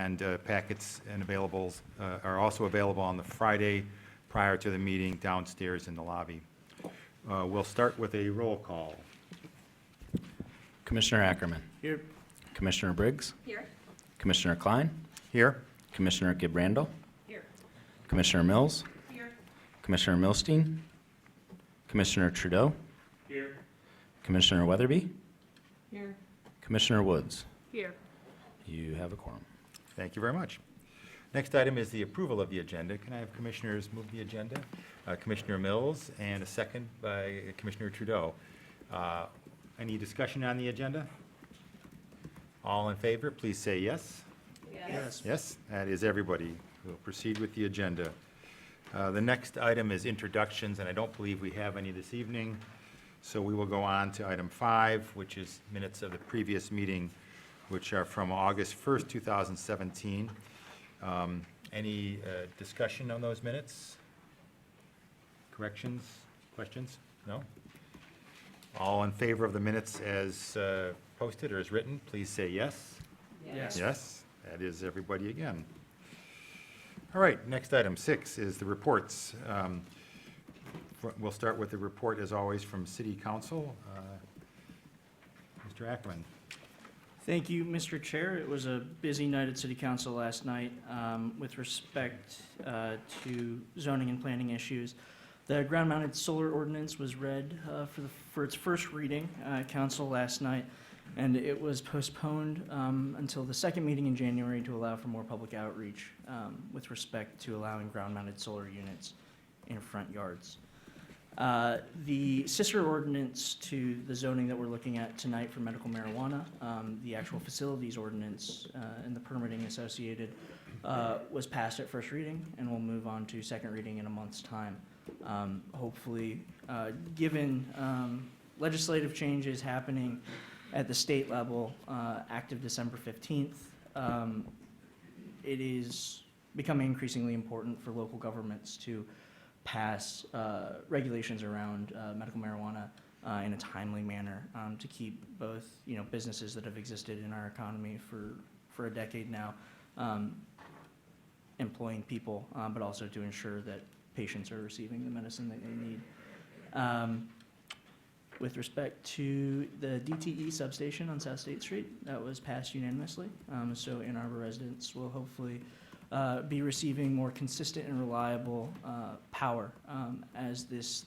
and packets and availables are also available on the Friday prior to the meeting downstairs in the lobby. We'll start with a roll call. Commissioner Ackerman. Here. Commissioner Briggs. Here. Commissioner Klein. Here? Commissioner Gibrandal. Here. Commissioner Mills. Here. Commissioner Milstein. Commissioner Trudeau. Here. Commissioner Weatherby. Here. Commissioner Woods. Here. You have a quorum. Thank you very much. Next item is the approval of the agenda. Can I have commissioners move the agenda? Commissioner Mills and a second by Commissioner Trudeau. Any discussion on the agenda? All in favor, please say yes. Yes. Yes, that is everybody. We'll proceed with the agenda. The next item is introductions, and I don't believe we have any this evening. So we will go on to item 5, which is minutes of the previous meeting, which are from August 1st, 2017. Any discussion on those minutes? Corrections, questions? No? All in favor of the minutes as posted or as written, please say yes. Yes. Yes, that is everybody again. All right, next item, 6, is the reports. We'll start with the report, as always, from City Council. Mr. Ackerman. Thank you, Mr. Chair. It was a busy night at City Council last night with respect to zoning and planning issues. The ground-mounted solar ordinance was read for its first reading at Council last night, and it was postponed until the second meeting in January to allow for more public outreach with respect to allowing ground-mounted solar units in front yards. The sister ordinance to the zoning that we're looking at tonight for medical marijuana, the actual facilities ordinance and the permitting associated, was passed at first reading and will move on to second reading in a month's time. Hopefully, given legislative changes happening at the state level, active December 15th, it is becoming increasingly important for local governments to pass regulations around medical marijuana in a timely manner to keep both, businesses that have existed in our economy for a decade now, employing people, but also to ensure that patients are receiving the medicine that they need. With respect to the DTE substation on South State Street, that was passed unanimously. So Ann Arbor residents will hopefully be receiving more consistent and reliable power as this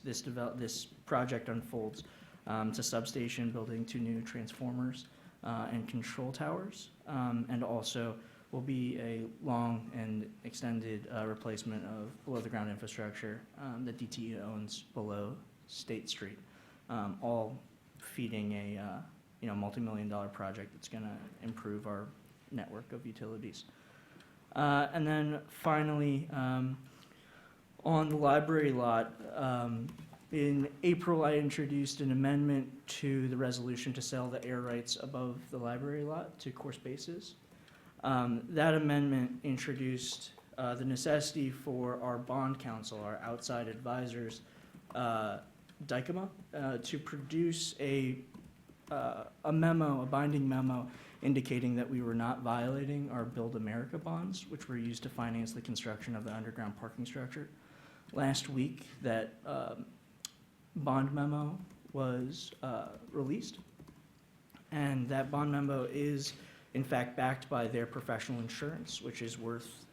project unfolds. It's a substation building 2 new transformers and control towers, and also will be a long and extended replacement of below-the-ground infrastructure that DTE owns below State Street, all feeding a multi-million-dollar project that's going to improve our network of utilities. And then finally, on the library lot, in April, I introduced an amendment to the resolution to sell the air rights above the library lot to Core Spaces. That amendment introduced the necessity for our bond counsel, our outside advisors, Dykema, to produce a memo, a binding memo, indicating that we were not violating our Build America bonds, which were used to finance the construction of the underground parking structure. Last week, that bond memo was released, and that bond memo is, in fact, backed by their professional insurance, which is worth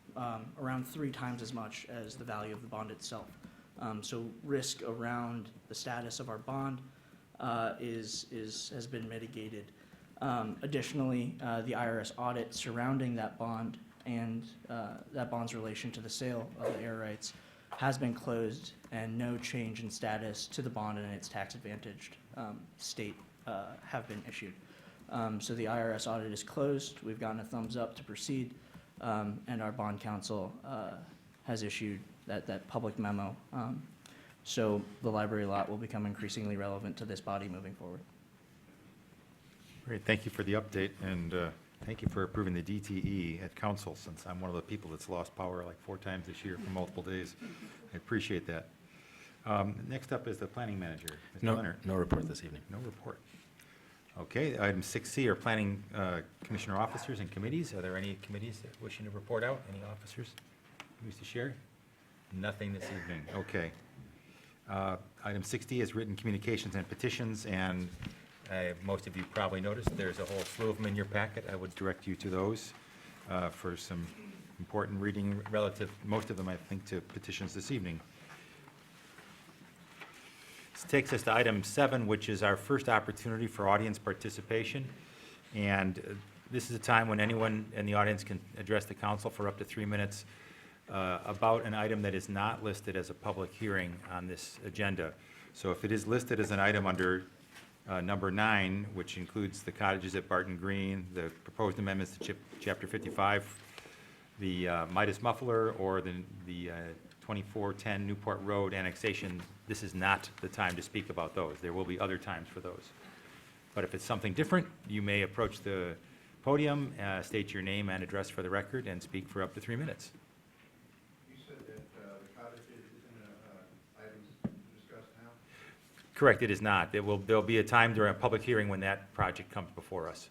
around 3 times as much as the value of the bond itself. So risk around the status of our bond has been mitigated. Additionally, the IRS audit surrounding that bond and that bond's relation to the sale of the air rights has been closed, and no change in status to the bond and its tax-advantaged state have been issued. So the IRS audit is closed. We've gotten a thumbs up to proceed, and our bond counsel has issued that public memo. So the library lot will become increasingly relevant to this body moving forward. Great, thank you for the update, and thank you for approving the DTE at council, since I'm one of the people that's lost power like 4 times this year for multiple days. I appreciate that. Next up is the planning manager, Mr. Leonard. No report this evening. No report. Okay, item 6C are planning commissioner officers and committees. Are there any committees that wishing to report out? Any officers who wish to share? Nothing this evening. Okay. Item 6D is written communications and petitions, and most of you probably noticed there's a whole slew of them in your packet. I would direct you to those for some important reading relative, most of them, I think, to petitions this evening. This takes us to item 7, which is our first opportunity for audience participation. And this is a time when anyone in the audience can address the council for up to 3 minutes about an item that is not listed as a public hearing on this agenda. So if it is listed as an item under number 9, which includes the cottages at Barton Green, the proposed amendments to Chapter 55, the Midas Muffler, or the 2410 Newport Road annexation, this is not the time to speak about those. There will be other times for those. But if it's something different, you may approach the podium, state your name and address for the record, and speak for up to 3 minutes. You said that the cottage isn't items discussed now? Correct, it is not. There'll be a time during a public hearing when that project comes before us.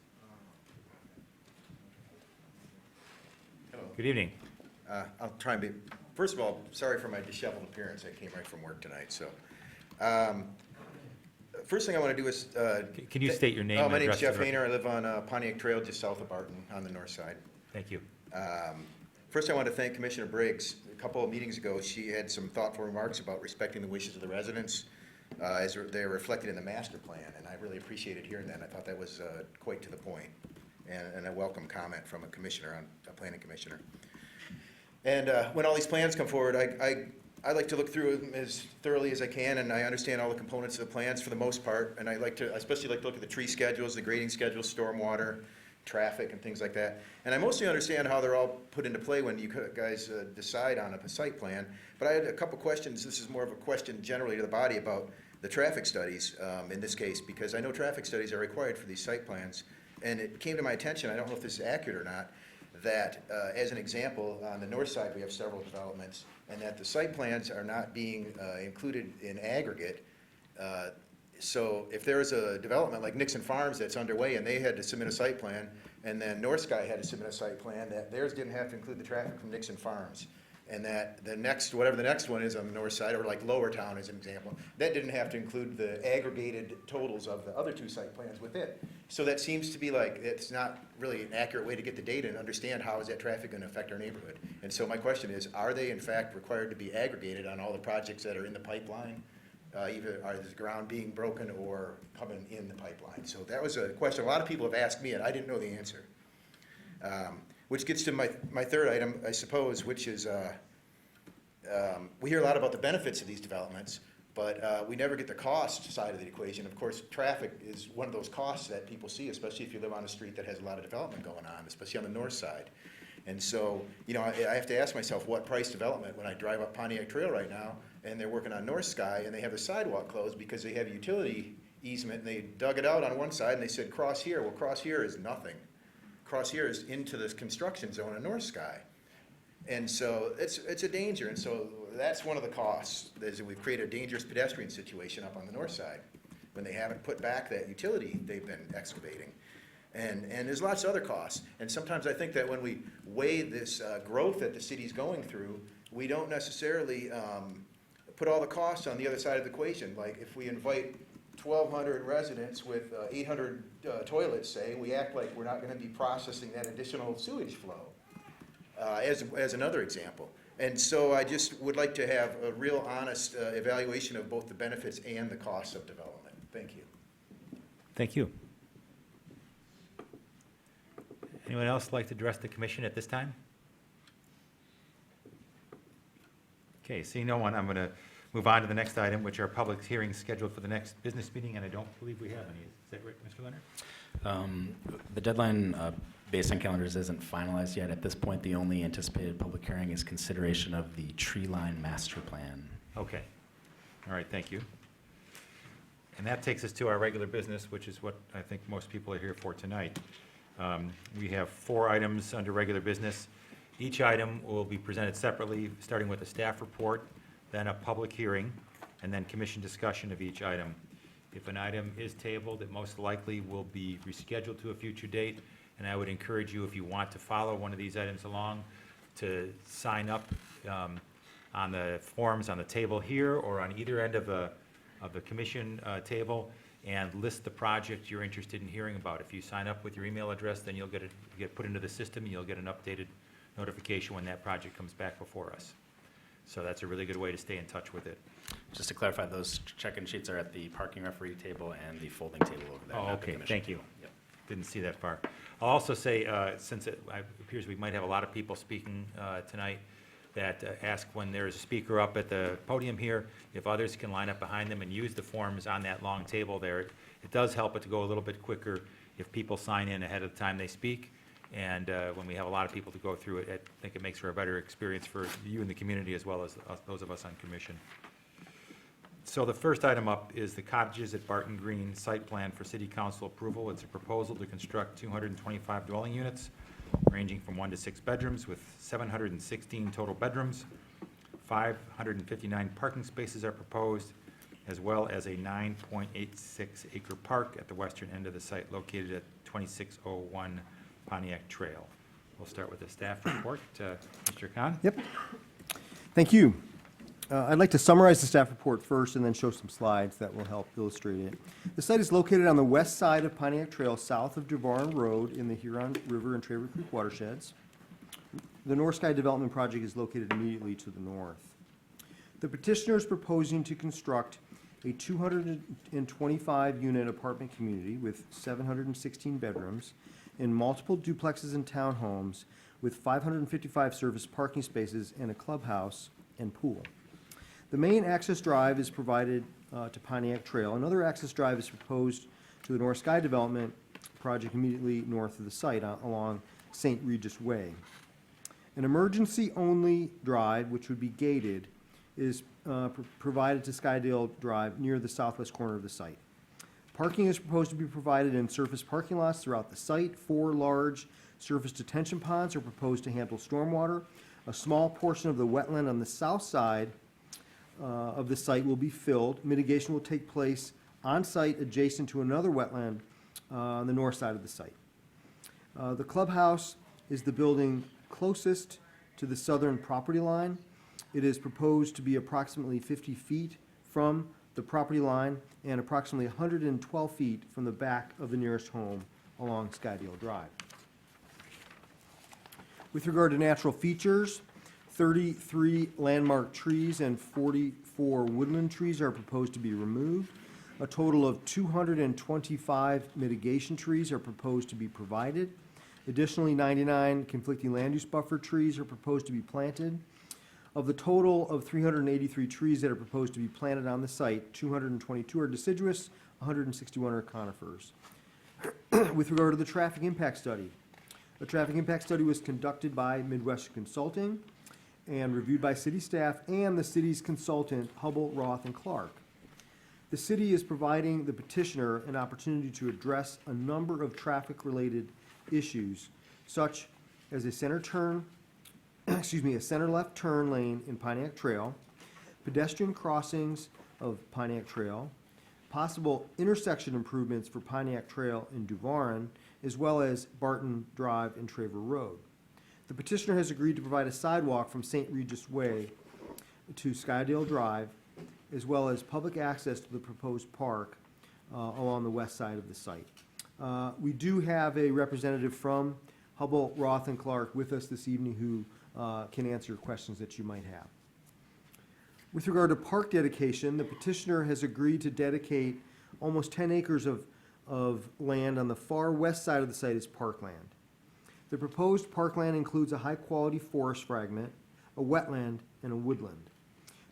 Hello. Good evening. I'll try and be, first of all, sorry for my disheveled appearance. I came right from work tonight, so. First thing I want to do is. Can you state your name and My name's address to the Jeff record? Hayner. I live on Pontiac Trail, just south of Barton, on the north side. Thank you. First, I want to thank Commissioner Briggs. A couple of meetings ago, she had some thoughtful remarks about respecting the wishes of the residents as they're reflected in the master plan, and I really appreciated hearing that. I thought that was quite to the point, and a welcome comment from a commissioner, a planning commissioner. And when all these plans come forward, I like to look through them as thoroughly as I can, and I understand all the components of the plans for the most part, and I especially like to look at the tree schedules, the grading schedules, stormwater, traffic, and things like that. And I mostly understand how they're all put into play when you guys decide on a site plan. But I had a couple questions. This is more of a question generally to the body about the traffic studies in this case, because I know traffic studies are required for these site plans. And it came to my attention, I don't know if this is accurate or not, that as an example, on the north side we have several developments, and that the site plans are not being included in aggregate. So if there is a development like Nixon Farms that's underway and they had to submit a site plan, and then North Sky had to submit a site plan, that theirs didn't have to include the traffic from Nixon Farms. And that the next, whatever the next one is on the north side, or like Lower Town as an example, that didn't have to include the aggregated totals of the other two site plans with it. So that seems to be like, it's not really an accurate way to get the data and understand how is that traffic going to affect our neighborhood. And so my question is, are they in fact required to be aggregated on all the projects that are in the pipeline? Either is the ground being broken or coming in the pipeline? So that was a question a lot of people have asked me, and I didn't know the answer. Which gets to my third item, I suppose, which is we hear a lot about the benefits of these developments, but we never get the cost side of the equation. Of course, traffic is one of those costs that people see, especially if you live on a street that has a lot of development going on, especially on the north side. And so, I have to ask myself, what price development when I drive up Pontiac Trail right now, and they're working on North Sky, and they have the sidewalk closed because they have utility easement, and they dug it out on one side, and they said, cross here. Well, cross here is nothing. Cross here is into the construction zone of North Sky. And so it's a danger, and so that's one of the costs, is that we've created a dangerous pedestrian situation up on the north side when they haven't put back that utility they've been excavating. And there's lots of other costs. And sometimes I think that when we weigh this growth that the city's going through, we don't necessarily put all the costs on the other side of the equation. Like if we invite 1,200 residents with 800 toilets, say, we act like we're not going to be processing that additional sewage flow, as another example. And so I just would like to have a real honest evaluation of both the benefits and the costs of development. Thank you. Thank you. Anyone else like to address the commission at this time? Okay, seeing no one, I'm going to move on to the next item, which are public hearings scheduled for the next business meeting, and I don't believe we have any. Is that right, Mr. Leonard? The deadline based on calendars isn't finalized yet. At this point, the only anticipated public hearing is consideration of the tree line master plan. Okay. All right, thank you. And that takes us to our regular business, which is what I think most people are here for tonight. We have 4 items under regular business. Each item will be presented separately, starting with a staff report, then a public hearing, and then commission discussion of each item. If an item is tabled, it most likely will be rescheduled to a future date, and I would encourage you, if you want to follow one of these items along, to sign up on the forms on the table here or on either end of the commission table, and list the project you're interested in hearing about. If you sign up with your email address, then you'll get put into the system, and you'll get an updated notification when that project comes back before us. So that's a really good way to stay in touch with it. Just to clarify, those check-in sheets are at the parking referee table and the folding table over there. Oh, not the okay, commission thank you. table. Yep. Didn't see that far. I'll also say, since it appears we might have a lot of people speaking tonight, that ask when there's a speaker up at the podium here, if others can line up behind them and use the forms on that long table there. It does help it to go a little bit quicker if people sign in ahead of the time they speak. And when we have a lot of people to go through it, I think it makes for a better experience for you and the community, as well as those of us on commission. So the first item up is the cottages at Barton Green site plan for city council approval. It's a proposal to construct 225 dwelling units ranging from 1 to 6 bedrooms with 716 total bedrooms. 559 parking spaces are proposed, as well as a 9.86 acre park at the western end of the site located at 2601 Pontiac Trail. We'll start with the staff report. Mr. Khan? Yep. Thank you. I'd like to summarize the staff report first and then show some slides that will help illustrate it. The site is located on the west side of Pontiac Trail, south of Devarn Road in the Huron River and Traver Creek watersheds. The North Sky Development Project is located immediately to the north. The petitioner is proposing to construct a 225-unit apartment community with 716 bedrooms and multiple duplexes and townhomes with 555 surface parking spaces and a clubhouse and pool. The main access drive is provided to Pontiac Trail. Another access drive is proposed to the North Sky Development Project immediately north of the site along St. Regis Way. An emergency-only drive, which would be gated, is provided to Skydale Drive near the southwest corner of the site. Parking is proposed to be provided in surface parking lots throughout the site. 4 large surface detention ponds are proposed to handle stormwater. A small portion of the wetland on the south side of the site will be filled. Mitigation will take place on site adjacent to another wetland on the north side of the site. The clubhouse is the building closest to the southern property line. It is proposed to be approximately 50 feet from the property line and approximately 112 feet from the back of the nearest home along Skydale Drive. With regard to natural features, 33 landmark trees and 44 woodland trees are proposed to be removed. A total of 225 mitigation trees are proposed to be provided. Additionally, 99 conflicting land use buffer trees are proposed to be planted. Of the total of 383 trees that are proposed to be planted on the site, 222 are deciduous, 161 are conifers. With regard to the traffic impact study, a traffic impact study was conducted by Midwestern Consulting and reviewed by city staff and the city's consultant, Hubble, Roth, and Clark. The city is providing the petitioner an opportunity to address a number of traffic-related issues, such as a center left turn lane in Pontiac Trail, pedestrian crossings of Pontiac Trail, possible intersection improvements for Pontiac Trail in Duvarn, as well as Barton Drive and Traver Road. The petitioner has agreed to provide a sidewalk from St. Regis Way to Skydale Drive, as well as public access to the proposed park along the west side of the site. We do have a representative from Hubble, Roth, and Clark with us this evening who can answer questions that you might have. With regard to park dedication, the petitioner has agreed to dedicate almost 10 acres of land on the far west side of the site as parkland. The proposed parkland includes a high-quality forest fragment, a wetland, and a woodland.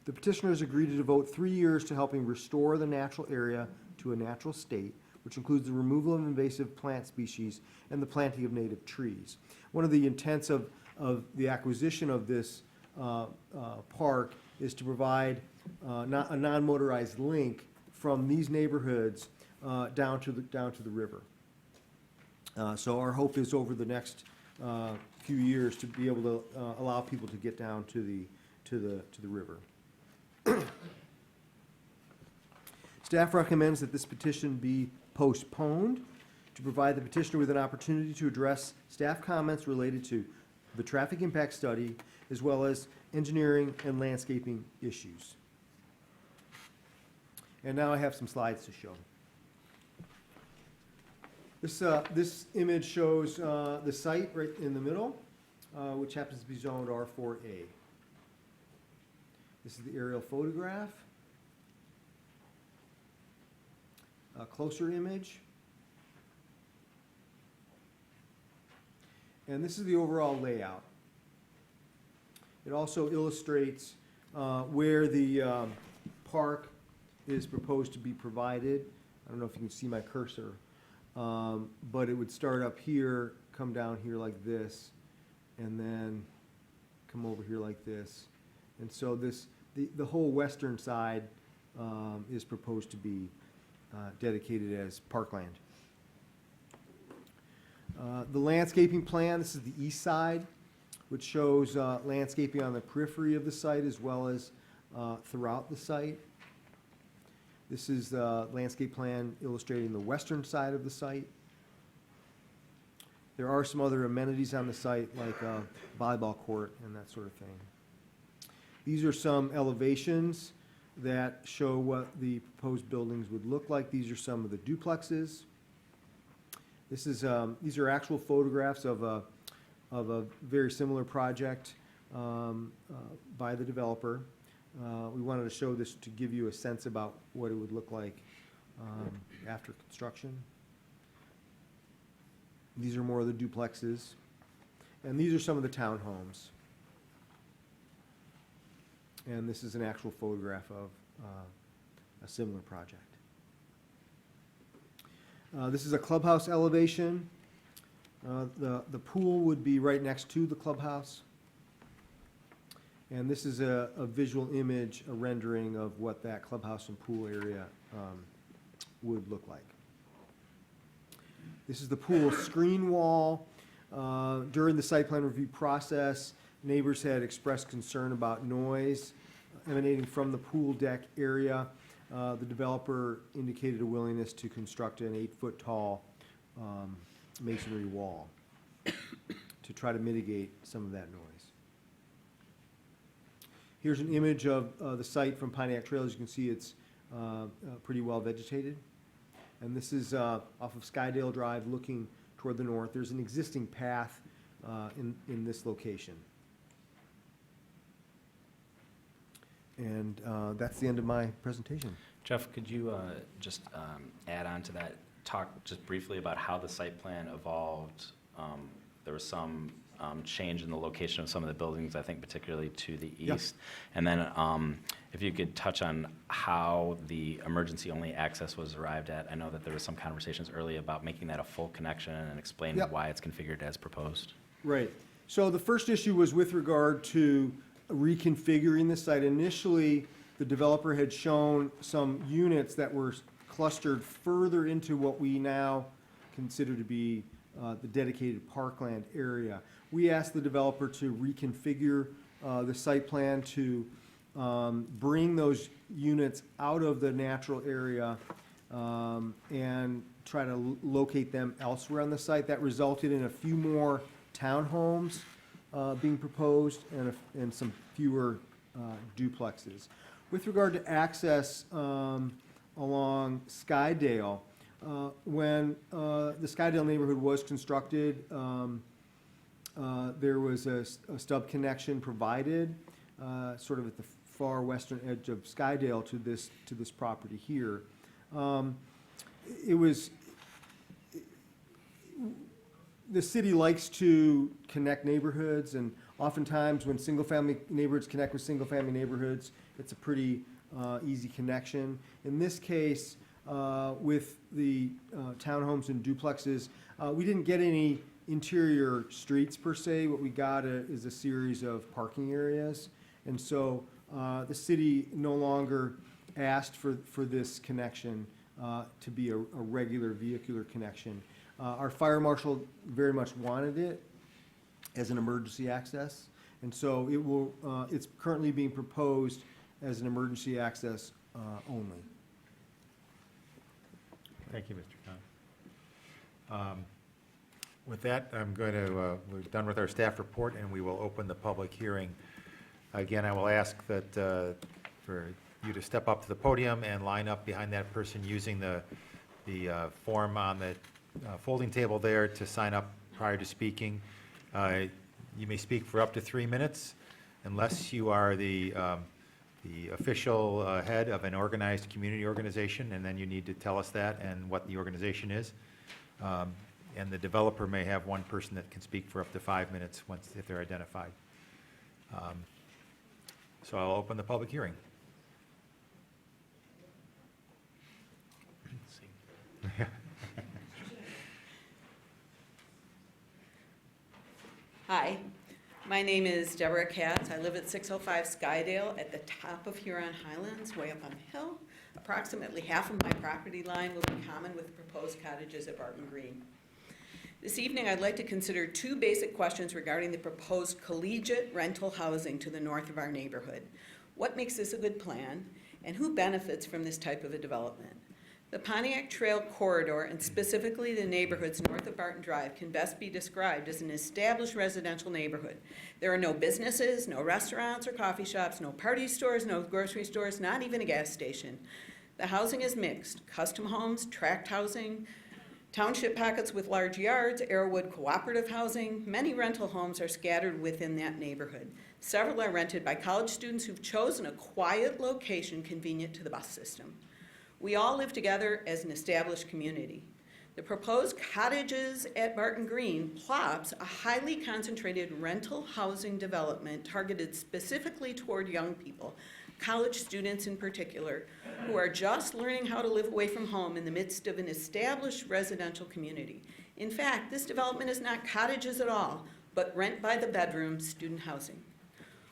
The petitioner has agreed to devote 3 years to helping restore the natural area to a natural state, which includes the removal of invasive plant species and the planting of native trees. One of the intents of the acquisition of this park is to provide a non-motorized link from these neighborhoods down to the river. So our hope is over the next few years to be able to allow people to get down to the river. Staff recommends that this petition be postponed to provide the petitioner with an opportunity to address staff comments related to the traffic impact study, as well as engineering and landscaping issues. And now I have some slides to show. This image shows the site right in the middle, which happens to be zoned R4A. This is the aerial photograph. A closer image. And this is the overall layout. It also illustrates where the park is proposed to be provided. I don't know if you can see my cursor, but it would start up here, come down here like this, and then come over here like this. And so the whole western side is proposed to be dedicated as parkland. The landscaping plan, this is the east side, which shows landscaping on the periphery of the site as well as throughout the site. This is the landscape plan illustrating the western side of the site. There are some other amenities on the site, like a volleyball court and that sort of thing. These are some elevations that show what the proposed buildings would look like. These are some of the duplexes. These are actual photographs of a very similar project by the developer. We wanted to show this to give you a sense about what it would look like after construction. These are more of the duplexes. And these are some of the townhomes. And this is an actual photograph of a similar project. This is a clubhouse elevation. The pool would be right next to the clubhouse. And this is a visual image, a rendering of what that clubhouse and pool area would look like. This is the pool screen wall. During the site plan review process, neighbors had expressed concern about noise emanating from the pool deck area. The developer indicated a willingness to construct an 8-foot tall masonry wall to try to mitigate some of that noise. Here's an image of the site from Pontiac Trail. As you can see, it's pretty well vegetated. And this is off of Skydale Drive looking toward the north. There's an existing path in this location. And that's the end of my presentation. Jeff, could you just add on to that, talk just briefly about how the site plan evolved? There was some change in the location of some of the buildings, I think particularly to the Yep. east. And then if you could touch on how the emergency-only access was arrived at. I know that there was some conversations earlier about making that a full connection and explain Yep. why it's configured as proposed. Right. So the first issue was with regard to reconfiguring the site. Initially, the developer had shown some units that were clustered further into what we now consider to be the dedicated parkland area. We asked the developer to reconfigure the site plan to bring those units out of the natural area and try to locate them elsewhere on the site. That resulted in a few more townhomes being proposed and some fewer duplexes. With regard to access along Skydale, when the Skydale neighborhood was constructed, there was a stub connection provided sort of at the far western edge of Skydale to this property here. The city likes to connect neighborhoods, and oftentimes when single-family neighborhoods connect with single-family neighborhoods, it's a pretty easy connection. In this case, with the townhomes and duplexes, we didn't get any interior streets per se. What we got is a series of parking areas. And so the city no longer asked for this connection to be a regular vehicular connection. Our fire marshal very much wanted it as an emergency access, and so it's currently being proposed as an emergency access only. Thank you, Mr. Khan. With that, I'm going to, we're done with our staff report, and we will open the public hearing. Again, I will ask that, for you to step up to the podium and line up behind that person using the form on the folding table there to sign up prior to speaking. You may speak for up to 3 minutes unless you are the official head of an organized community organization, and then you need to tell us that and what the organization is. And the developer may have one person that can speak for up to 5 minutes once, if they're identified. So I'll open the public hearing. Hi, my name is Deborah Katz. I live at 605 Skydale at the top of Huron Highlands, way up on the hill. Approximately half of my property line will be common with the proposed cottages at Barton Green. This evening, I'd like to consider 2 basic questions regarding the proposed collegiate rental housing to the north of our neighborhood. What makes this a good plan, and who benefits from this type of a development? The Pontiac Trail corridor, and specifically the neighborhoods north of Barton Drive, can best be described as an established residential neighborhood. There are no businesses, no restaurants or coffee shops, no party stores, no grocery stores, not even a gas station. The housing is mixed: custom homes, tract housing, township pockets with large yards, Arrowwood cooperative housing. Many rental homes are scattered within that neighborhood. Several are rented by college students who've chosen a quiet location convenient to the bus system. We all live together as an established community. The proposed cottages at Barton Green plops a highly concentrated rental housing development targeted specifically toward young people, college students in particular, who are just learning how to live away from home in the midst of an established residential community. In fact, this development is not cottages at all, but rent by the bedroom student housing.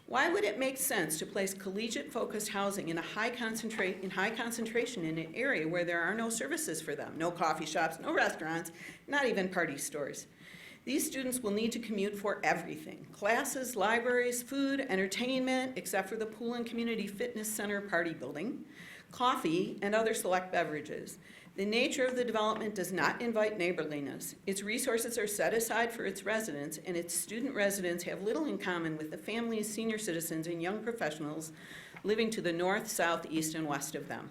Why would it make sense to place collegiate-focused housing in high concentration in an area where there are no services for them, no coffee shops, no restaurants, not even party stores? These students will need to commute for everything: classes, libraries, food, entertainment, except for the pool and community fitness center party building, coffee, and other select beverages. The nature of the development does not invite neighborliness. Its resources are set aside for its residents, and its student residents have little in common with the families, senior citizens, and young professionals living to the north, south, east, and west of them.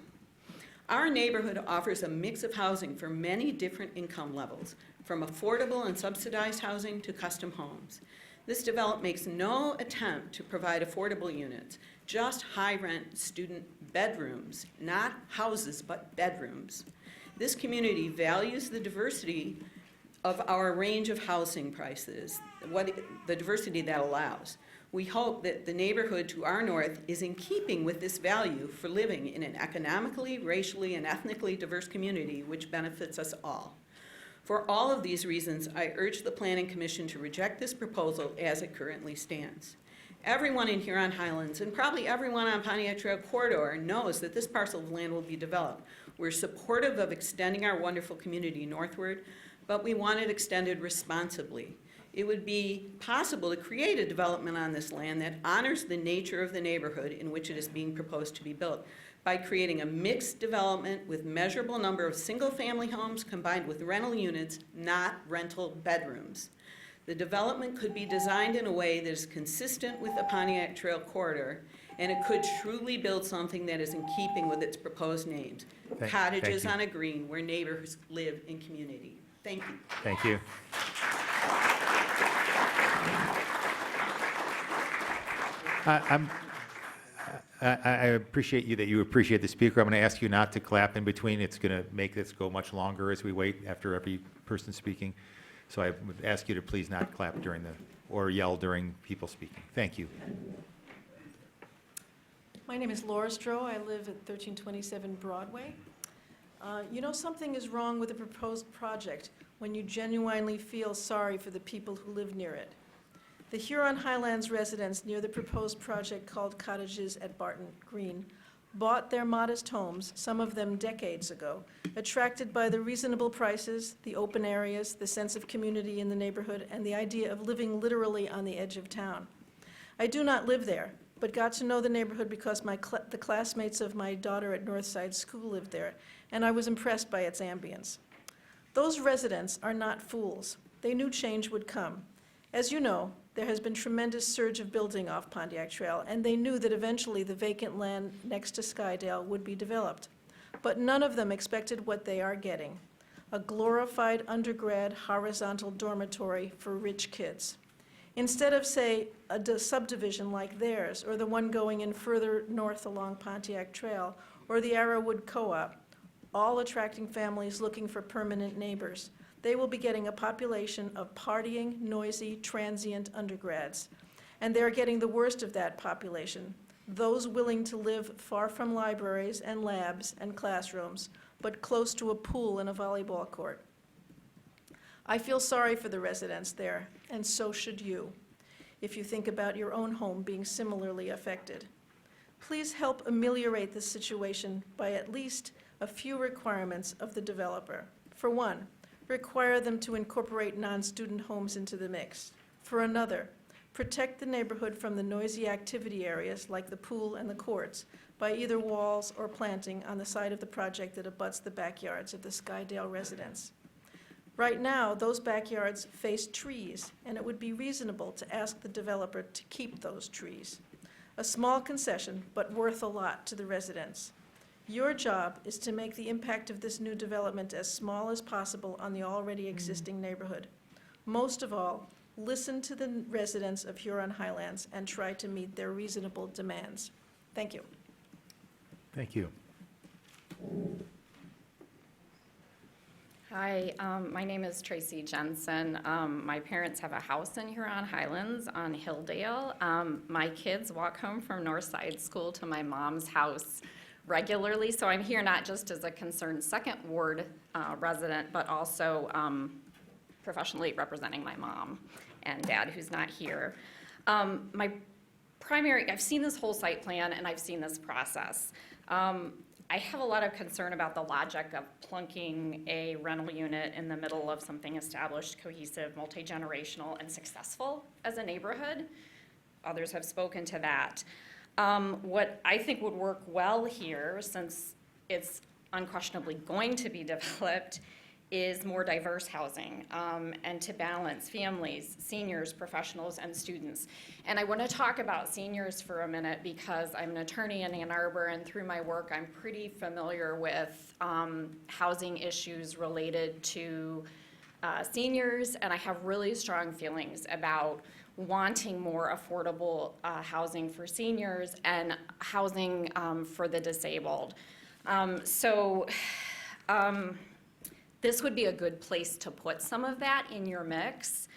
Our neighborhood offers a mix of housing for many different income levels, from affordable and subsidized housing to custom homes. This development makes no attempt to provide affordable units, just high-rent student bedrooms, not houses, but bedrooms. This community values the diversity of our range of housing prices, the diversity that allows. We hope that the neighborhood to our north is in keeping with this value for living in an economically, racially, and ethnically diverse community which benefits us all. For all of these reasons, I urge the Planning Commission to reject this proposal as it currently stands. Everyone in Huron Highlands, and probably everyone on Pontiac Trail Corridor, knows that this parcel of land will be developed. We're supportive of extending our wonderful community northward, but we want it extended responsibly. It would be possible to create a development on this land that honors the nature of the neighborhood in which it is being proposed to be built by creating a mixed development with measurable number of single-family homes combined with rental units, not rental bedrooms. The development could be designed in a way that is consistent with the Pontiac Trail Corridor, and it could truly build something that is in keeping with its proposed names. Thank Cottages you. on a green where neighbors live in community. Thank you. Thank you. I appreciate you that you appreciate the speaker. I'm going to ask you not to clap in between. It's going to make this go much longer as we wait after every person speaking. So I would ask you to please not clap during or yell during people speaking. Thank you. My name is Laura Stroh. I live at 1327 Broadway. You know something is wrong with the proposed project when you genuinely feel sorry for the people who live near it. The Huron Highlands residents near the proposed project called Cottages at Barton Green bought their modest homes, some of them decades ago, attracted by the reasonable prices, the open areas, the sense of community in the neighborhood, and the idea of living literally on the edge of town. I do not live there, but got to know the neighborhood because the classmates of my daughter at Northside School lived there, and I was impressed by its ambience. Those residents are not fools. They knew change would come. As you know, there has been tremendous surge of building off Pontiac Trail, and they knew that eventually the vacant land next to Skydale would be developed. But none of them expected what they are getting: a glorified undergrad horizontal dormitory for rich kids. Instead of, say, a subdivision like theirs, or the one going in further north along Pontiac Trail, or the Arrowwood Co-op, all attracting families looking for permanent neighbors, they will be getting a population of partying, noisy, transient undergrads. And they're getting the worst of that population, those willing to live far from libraries and labs and classrooms, but close to a pool and a volleyball court. I feel sorry for the residents there, and so should you, if you think about your own home being similarly affected. Please help ameliorate this situation by at least a few requirements of the developer. For one, require them to incorporate non-student homes into the mix. For another, protect the neighborhood from the noisy activity areas like the pool and the courts by either walls or planting on the side of the project that abuts the backyards of the Skydale residents. Right now, those backyards face trees, and it would be reasonable to ask the developer to keep those trees. A small concession, but worth a lot to the residents. Your job is to make the impact of this new development as small as possible on the already existing neighborhood. Most of all, listen to the residents of Huron Highlands and try to meet their reasonable demands. Thank you. Thank you. Hi, my name is Tracy Jensen. My parents have a house in Huron Highlands on Hilldale. My kids walk home from Northside School to my mom's house regularly, so I'm here not just as a concerned Second Ward resident, but also professionally representing my mom and dad, who's not here. I've seen this whole site plan and I've seen this process. I have a lot of concern about the logic of plunking a rental unit in the middle of something established, cohesive, multi-generational, and successful as a neighborhood. Others have spoken to that. What I think would work well here, since it's unquestionably going to be developed, is more diverse housing and to balance families, seniors, professionals, and students. And I want to talk about seniors for a minute because I'm an attorney in Ann Arbor, and through my work I'm pretty familiar with housing issues related to seniors, and I have really strong feelings about wanting more affordable housing for seniors and housing for the disabled. This would be a good place to put some of that in your mix.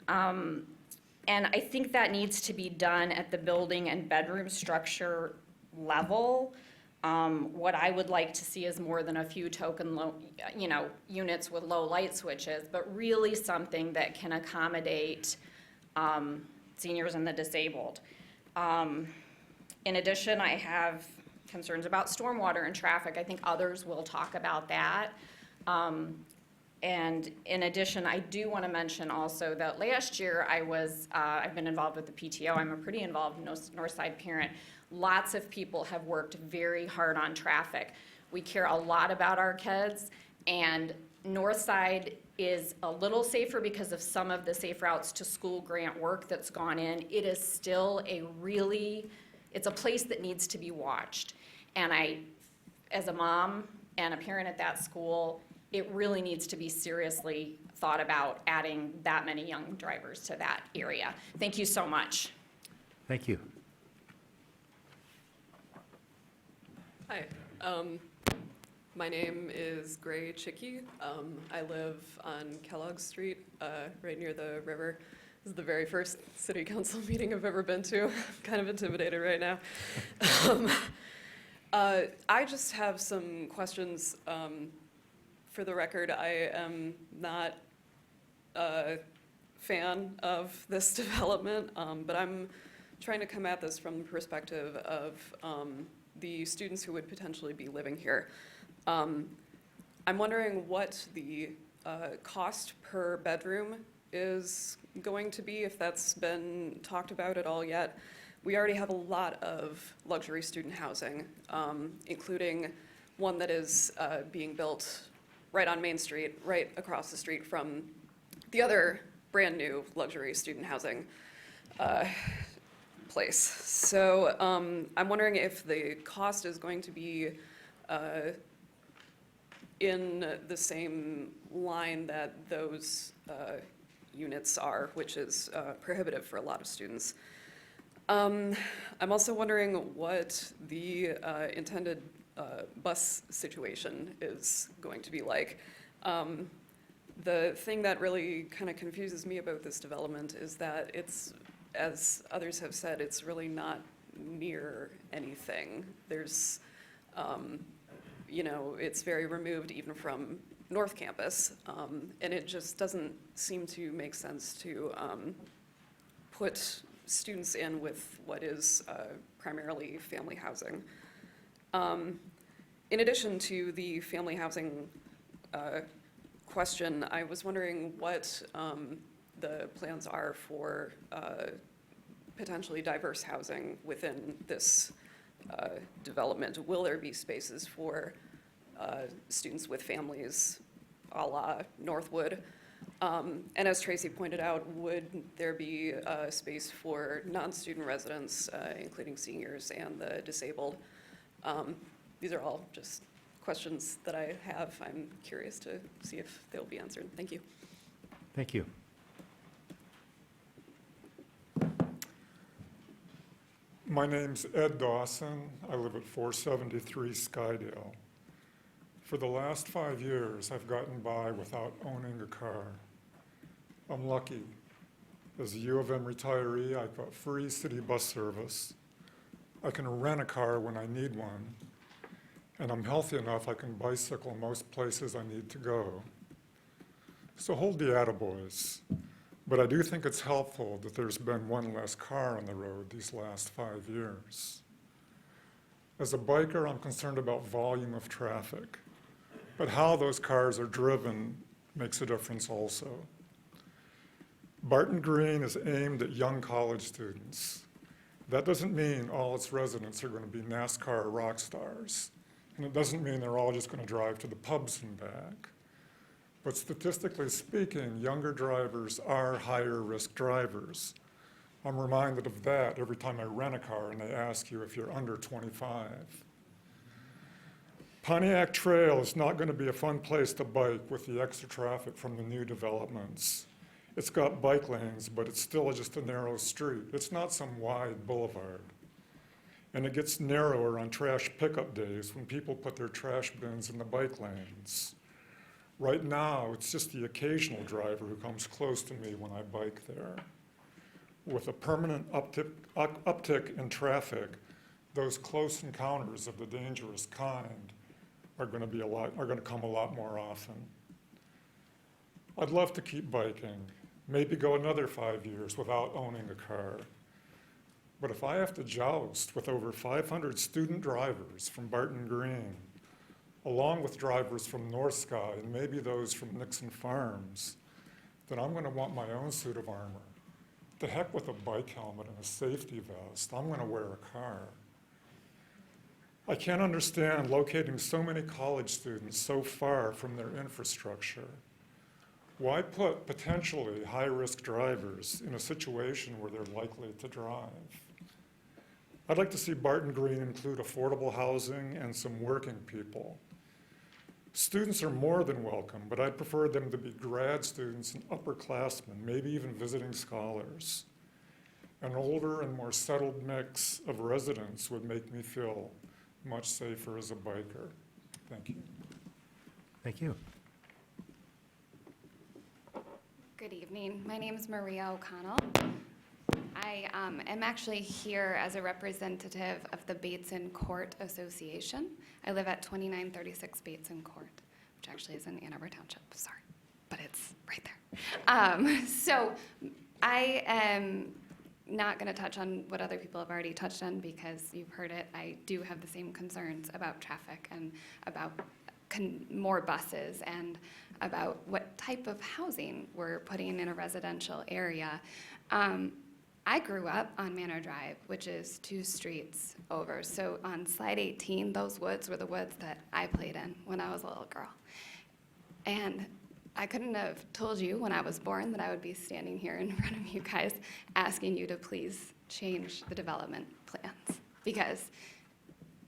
And I think that needs to be done at the building and bedroom structure level. What I would like to see is more than a few token units with low light switches, but really something that can accommodate seniors and the disabled. In addition, I have concerns about stormwater and traffic. I think others will talk about that. And in addition, I do want to mention also that last year I've been involved with the PTO. I'm a pretty involved Northside parent. Lots of people have worked very hard on traffic. We care a lot about our kids, and Northside is a little safer because of some of the Safe Routes to School grant work that's gone in. It is still it's a place that needs to be watched. And as a mom and a parent at that school, it really needs to be seriously thought about adding that many young drivers to that area. Thank you so much. Thank you. Hi, my name is Gray Chicky. I live on Kellogg Street, right near the river. This is the very first city council meeting I've ever been to. I'm kind of intimidated right now. I just have some questions. For the record, I am not a fan of this development, but I'm trying to come at this from the perspective of the students who would potentially be living here. I'm wondering what the cost per bedroom is going to be, if that's been talked about at all yet. we already have a lot of luxury student housing, including one that is being built right on Main Street, right across the street from the other brand-new luxury student housing place. So I'm wondering if the cost is going to be in the same line that those units are, which is prohibitive for a lot of students. I'm also wondering what the intended bus situation is going to be like. The thing that really kind of confuses me about this development is that it's, as others have said, it's really not near anything. There's, you know, it's very removed even from North Campus, and it just doesn't seem to make sense to put students in with what is primarily family housing. In addition to the family housing question, I was wondering what the plans are for potentially diverse housing within this development. Will there be spaces for students with families a la Northwood? And as Tracy pointed out, would there be space for non-student residents, including seniors and the disabled? These are all just questions that I have. I'm curious to see if they'll be answered. Thank you. Thank you. My name's Ed Dawson. I live at 473 Skydale. For the last 5 years, I've gotten by without owning a car. I'm lucky. As a U of M retiree, I've got free city bus service. I can rent a car when I need one. And I'm healthy enough I can bicycle most places I need to go. So hold the attaboys. But I do think it's helpful that there's been one less car on the road these last 5 years. As a biker, I'm concerned about volume of traffic, but how those cars are driven makes a difference also. Barton Green is aimed at young college students. That doesn't mean all its residents are going to be NASCAR rock stars. And it doesn't mean they're all just going to drive to the pubs and back. But statistically speaking, younger drivers are higher risk drivers. I'm reminded of that every time I rent a car and they ask you if you're under 25. Pontiac Trail is not going to be a fun place to bike with the extra traffic from the new developments. It's got bike lanes, but it's still just a narrow street. It's not some wide boulevard. And it gets narrower on trash pickup days when people put their trash bins in the bike lanes. Right now, it's just the occasional driver who comes close to me when I bike there. With a permanent uptick in traffic, those close encounters of the dangerous kind are going to come a lot more often. I'd love to keep biking, maybe go another 5 years without owning a car. But if I have to joust with over 500 student drivers from Barton Green, along with drivers from North Sky and maybe those from Nixon Farms, then I'm going to want my own suit of armor. To heck with a bike helmet and a safety vest, I'm going to wear a car. I can't understand locating so many college students so far from their infrastructure. Why put potentially high-risk drivers in a situation where they're likely to drive? I'd like to see Barton Green include affordable housing and some working people. Students are more than welcome, but I'd prefer them to be grad students and upperclassmen, maybe even visiting scholars. An older and more settled mix of residents would make me feel much safer as a biker. Thank you. Thank you. Good evening. My name is Maria O'Connell. I am actually here as a representative of the Bateson Court Association. I live at 2936 Bateson Court, which actually is in Ann Arbor Township, sorry, but it's right there. So I am not going to touch on what other people have already touched on because you've heard it. I do have the same concerns about traffic and about more buses and about what type of housing we're putting in a residential area. I grew up on Manor Drive, which is 2 streets over. So on slide 18, those woods were the woods that I played in when I was a little girl. And I couldn't have told you when I was born that I would be standing here in front of you guys asking you to please change the development plans, because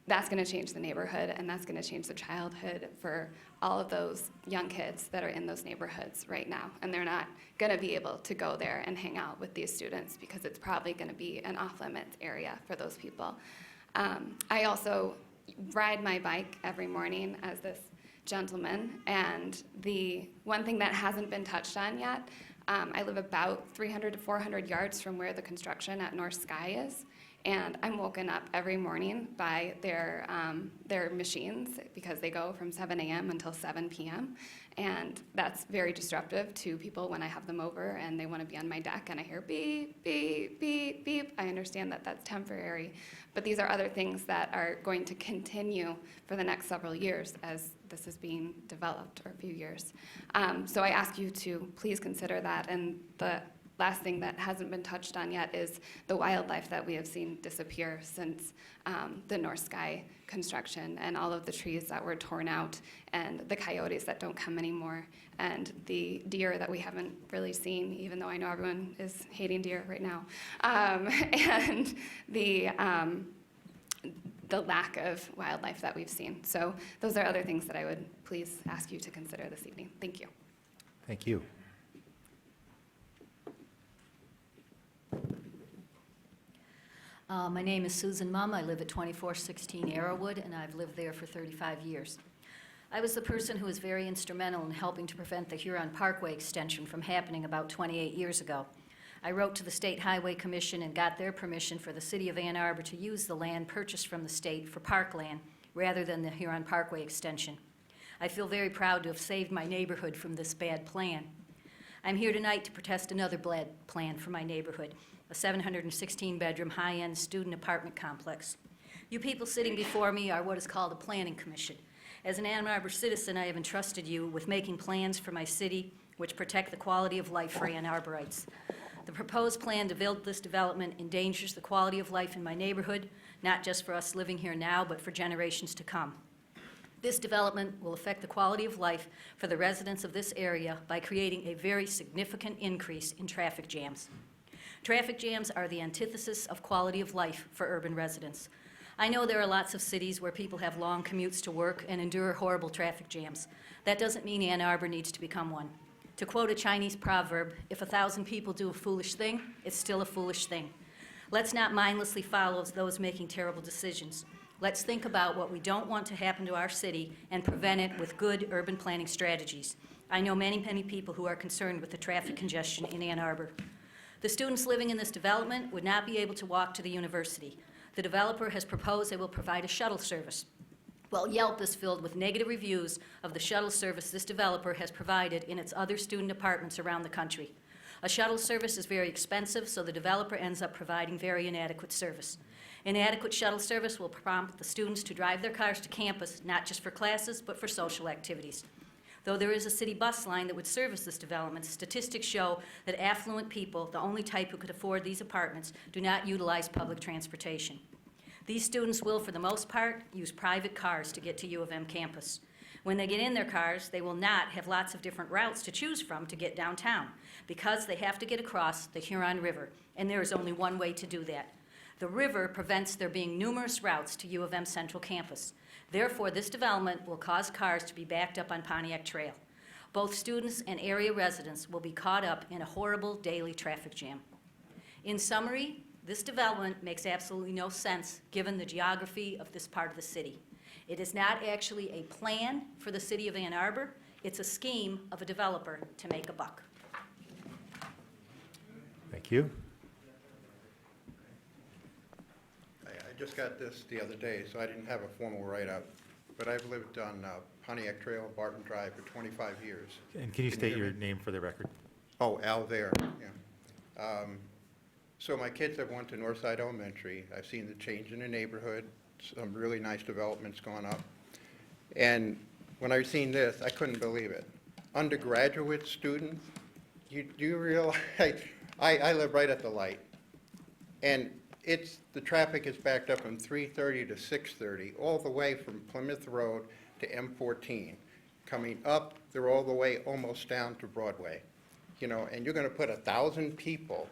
that's going to change the neighborhood, and that's going to change the childhood for all of those young kids that are in those neighborhoods right now. And they're not going to be able to go there and hang out with these students because it's probably going to be an off-limits area for those people. I also ride my bike every morning as this gentleman, and the one thing that hasn't been touched on yet, I live about 300 to 400 yards from where the construction at North Sky is. And I'm woken up every morning by their machines because they go from 7 a.m. until 7 p.m. And that's very disruptive to people when I have them over and they want to be on my deck and I hear beep, beep, beep, beep. I understand that that's temporary, but these are other things that are going to continue for the next several years as this is being developed, or a few years. So I ask you to please consider that. And the last thing that hasn't been touched on yet is the wildlife that we have seen disappear since the North Sky construction, and all of the trees that were torn out, and the coyotes that don't come anymore, and the deer that we haven't really seen, even though I know everyone is hating deer right now, and the lack of wildlife that we've seen. So those are other things that I would please ask you to consider this evening. Thank you. Thank you. My name is Susan Mumm. I live at 2416 Arrowwood, and I've lived there for 35 years. I was the person who was very instrumental in helping to prevent the Huron Parkway extension from happening about 28 years ago. I wrote to the State Highway Commission and got their permission for the City of Ann Arbor to use the land purchased from the state for parkland rather than the Huron Parkway extension. I feel very proud to have saved my neighborhood from this bad plan. I'm here tonight to protest another bad plan for my neighborhood, a 716-bedroom high-end student apartment complex. You people sitting before me are what is called a planning commission. As an Ann Arbor citizen, I have entrusted you with making plans for my city which protect the quality of life for Ann Arborites. The proposed plan to build this development endangers the quality of life in my neighborhood, not just for us living here now, but for generations to come. This development will affect the quality of life for the residents of this area by creating a very significant increase in traffic jams. Traffic jams are the antithesis of quality of life for urban residents. I know there are lots of cities where people have long commutes to work and endure horrible traffic jams. That doesn't mean Ann Arbor needs to become one. To quote a Chinese proverb, if 1,000 people do a foolish thing, it's still a foolish thing. Let's not mindlessly follow those making terrible decisions. Let's think about what we don't want to happen to our city and prevent it with good urban planning strategies. I know many, many people who are concerned with the traffic congestion in Ann Arbor. The students living in this development would not be able to walk to the university. The developer has proposed they will provide a shuttle service. Well, Yelp is filled with negative reviews of the shuttle service this developer has provided in its other student apartments around the country. A shuttle service is very expensive, so the developer ends up providing very inadequate service. Inadequate shuttle service will prompt the students to drive their cars to campus, not just for classes, but for social activities. Though there is a city bus line that would service this development, statistics show that affluent people, the only type who could afford these apartments, do not utilize public transportation. These students will, for the most part, use private cars to get to U of M campus. When they get in their cars, they will not have lots of different routes to choose from to get downtown, because they have to get across the Huron River, and there is only one way to do that. The river prevents there being numerous routes to U of M Central Campus. Therefore, this development will cause cars to be backed up on Pontiac Trail. Both students and area residents will be caught up in a horrible daily traffic jam. In summary, this development makes absolutely no sense given the geography of this part of the city. It is not actually a plan for the city of Ann Arbor. It's a scheme of a developer to make a buck. Thank you. I just got this the other day, so I didn't have a formal write-up, but I've lived on Pontiac Trail, Barton Drive for 25 years. And can you Can you state hear your me? name for the record? Oh, Al there, yeah. So my kids have went to Northside Elementary. I've seen the change in the neighborhood, some really nice developments going up. And when I seen this, I couldn't believe it. Undergraduate students, do you realize, I live right at the light. And the traffic is backed up from 3:30 to 6:30, all the way from Plymouth Road to M14. Coming up, they're all the way almost down to Broadway. You know, and you're gonna put 1,000 people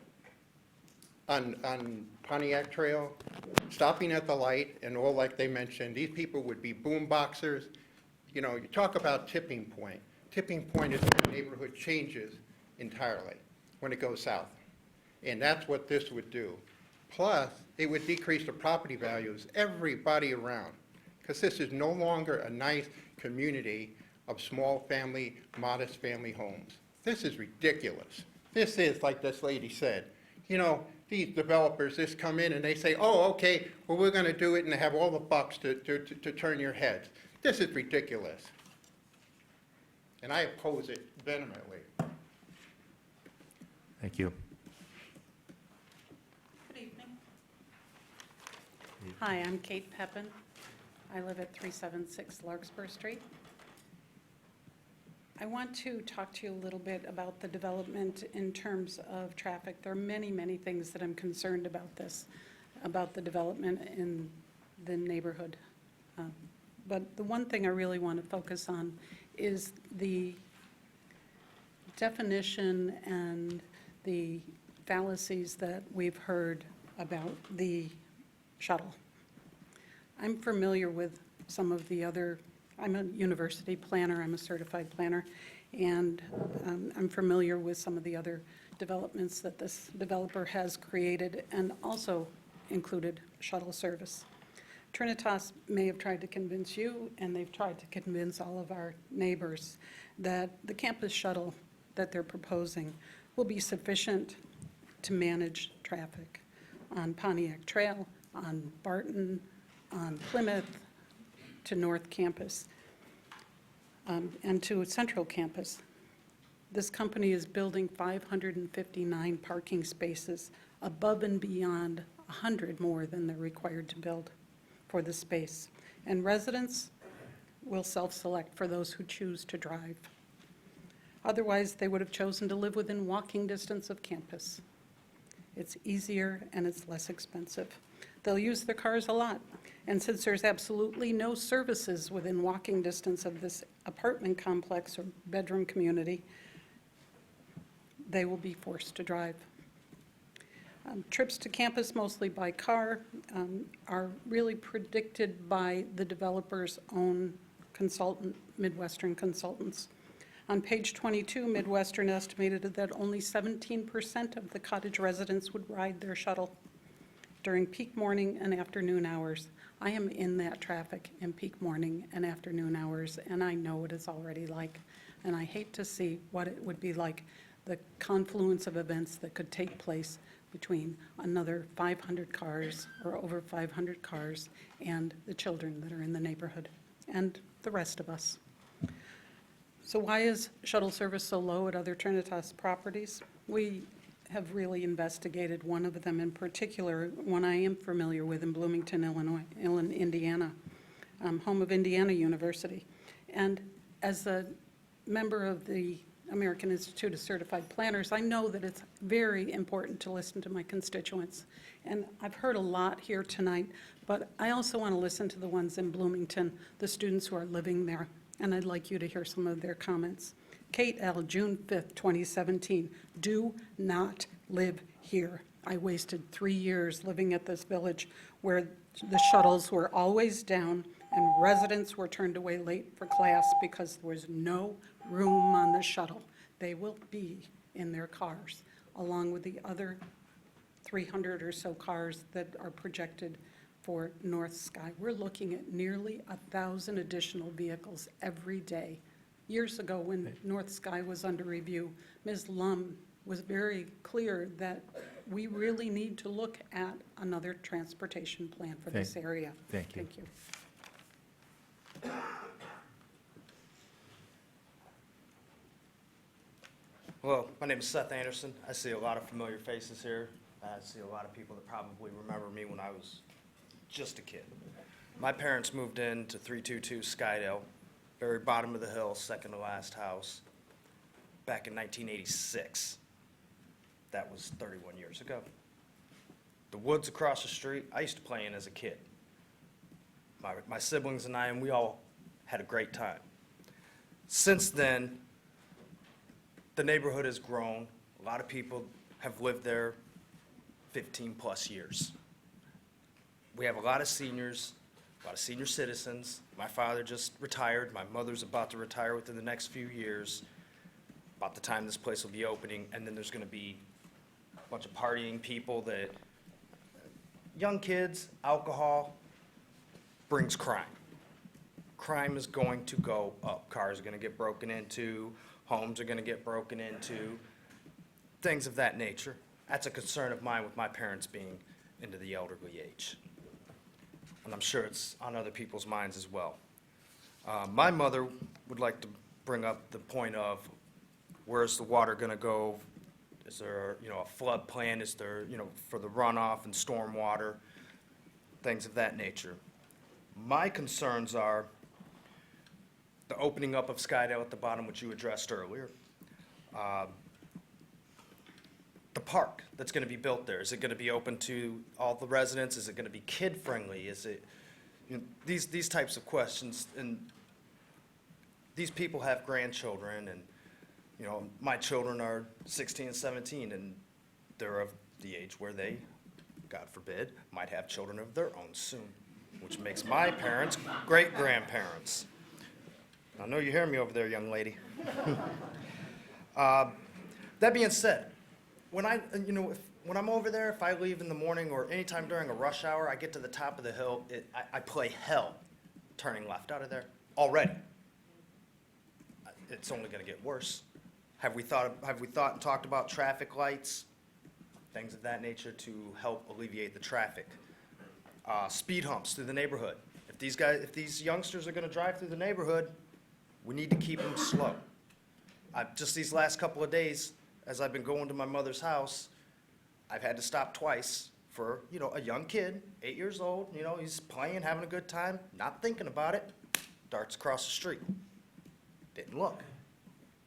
on Pontiac Trail, stopping at the light, and all like they mentioned, these people would be boom boxers. You know, you talk about tipping point. Tipping point is when the neighborhood changes entirely, when it goes south. And that's what this would do. Plus, it would decrease the property values, everybody around, because this is no longer a nice community of small family, modest family homes. This is ridiculous. This is, like this lady said, you know, these developers just come in and they say, oh, okay, well, we're going to do it and have all the bucks to turn your heads. This is ridiculous. And I oppose it vehemently. Thank you. Good evening. Hi, I'm Kate Pepin. I live at 376 Larkspur Street. I want to talk to you a little bit about the development in terms of traffic. There are many, many things that I'm concerned about about the development in the neighborhood. But the one thing I really want to focus on is the definition and the fallacies that we've heard about the shuttle. I'm familiar with some of the other, I'm a university planner, I'm a certified planner, and I'm familiar with some of the other developments that this developer has created and also included shuttle service. Trinitas may have tried to convince you, and they've tried to convince all of our neighbors, that the campus shuttle that they're proposing will be sufficient to manage traffic on Pontiac Trail, on Barton, on Plymouth, to North Campus, and to Central Campus. This company is building 559 parking spaces above and beyond 100 more than they're required to build for the space. And residents will self-select for those who choose to drive. Otherwise, they would have chosen to live within walking distance of campus. It's easier and it's less expensive. They'll use their cars a lot. And since there's absolutely no services within walking distance of this apartment complex or bedroom community, they will be forced to drive. Trips to campus, mostly by car, are really predicted by the developer's own consultant, Midwestern Consultants. On page 22, Midwestern estimated that only 17% of the cottage residents would ride their shuttle during peak morning and afternoon hours. I am in that traffic in peak morning and afternoon hours, and I know what it's already like. And I hate to see what it would be like, the confluence of events that could take place between another 500 cars or over 500 cars and the children that are in the neighborhood and the rest of us. So why is shuttle service so low at other Trinitas properties? We have really investigated one of them in particular, one I am familiar with in Bloomington, Indiana, home of Indiana University. And as a member of the American Institute of Certified Planners, I know that it's very important to listen to my constituents. And I've heard a lot here tonight, but I also want to listen to the ones in Bloomington, the students who are living there. And I'd like you to hear some of their comments. Kate L., June 5th, 2017, do not live here. I wasted 3 years living at this village where the shuttles were always down and residents were turned away late for class because there was no room on the shuttle. They will be in their cars, along with the other 300 or so cars that are projected for North Sky. We're looking at nearly 1,000 additional vehicles every day. Years ago, when North Sky was under review, Ms. Lum was very clear that we really need to look at another transportation plan for this area. Thank you. Thank you. Hello, my name is Seth Anderson. I see a lot of familiar faces here. I see a lot of people that probably remember me when I was just a kid. My parents moved into 322 Skydale, very bottom of the hill, second to last house, back in 1986. That was 31 years ago. The woods across the street, I used to play in as a kid. My siblings and I, and we all had a great time. Since then, the neighborhood has grown. A lot of people have lived there 15-plus years. We have a lot of seniors, a lot of senior citizens. My father just retired. My mother's about to retire within the next few years, about the time this place will be opening. And then there's going to be a bunch of partying people that, young kids, alcohol, brings crime. Crime is going to go up. Cars are going to get broken into, homes are going to get broken into, things of that nature. That's a concern of mine with my parents being into the elderly age. And I'm sure it's on other people's minds as well. My mother would like to bring up the point of where's the water going to go? Is there, a flood plan? Is there, for the runoff and storm water, things of that nature. My concerns are the opening up of Skydale at the bottom, which you addressed earlier. The park that's going to be built there, is it going to be open to all the residents? Is it going to be kid-friendly? Is it, these types of questions. And these people have grandchildren, and, my children are 16 and 17, and they're of the age where they, God forbid, might have children of their own soon, which makes my parents great-grandparents. I know you hear me over there, young lady. That being said, when when I'm over there, if I leave in the morning or anytime during a rush hour, I get to the top of the hill, I play hell turning left out of there already. It's only going to get worse. Have we thought and talked about traffic lights, things of that nature to help alleviate the traffic? Speed humps through the neighborhood. If these youngsters are going to drive through the neighborhood, we need to keep them slow. Just these last couple of days, as I've been going to my mother's house, I've had to stop twice for, a young kid, 8 years old, he's playing, having a good time, not thinking about it, darts across the street. Didn't look,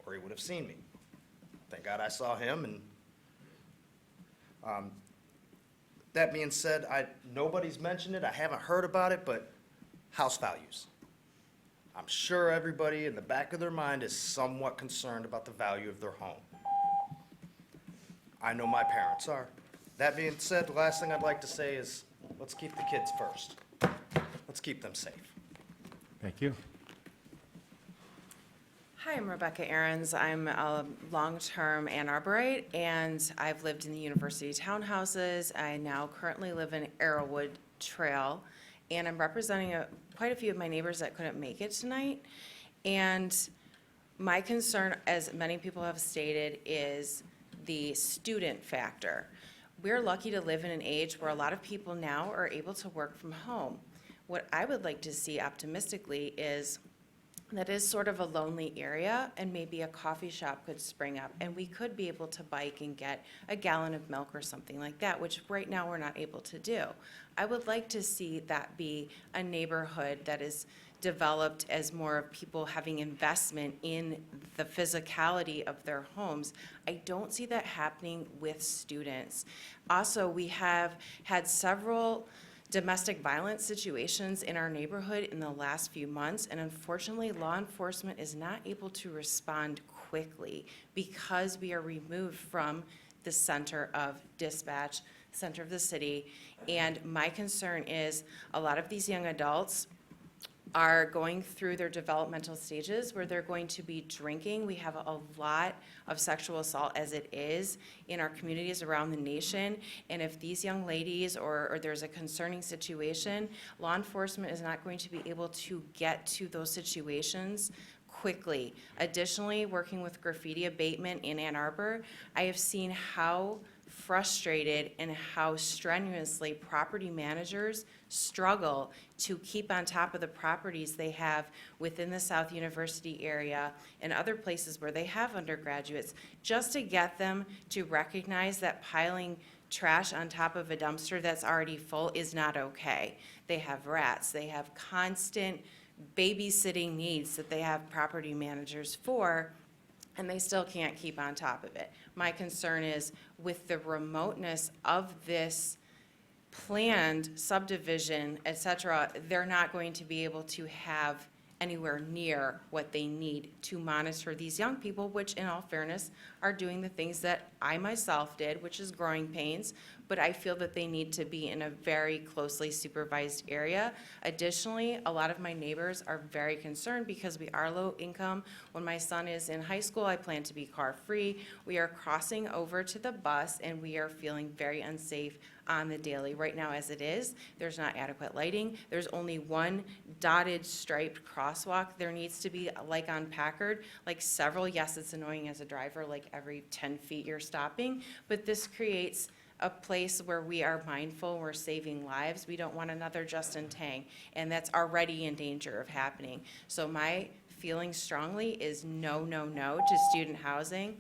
or he would have seen me. Thank God I saw him, and that being said, nobody's mentioned it, I haven't heard about it, but house values. I'm sure everybody in the back of their mind is somewhat concerned about the value of their home. I know my parents are. That being said, the last thing I'd like to say is, let's keep the kids first. Let's keep them safe. Thank you. Hi, I'm Rebecca Ahrens. I'm a long-term Ann Arborite, and I've lived in the university townhouses. I now currently live in Arrowwood Trail, and I'm representing quite a few of my neighbors that couldn't make it tonight. And my concern, as many people have stated, is the student factor. We're lucky to live in an age where a lot of people now are able to work from home. What I would like to see optimistically is that is sort of a lonely area, and maybe a coffee shop could spring up, and we could be able to bike and get a gallon of milk or something like that, which right now we're not able to do. I would like to see that be a neighborhood that is developed as more of people having investment in the physicality of their homes. I don't see that happening with students. Also, we have had several domestic violence situations in our neighborhood in the last few months, and unfortunately, law enforcement is not able to respond quickly because we are removed from the center of dispatch, center of the city. And my concern is a lot of these young adults are going through their developmental stages where they're going to be drinking. We have a lot of sexual assault as it is in our communities around the nation. And if these young ladies or there's a concerning situation, law enforcement is not going to be able to get to those situations quickly. Additionally, working with graffiti abatement in Ann Arbor, I have seen how frustrated and how strenuously property managers struggle to keep on top of the properties they have within the South University area and other places where they have undergraduates, just to get them to recognize that piling trash on top of a dumpster that's already full is not okay. They have rats, they have constant babysitting needs that they have property managers for, and they still can't keep on top of it. My concern is with the remoteness of this planned subdivision, et cetera, they're not going to be able to have anywhere near what they need to monitor these young people, which in all fairness are doing the things that I myself did, which is growing pains, but I feel that they need to be in a very closely supervised area. Additionally, a lot of my neighbors are very concerned because we are low income. When my son is in high school, I plan to be car free. We are crossing over to the bus and we are feeling very unsafe on the daily. Right now as it is, there's not adequate lighting. There's only one dotted striped crosswalk. There needs to be, like on Packard, like several. Yes, it's annoying as a driver, like every 10 feet you're stopping, but this creates a place where we are mindful, we're saving lives. We don't want another Justin Tang, and that's already in danger of happening. So my feeling strongly is no, no, no to student housing.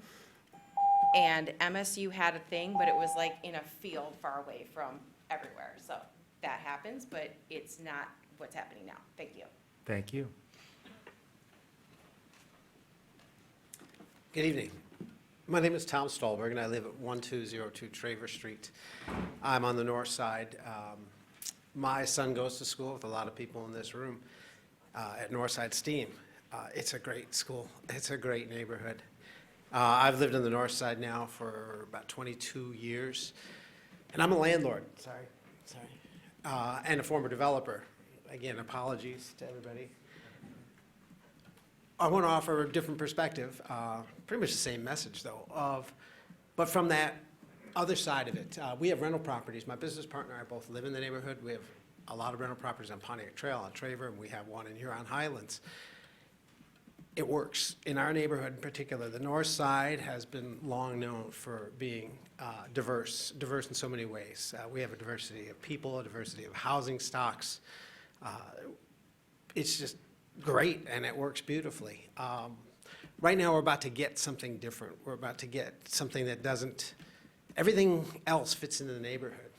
And MSU had a thing, but it was like in a field far away from everywhere. So that happens, but it's not what's happening now. Thank you. Thank you. Good evening. My name is Tom Stolberg, and I live at 1202 Traver Street. I'm on the north side. My son goes to school with a lot of people in this room at Northside STEAM. It's a great school. It's a great neighborhood. I've lived on the north side now for about 22 years, and I'm a landlord. And a former developer. Again, apologies to everybody. I want to offer a different perspective, pretty much the same message though, but from that other side of it. We have rental properties. My business partner and I both live in the neighborhood. We have a lot of rental properties on Pontiac Trail, on Traver, and we have one in Huron Highlands. It works. In our neighborhood in particular, the north side has been long known for being diverse in so many ways. We have a diversity of people, a diversity of housing stocks. It's just great, and it works beautifully. Right now, we're about to get something different. We're about to get something that doesn't, everything else fits into the neighborhood.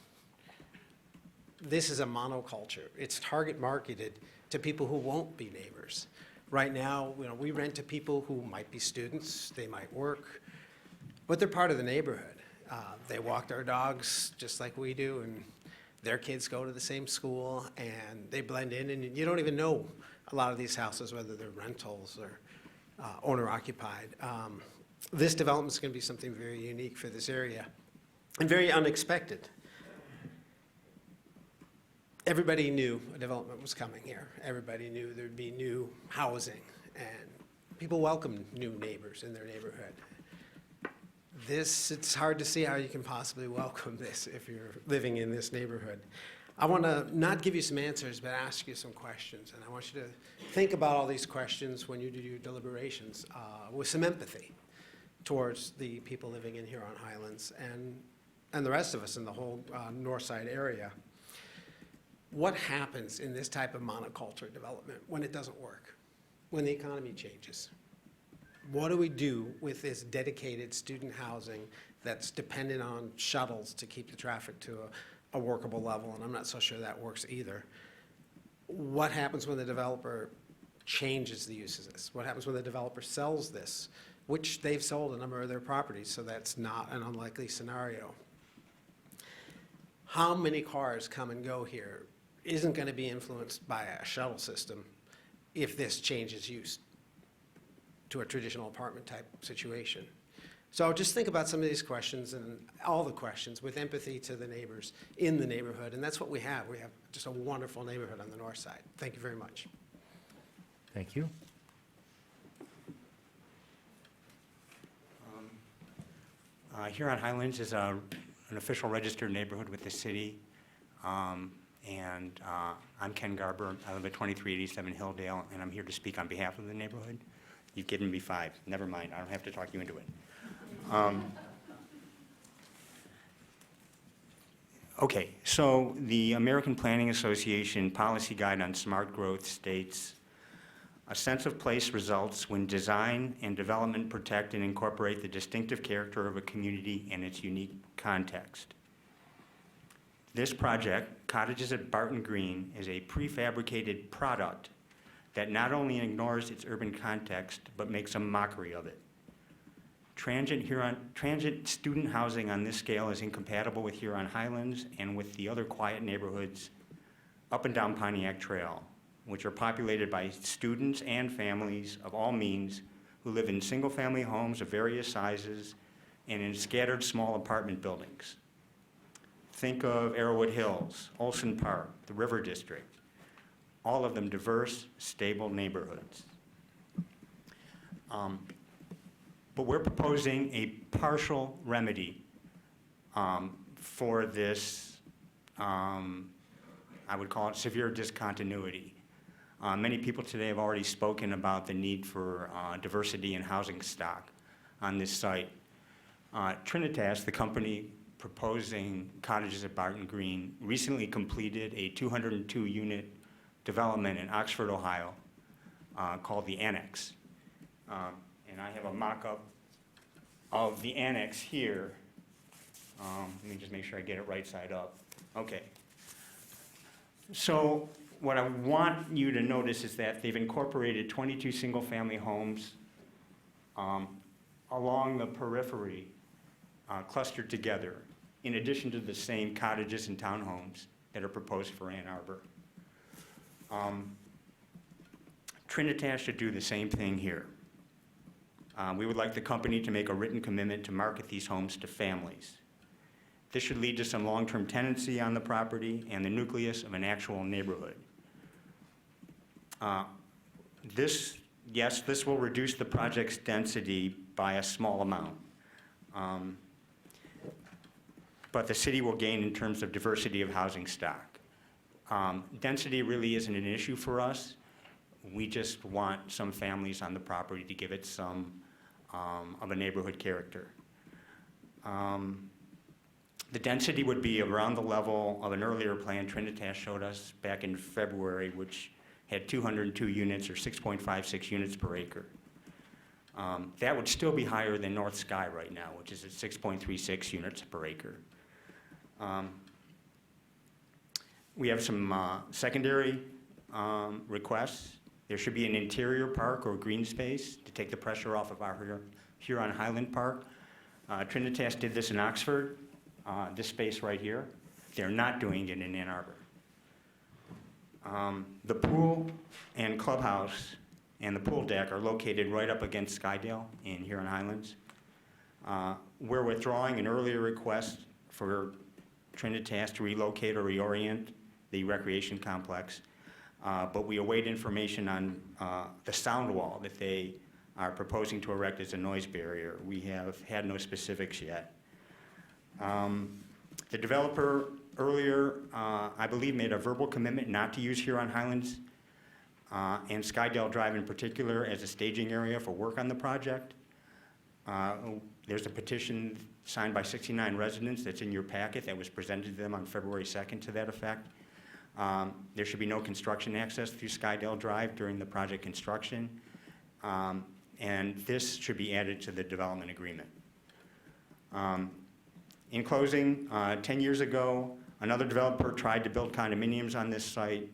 This is a monoculture. It's target marketed to people who won't be neighbors. Right now, we rent to people who might be students, they might work, but they're part of the neighborhood. They walk their dogs just like we do, and their kids go to the same school, and they blend in, and you don't even know a lot of these houses, whether they're rentals or owner-occupied. This development is going to be something very unique for this area and very unexpected. Everybody knew a development was coming here. Everybody knew there'd be new housing, and people welcomed new neighbors in their neighborhood. It's hard to see how you can possibly welcome this if you're living in this neighborhood. I want to not give you some answers, but ask you some questions, and I want you to think about all these questions when you do your deliberations with some empathy towards the people living in Huron Highlands and the rest of us in the whole north side area. What happens in this type of monoculture development when it doesn't work, when the economy changes? What do we do with this dedicated student housing that's dependent on shuttles to keep the traffic to a workable level? And I'm not so sure that works either. What happens when the developer changes the use of this? What happens when the developer sells this, which they've sold a number of their properties, so that's not an unlikely scenario. How many cars come and go here isn't going to be influenced by a shuttle system if this changes use to a traditional apartment type situation. So just think about some of these questions and all the questions with empathy to the neighbors in the neighborhood, and that's what we have. We have just a wonderful neighborhood on the north side. Thank you very much. Thank you. Huron Highlands is an official registered neighborhood with the city. I'm Ken Garber. I live at 2387 Hilldale, and I'm here to speak on behalf of the neighborhood. You've given me 5. Never mind. I don't have to talk you into it. Okay, so the American Planning Association Policy Guide on Smart Growth states, a sense of place results when design and development protect and incorporate the distinctive character of a community and its unique context. This project, Cottages at Barton Green, is a prefabricated product that not only ignores its urban context, but makes a mockery of it. Transient student housing on this scale is incompatible with Huron Highlands and with the other quiet neighborhoods up and down Pontiac Trail, which are populated by students and families of all means who live in single-family homes of various sizes and in scattered small apartment buildings. Think of Arrowwood Hills, Olson Park, the River District, all of them diverse, stable neighborhoods. But we're proposing a partial remedy for this, I would call it severe discontinuity. Many people today have already spoken about the need for diversity in housing stock on this site. Trinitas, the company proposing cottages at Barton Green, recently completed a 202-unit development in Oxford, Ohio, called the Annex. And I have a mock-up of the Annex here. Let me just make sure I get it right side up. Okay. So what I want you to notice is that they've incorporated 22 single-family homes along the periphery, clustered together, in addition to the same cottages and townhomes that are proposed for Ann Arbor. Trinitas should do the same thing here. We would like the company to make a written commitment to market these homes to families. This should lead to some long-term tenancy on the property and the nucleus of an actual neighborhood. This will reduce the project's density by a small amount. But the city will gain in terms of diversity of housing stock. Density really isn't an issue for us. We just want some families on the property to give it some of a neighborhood character. The density would be around the level of an earlier plan Trinitas showed us back in February, which had 202 units or 6.56 units per acre. That would still be higher than North Sky right now, which is at 6.36 units per acre. We have some secondary requests. There should be an interior park or green space to take the pressure off of our Huron Highland Park. Trinitas did this in Oxford, this space right here. They're not doing it in Ann Arbor. The pool and clubhouse and the pool deck are located right up against Skydale in Huron Highlands. We're withdrawing an earlier request for Trinitas to relocate or reorient the recreation complex, but we await information on the sound wall that they are proposing to erect as a noise barrier. We have had no specifics yet. The developer earlier, I believe, made a verbal commitment not to use Huron Highlands and Skydale Drive in particular as a staging area for work on the project. There's a petition signed by 69 residents that's in your packet that was presented to them on February 2nd to that effect. There should be no construction access through Skydale Drive during the project construction, and this should be added to the development agreement. In closing, 10 years ago, another developer tried to build condominiums on this site.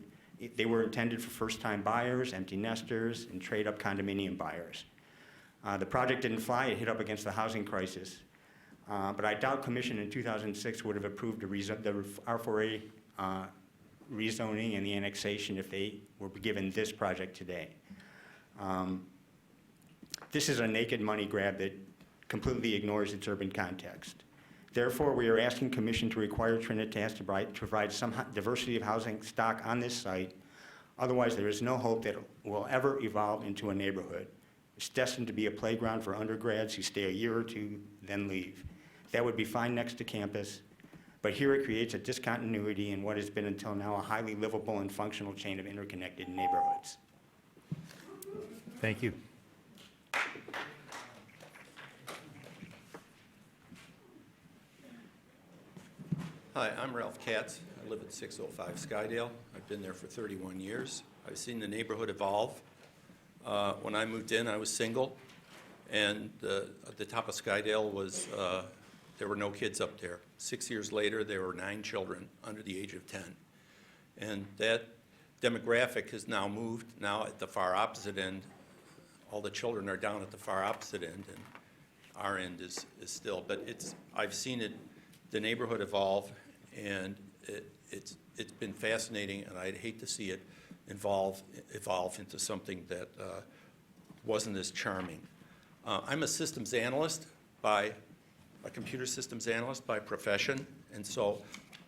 They were intended for first-time buyers, empty nesters, and trade-up condominium buyers. The project didn't fly. It hit up against the housing crisis. But I doubt Commission in 2006 would have approved the R4A rezoning and the annexation if they were given this project today. This is a naked money grab that completely ignores its urban context. Therefore, we are asking Commission to require Trinitas to provide some diversity of housing stock on this site. Otherwise, there is no hope that it will ever evolve into a neighborhood. It's destined to be a playground for undergrads who stay a year or two, then leave. That would be fine next to campus, but here it creates a discontinuity in what has been until now a highly livable and functional chain of interconnected neighborhoods. Thank you. Hi, I'm Ralph Katz. I live at 605 Skydale. I've been there for 31 years. I've seen the neighborhood evolve. When I moved in, I was single, and at the top of Skydale was, there were no kids up there. 6 years later, there were 9 children under the age of 10. And that demographic has now moved. Now at the far opposite end, all the children are down at the far opposite end. And our end is still, but I've seen it, the neighborhood evolve, and it's been fascinating, and I'd hate to see it evolve into something that wasn't as charming. I'm a systems analyst a computer systems analyst by profession, and so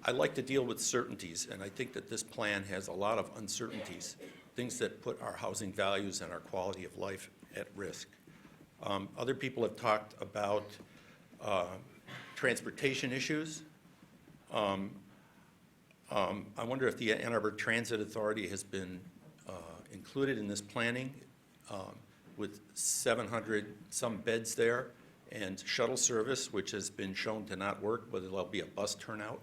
I like to deal with certainties, and I think that this plan has a lot of uncertainties, things that put our housing values and our quality of life at risk. Other people have talked about transportation issues. I wonder if the Ann Arbor Transit Authority has been included in this planning with 700 some beds there and shuttle service, which has been shown to not work, whether there'll be a bus turnout.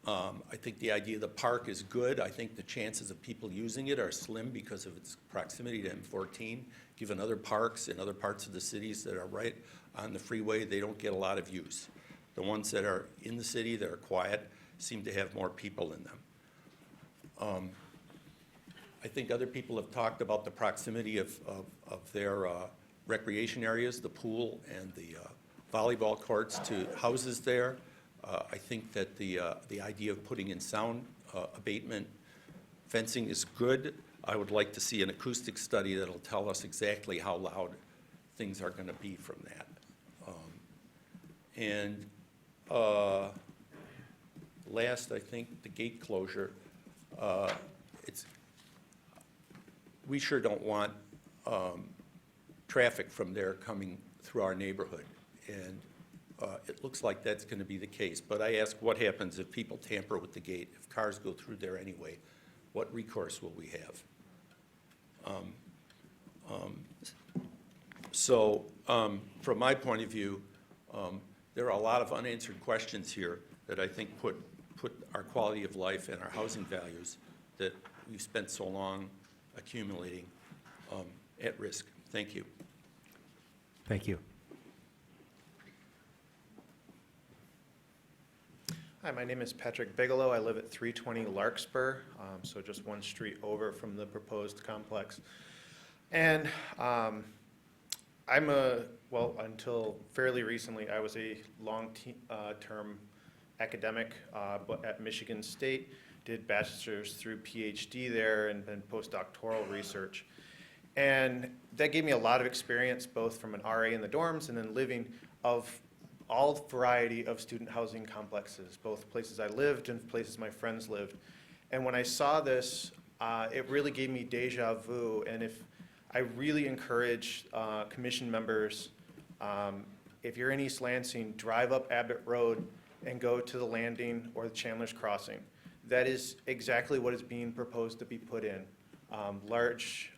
I think the idea of the park is good. I think the chances of people using it are slim because of its proximity to M14. Given other parks in other parts of the cities that are right on the freeway, they don't get a lot of use. The ones that are in the city that are quiet seem to have more people in them. I think other people have talked about the proximity of their recreation areas, the pool and the volleyball courts to houses there. I think that the idea of putting in sound abatement fencing is good. I would like to see an acoustic study that'll tell us exactly how loud things are going to be from that. Last, I think the gate closure. We sure don't want traffic from there coming through our neighborhood, and it looks like that's going to be the case. But I ask, what happens if people tamper with the gate? If cars go through there anyway, what recourse will we have? From my point of view, there are a lot of unanswered questions here that I think put our quality of life and our housing values that we've spent so long accumulating at risk. Thank you. Thank you. Hi, my name is Patrick Bigelow. I live at 320 Larkspur, so just one street over from the proposed complex. And until fairly recently, I was a long-term academic at Michigan State, did bachelor's through PhD there and then postdoctoral research. And that gave me a lot of experience, both from an RA in the dorms and then living of all variety of student housing complexes, both places I lived and places my friends lived. And when I saw this, it really gave me deja vu. And if I really encourage commission members, if you're in East Lansing, drive up Abbott Road and go to the landing or the Chandler's Crossing. That is exactly what is being proposed to be put in. Large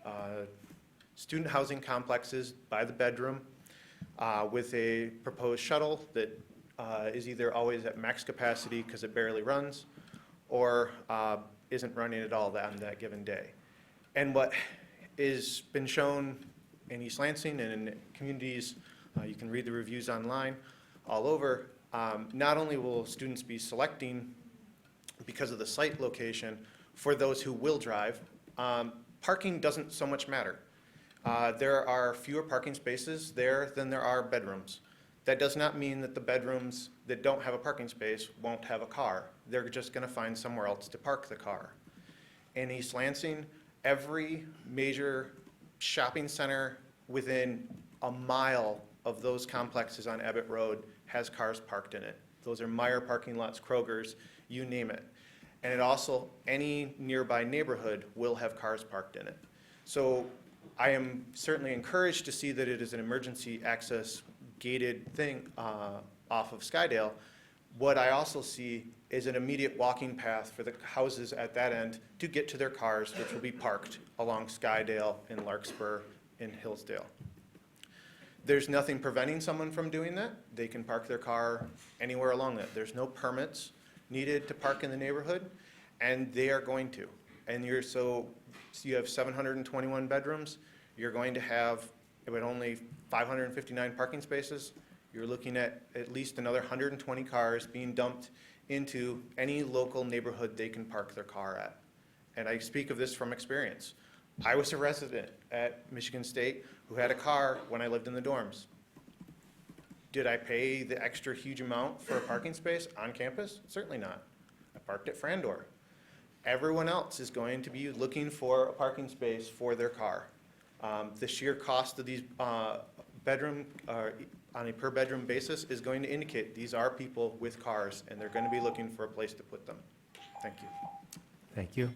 student housing complexes by the bedroom with a proposed shuttle that is either always at max capacity because it barely runs or isn't running at all on that given day. And what has been shown in East Lansing and in communities, you can read the reviews online, all over, not only will students be selecting because of the site location for those who will drive, parking doesn't so much matter. There are fewer parking spaces there than there are bedrooms. That does not mean that the bedrooms that don't have a parking space won't have a car. They're just going to find somewhere else to park the car. In East Lansing, every major shopping center within a mile of those complexes on Abbott Road has cars parked in it. Those are Meijer parking lots, Kroger's, you name it. And it also, any nearby neighborhood will have cars parked in it. So I am certainly encouraged to see that it is an emergency access gated thing off of Skydale. What I also see is an immediate walking path for the houses at that end to get to their cars, which will be parked along Skydale in Larkspur in Hillsdale. There's nothing preventing someone from doing that. They can park their car anywhere along that. There's no permits needed to park in the neighborhood, and they are going to. And you have 721 bedrooms. You're going to have, with only 559 parking spaces, you're looking at least another 120 cars being dumped into any local neighborhood they can park their car at. And I speak of this from experience. I was a resident at Michigan State who had a car when I lived in the dorms. Did I pay the extra huge amount for a parking space on campus? Certainly not. I parked at Frandor. Everyone else is going to be looking for a parking space for their car. The sheer cost of these bedroom, on a per bedroom basis is going to indicate these are people with cars and they're going to be looking for a place to put them. Thank you. Thank you.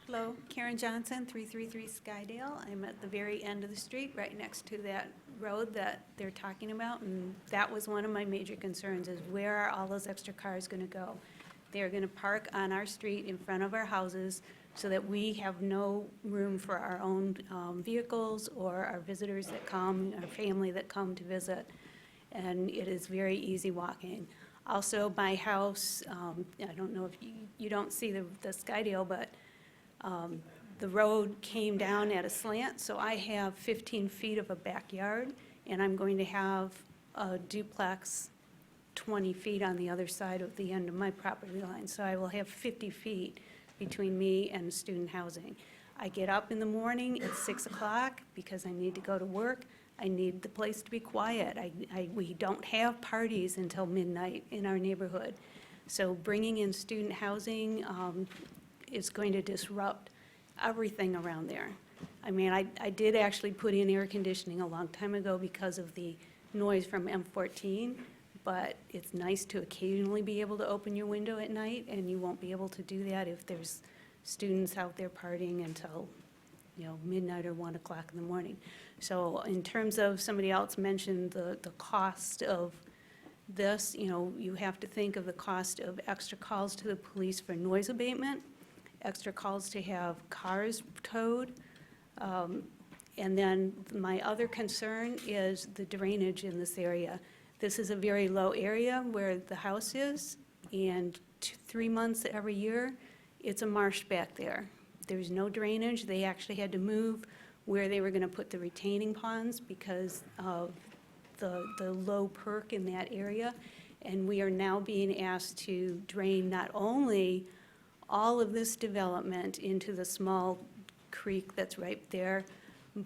Hello, Karen Johnson, 333 Skydale. I'm at the very end of the street, right next to that road that they're talking about, and that was one of my major concerns, is where are all those extra cars going to go? They're going to park on our street in front of our houses so that we have no room for our own vehicles or our visitors that come, our family that come to visit, and it is very easy walking. Also, my house, I don't know if you don't see the Skydale, but the road came down at a slant, so I have 15 feet of a backyard, and I'm going to have a duplex 20 feet on the other side of the end of my property line. So I will have 50 feet between me and student housing. I get up in the morning at 6 o'clock because I need to go to work. I need the place to be quiet. We don't have parties until midnight in our neighborhood. So bringing in student housing is going to disrupt everything around there. I mean, I did actually put in air conditioning a long time ago because of the noise from M14, but it's nice to occasionally be able to open your window at night, and you won't be able to do that if there's students out there partying until, midnight or 1 o'clock in the morning. So in terms of, somebody else mentioned the cost of this, you have to think of the cost of extra calls to the police for noise abatement, extra calls to have cars towed. And then my other concern is the drainage in this area. This is a very low area where the house is, and 3 months every year, it's a marsh back there. There's no drainage. They actually had to move where they were going to put the retaining ponds because of the low perk in that area. And we are now being asked to drain not only all of this development into the small creek that's right there,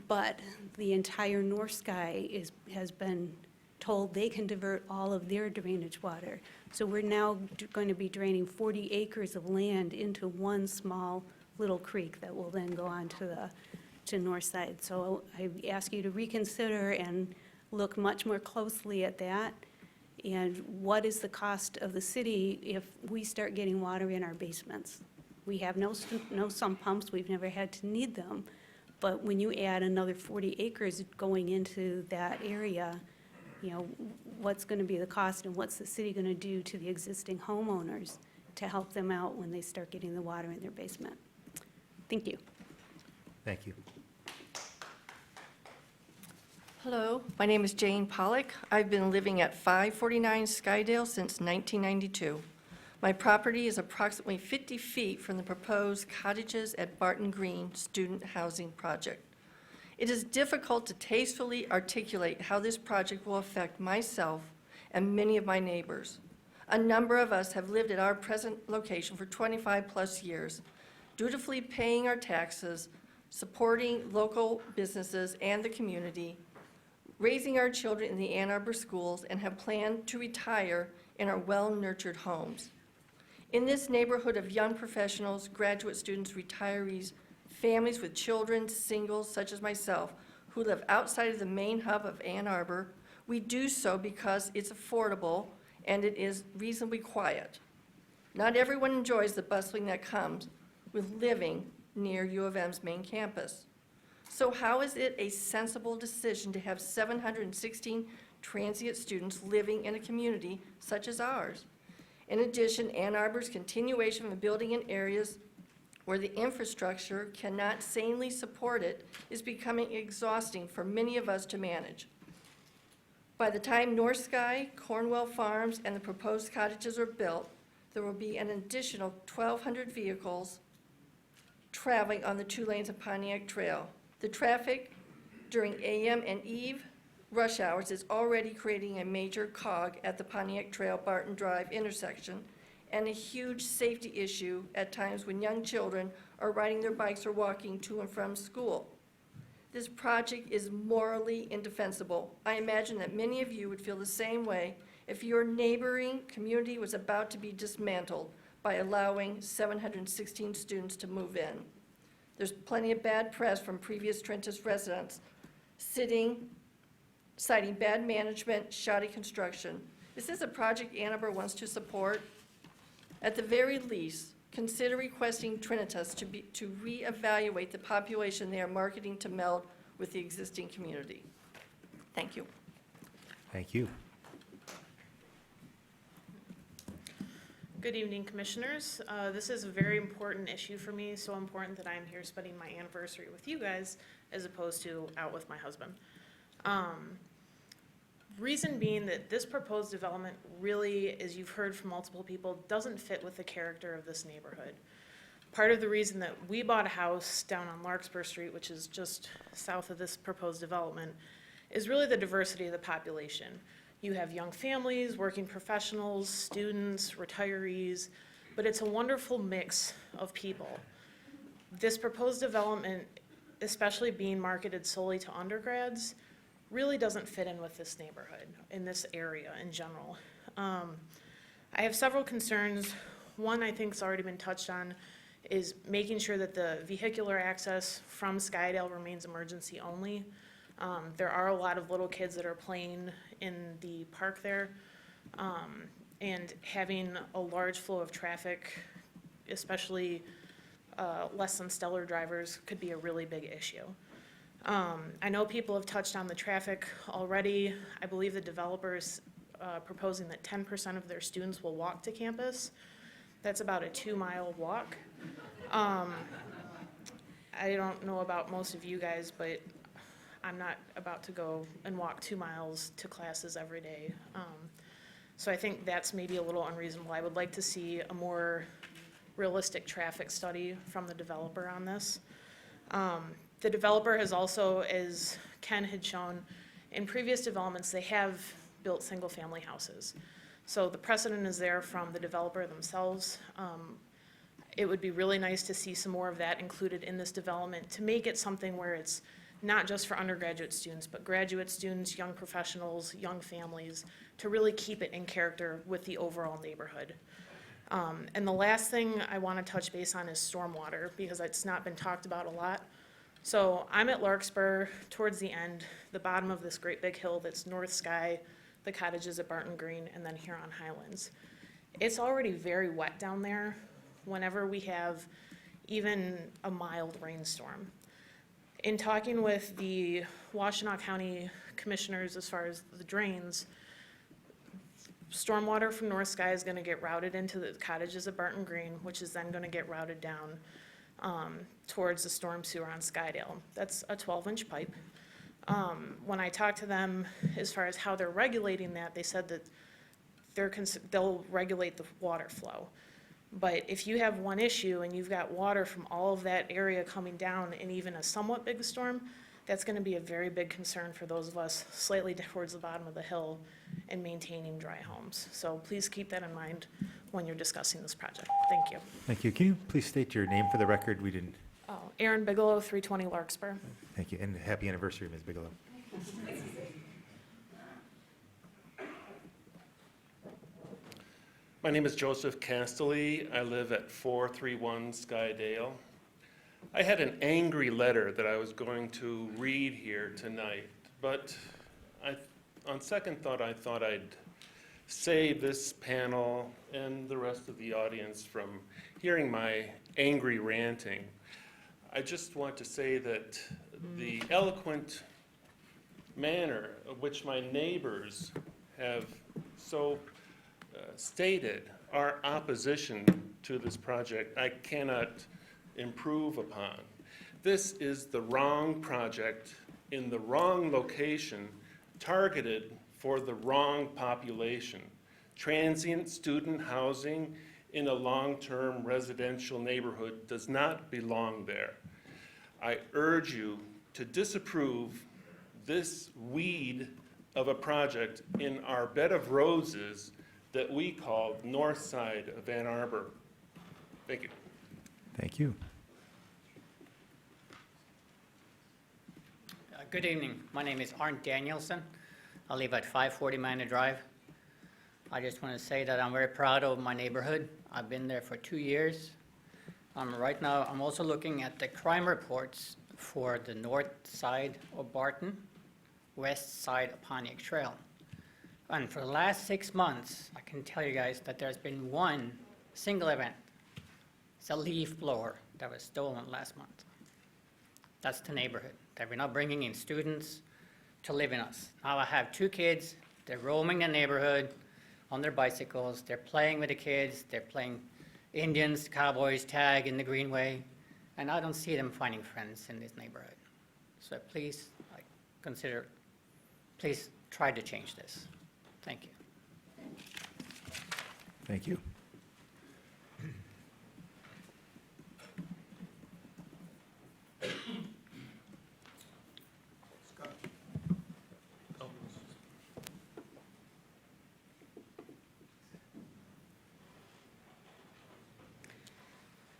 but the entire North Sky has been told they can divert all of their drainage water. So we're now going to be draining 40 acres of land into one small little creek that will then go on to North Side. So I ask you to reconsider and look much more closely at that. And what is the cost of the city if we start getting water in our basements? We have no sump pumps, we've never had to need them, but when you add another 40 acres going into that area, what's going to be the cost, and what's the city going to do to the existing homeowners to help them out when they start getting the water in their basement? Thank you. Thank you. Hello, my name is Jane Pollock. I've been living at 549 Skydale since 1992. My property is approximately 50 feet from the proposed cottages at Barton Green Student Housing Project. It is difficult to tastefully articulate how this project will affect myself and many of my neighbors. A number of us have lived at our present location for 25-plus years, dutifully paying our taxes, supporting local businesses and the community, raising our children in the Ann Arbor schools, and have planned to retire in our well-nurtured homes. In this neighborhood of young professionals, graduate students, retirees, families with children, singles such as myself, who live outside of the main hub of Ann Arbor, we do so because it's affordable and it is reasonably quiet. Not everyone enjoys the bustling that comes with living near U of M's main campus. So how is it a sensible decision to have 716 transient students living in a community such as ours? In addition, Ann Arbor's continuation of building in areas where the infrastructure cannot sanely support it is becoming exhausting for many of us to manage. By the time North Sky, Cornwell Farms, and the proposed cottages are built, there will be an additional 1,200 vehicles traveling on the 2 lanes of Pontiac Trail. The traffic during AM and eve rush hours is already creating a major cog at the Pontiac Trail Barton Drive intersection, and a huge safety issue at times when young children are riding their bikes or walking to and from school. This project is morally indefensible. I imagine that many of you would feel the same way if your neighboring community was about to be dismantled by allowing 716 students to move in. There's plenty of bad press from previous Trentus residents citing bad management, shoddy construction. Is this a project Ann Arbor wants to support? At the very least, consider requesting Trinitas to reevaluate the population they are marketing to meld with the existing community. Thank you. Thank you. Good evening, Commissioners. This is a very important issue for me, so important that I'm here spending my anniversary with you guys as opposed to out with my husband. Reason being that this proposed development really, as you've heard from multiple people, doesn't fit with the character of this neighborhood. Part of the reason that we bought a house down on Larkspur Street, which is just south of this proposed development, is really the diversity of the population. You have young families, working professionals, students, retirees, but it's a wonderful mix of people. This proposed development, especially being marketed solely to undergrads, really doesn't fit in with this neighborhood, in this area in general. I have several concerns. One I think has already been touched on is making sure that the vehicular access from Skydale remains emergency only. There are a lot of little kids that are playing in the park there, and having a large flow of traffic, especially less than stellar drivers, could be a really big issue. I know people have touched on the traffic already. I believe the developers proposing that 10% of their students will walk to campus. That's about a 2-mile walk. I don't know about most of you guys, but I'm not about to go and walk 2 miles to classes every day. So I think that's maybe a little unreasonable. I would like to see a more realistic traffic study from the developer on this. The developer has also, as Ken had shown, in previous developments, they have built single-family houses. So the precedent is there from the developer themselves. It would be really nice to see some more of that included in this development to make it something where it's not just for undergraduate students, but graduate students, young professionals, young families, to really keep it in character with the overall neighborhood. And the last thing I want to touch base on is stormwater, because it's not been talked about a lot. So I'm at Larkspur towards the end, the bottom of this great big hill that's North Sky, the cottages at Barton Green, and then Huron Highlands. It's already very wet down there whenever we have even a mild rainstorm. In talking with the Washtenaw County commissioners as far as the drains, stormwater from North Sky is going to get routed into the cottages at Barton Green, which is then going to get routed down towards the storm sewer on Skydale. That's a 12-inch pipe. When I talked to them as far as how they're regulating that, they said that they'll regulate the water flow. But if you have one issue and you've got water from all of that area coming down in even a somewhat big storm, that's going to be a very big concern for those of us slightly towards the bottom of the hill and maintaining dry homes. So please keep that in mind when you're discussing this project. Thank you. Thank you. Can you please state your name for the record? We didn't. Oh, Aaron Bigelow, 320 Larkspur. Thank you, and happy anniversary, Ms. Bigelow. My name is Joseph Castelli. I live at 431 Skydale. I had an angry letter that I was going to read here tonight, but on second thought, I thought I'd save this panel and the rest of the audience from hearing my angry ranting. I just want to say that the eloquent manner of which my neighbors have so stated our opposition to this project, I cannot improve upon. This is the wrong project in the wrong location, targeted for the wrong population. Transient student housing in a long-term residential neighborhood does not belong there. I urge you to disapprove this weed of a project in our bed of roses that we call north side of Ann Arbor. Thank you. Thank you. Good evening. My name is Arndt Danielson. I live at 540 Manor Drive. I just want to say that I'm very proud of my neighborhood. I've been there for 2 years. Right now, I'm also looking at the crime reports for the north side of Barton, west side of Pontiac Trail. And for the last 6 months, I can tell you guys that there's been one single event. It's a leaf blower that was stolen last month. That's the neighborhood, that we're not bringing in students to live in us. Now I have 2 kids, they're roaming the neighborhood on their bicycles, they're playing with the kids, they're playing Indians, cowboys, tag in the greenway, and I don't see them finding friends in this neighborhood. So please, please try to change this. Thank you. Thank you.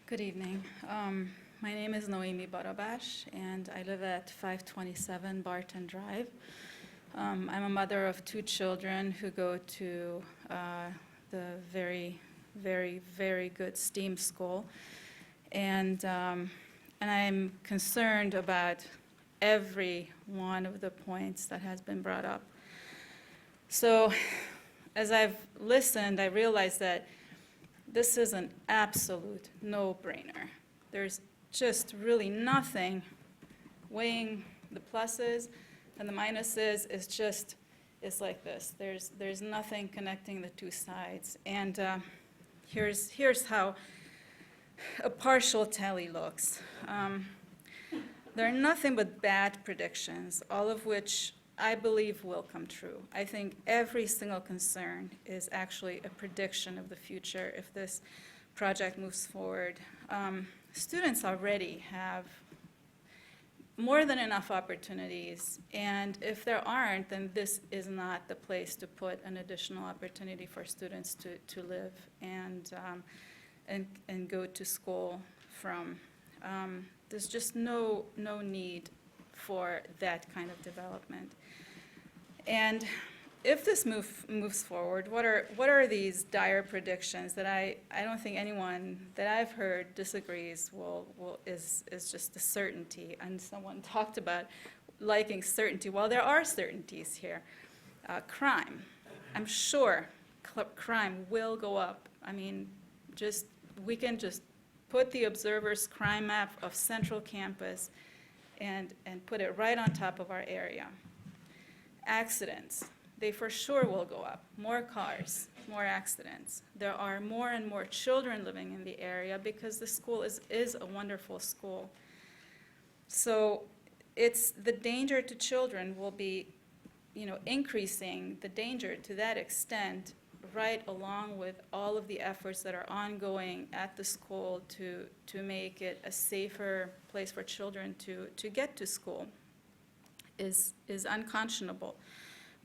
Good evening. My name is Noemi Barabash, and I live at 527 Barton Drive. I'm a mother of 2 children who go to the very, very, very good STEAM school. And I'm concerned about every one of the points that has been brought up. So as I've listened, I realized that this is an absolute no-brainer. There's just really nothing weighing the pluses and the minuses. It's like this. There's nothing connecting the 2 sides. And here's how a partial tally looks. There are nothing but bad predictions, all of which I believe will come true. I think every single concern is actually a prediction of the future if this project moves forward. Students already have more than enough opportunities, and if there aren't, then this is not the place to put an additional opportunity for students to live and go to school from. There's just no need for that kind of development. And if this moves forward, what are these dire predictions that I don't think anyone that I've heard disagrees is just the certainty? And someone talked about liking certainty. Well, there are certainties here. Crime. I'm sure crime will go up. I mean, we can just put the Observer's crime map of Central Campus and put it right on top of our area. Accidents, they for sure will go up. More cars, more accidents. There are more and more children living in the area because the school is a wonderful school. So it's the danger to children will be, increasing the danger to that extent, right along with all of the efforts that are ongoing at the school to make it a safer place for children to get to school is unconscionable.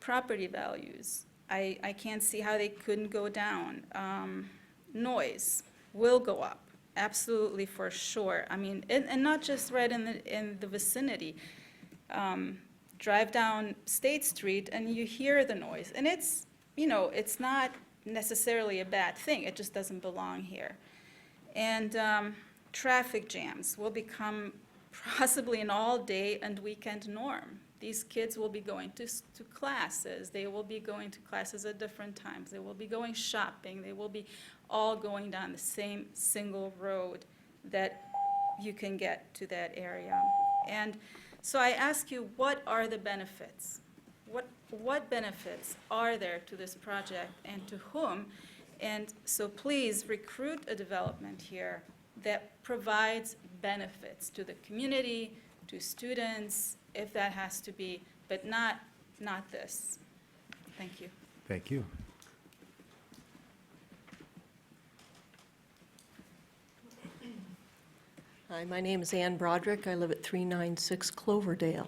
Property values, I can't see how they couldn't go down. Noise will go up, absolutely for sure. I mean, and not just right in the vicinity. Drive down State Street and you hear the noise, and it's not necessarily a bad thing. It just doesn't belong here. And traffic jams will become possibly an all-day and weekend norm. These kids will be going to classes. They will be going to classes at different times. They will be going shopping. They will be all going down the same single road that you can get to that area. And so I ask you, what are the benefits? What benefits are there to this project and to whom? And so please recruit a development here that provides benefits to the community, to students, if that has to be, but not this. Thank you. Thank you. Hi, my name is Ann Broderick. I live at 396 Cloverdale.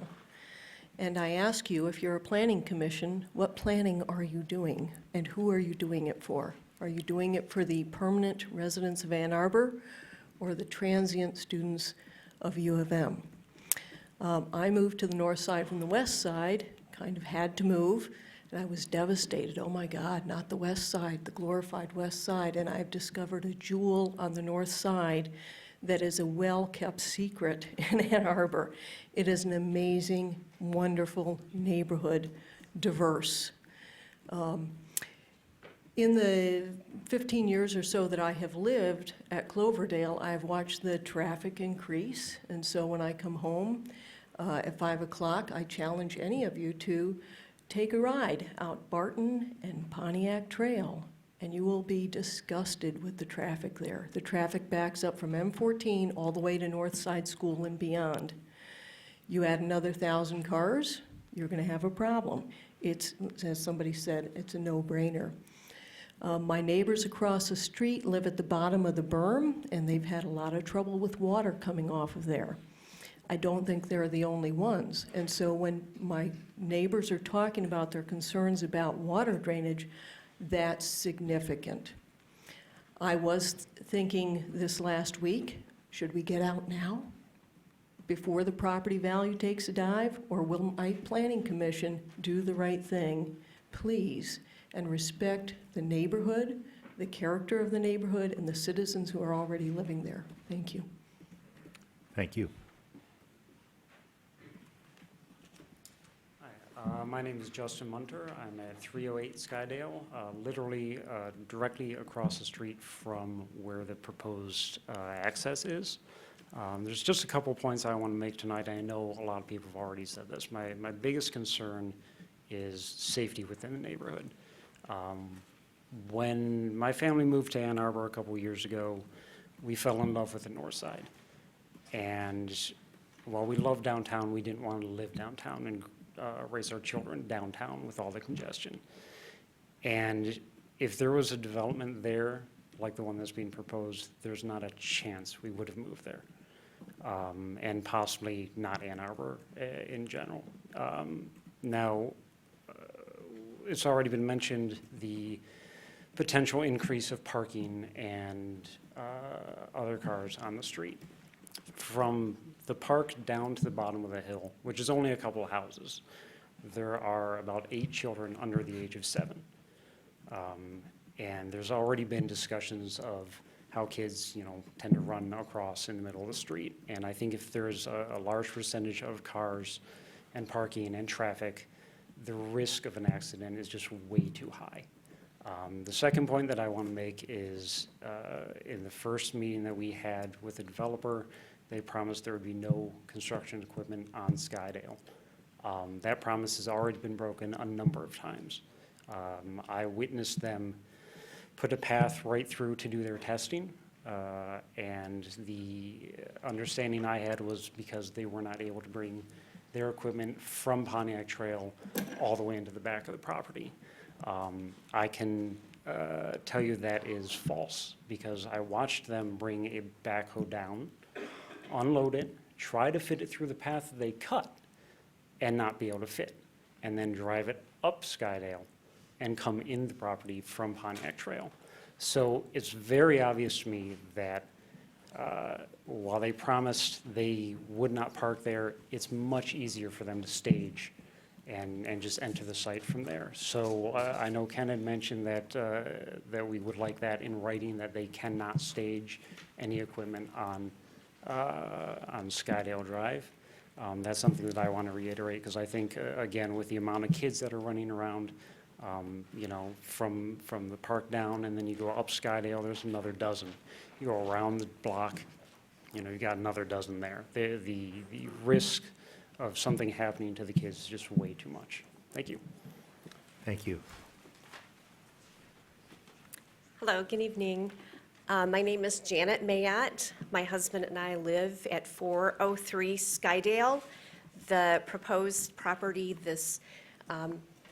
And I ask you, if you're a planning commission, what planning are you doing? And who are you doing it for? Are you doing it for the permanent residents of Ann Arbor or the transient students of U of M? I moved to the north side from the west side, kind of had to move, and I was devastated. Oh my God, not the west side, the glorified west side. And I've discovered a jewel on the north side that is a well-kept secret in Ann Arbor. It is an amazing, wonderful neighborhood, diverse. In the 15 years or so that I have lived at Cloverdale, I've watched the traffic increase. And so when I come home at 5 o'clock, I challenge any of you to take a ride out Barton and Pontiac Trail, and you will be disgusted with the traffic there. The traffic backs up from M14 all the way to Northside School and beyond. You add another 1,000 cars, you're going to have a problem. It's, as somebody said, it's a no-brainer. My neighbors across the street live at the bottom of the berm, and they've had a lot of trouble with water coming off of there. I don't think they're the only ones. And so when my neighbors are talking about their concerns about water drainage, that's significant. I was thinking this last week, should we get out now before the property value takes a dive? Or will my planning commission do the right thing, please, and respect the neighborhood, the character of the neighborhood, and the citizens who are already living there? Thank you. Thank you. My name is Justin Munter. I'm at 308 Skydale, literally directly across the street from where the proposed access is. There's just a couple points I want to make tonight. I know a lot of people have already said this. My biggest concern is safety within the neighborhood. When my family moved to Ann Arbor a couple years ago, we fell in love with the north side. And while we love downtown, we didn't want to live downtown and raise our children downtown with all the congestion. And if there was a development there, like the one that's being proposed, there's not a chance we would have moved there. And possibly not Ann Arbor in general. Now, it's already been mentioned, the potential increase of parking and other cars on the street. From the park down to the bottom of the hill, which is only a couple of houses, there are about 8 children under the age of 7. And there's already been discussions of how kids, tend to run across in the middle of the street. And I think if there's a large percentage of cars and parking and traffic, the risk of an accident is just way too high. The second point that I want to make is in the first meeting that we had with the developer, they promised there would be no construction equipment on Skydale. That promise has already been broken a number of times. I witnessed them put a path right through to do their testing, and the understanding I had was because they were not able to bring their equipment from Pontiac Trail all the way into the back of the property. I can tell you that is false, because I watched them bring a backhoe down, unload it, try to fit it through the path they cut, and not be able to fit, and then drive it up Skydale and come in the property from Pontiac Trail. So it's very obvious to me that while they promised they would not park there, it's much easier for them to stage and just enter the site from there. So I know Ken had mentioned that that we would like that in writing, that they cannot stage any equipment on Skydale Drive. That's something that I want to reiterate, because I think, again, with the amount of kids that are running around, from the park down, and then you go up Skydale, there's another dozen. You go around the block, you got another dozen there. The risk of something happening to the kids is just way too much. Thank you. Thank you. Hello, good evening. My name is Janet Mayott. My husband and I live at 403 Skydale. The proposed property, this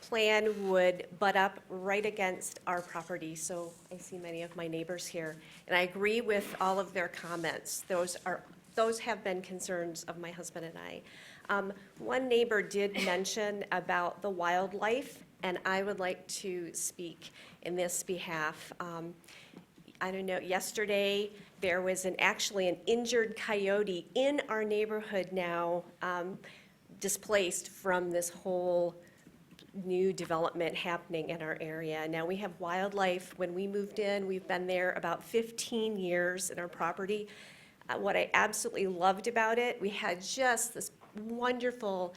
plan would butt up right against our property, so I see many of my neighbors here. And I agree with all of their comments. Those have been concerns of my husband and I. One neighbor did mention about the wildlife, and I would like to speak in this behalf. I don't know, yesterday, there was actually an injured coyote in our neighborhood now, displaced from this whole new development happening in our area. Now, we have wildlife. When we moved in, we've been there about 15 years in our property. What I absolutely loved about it, we had just this wonderful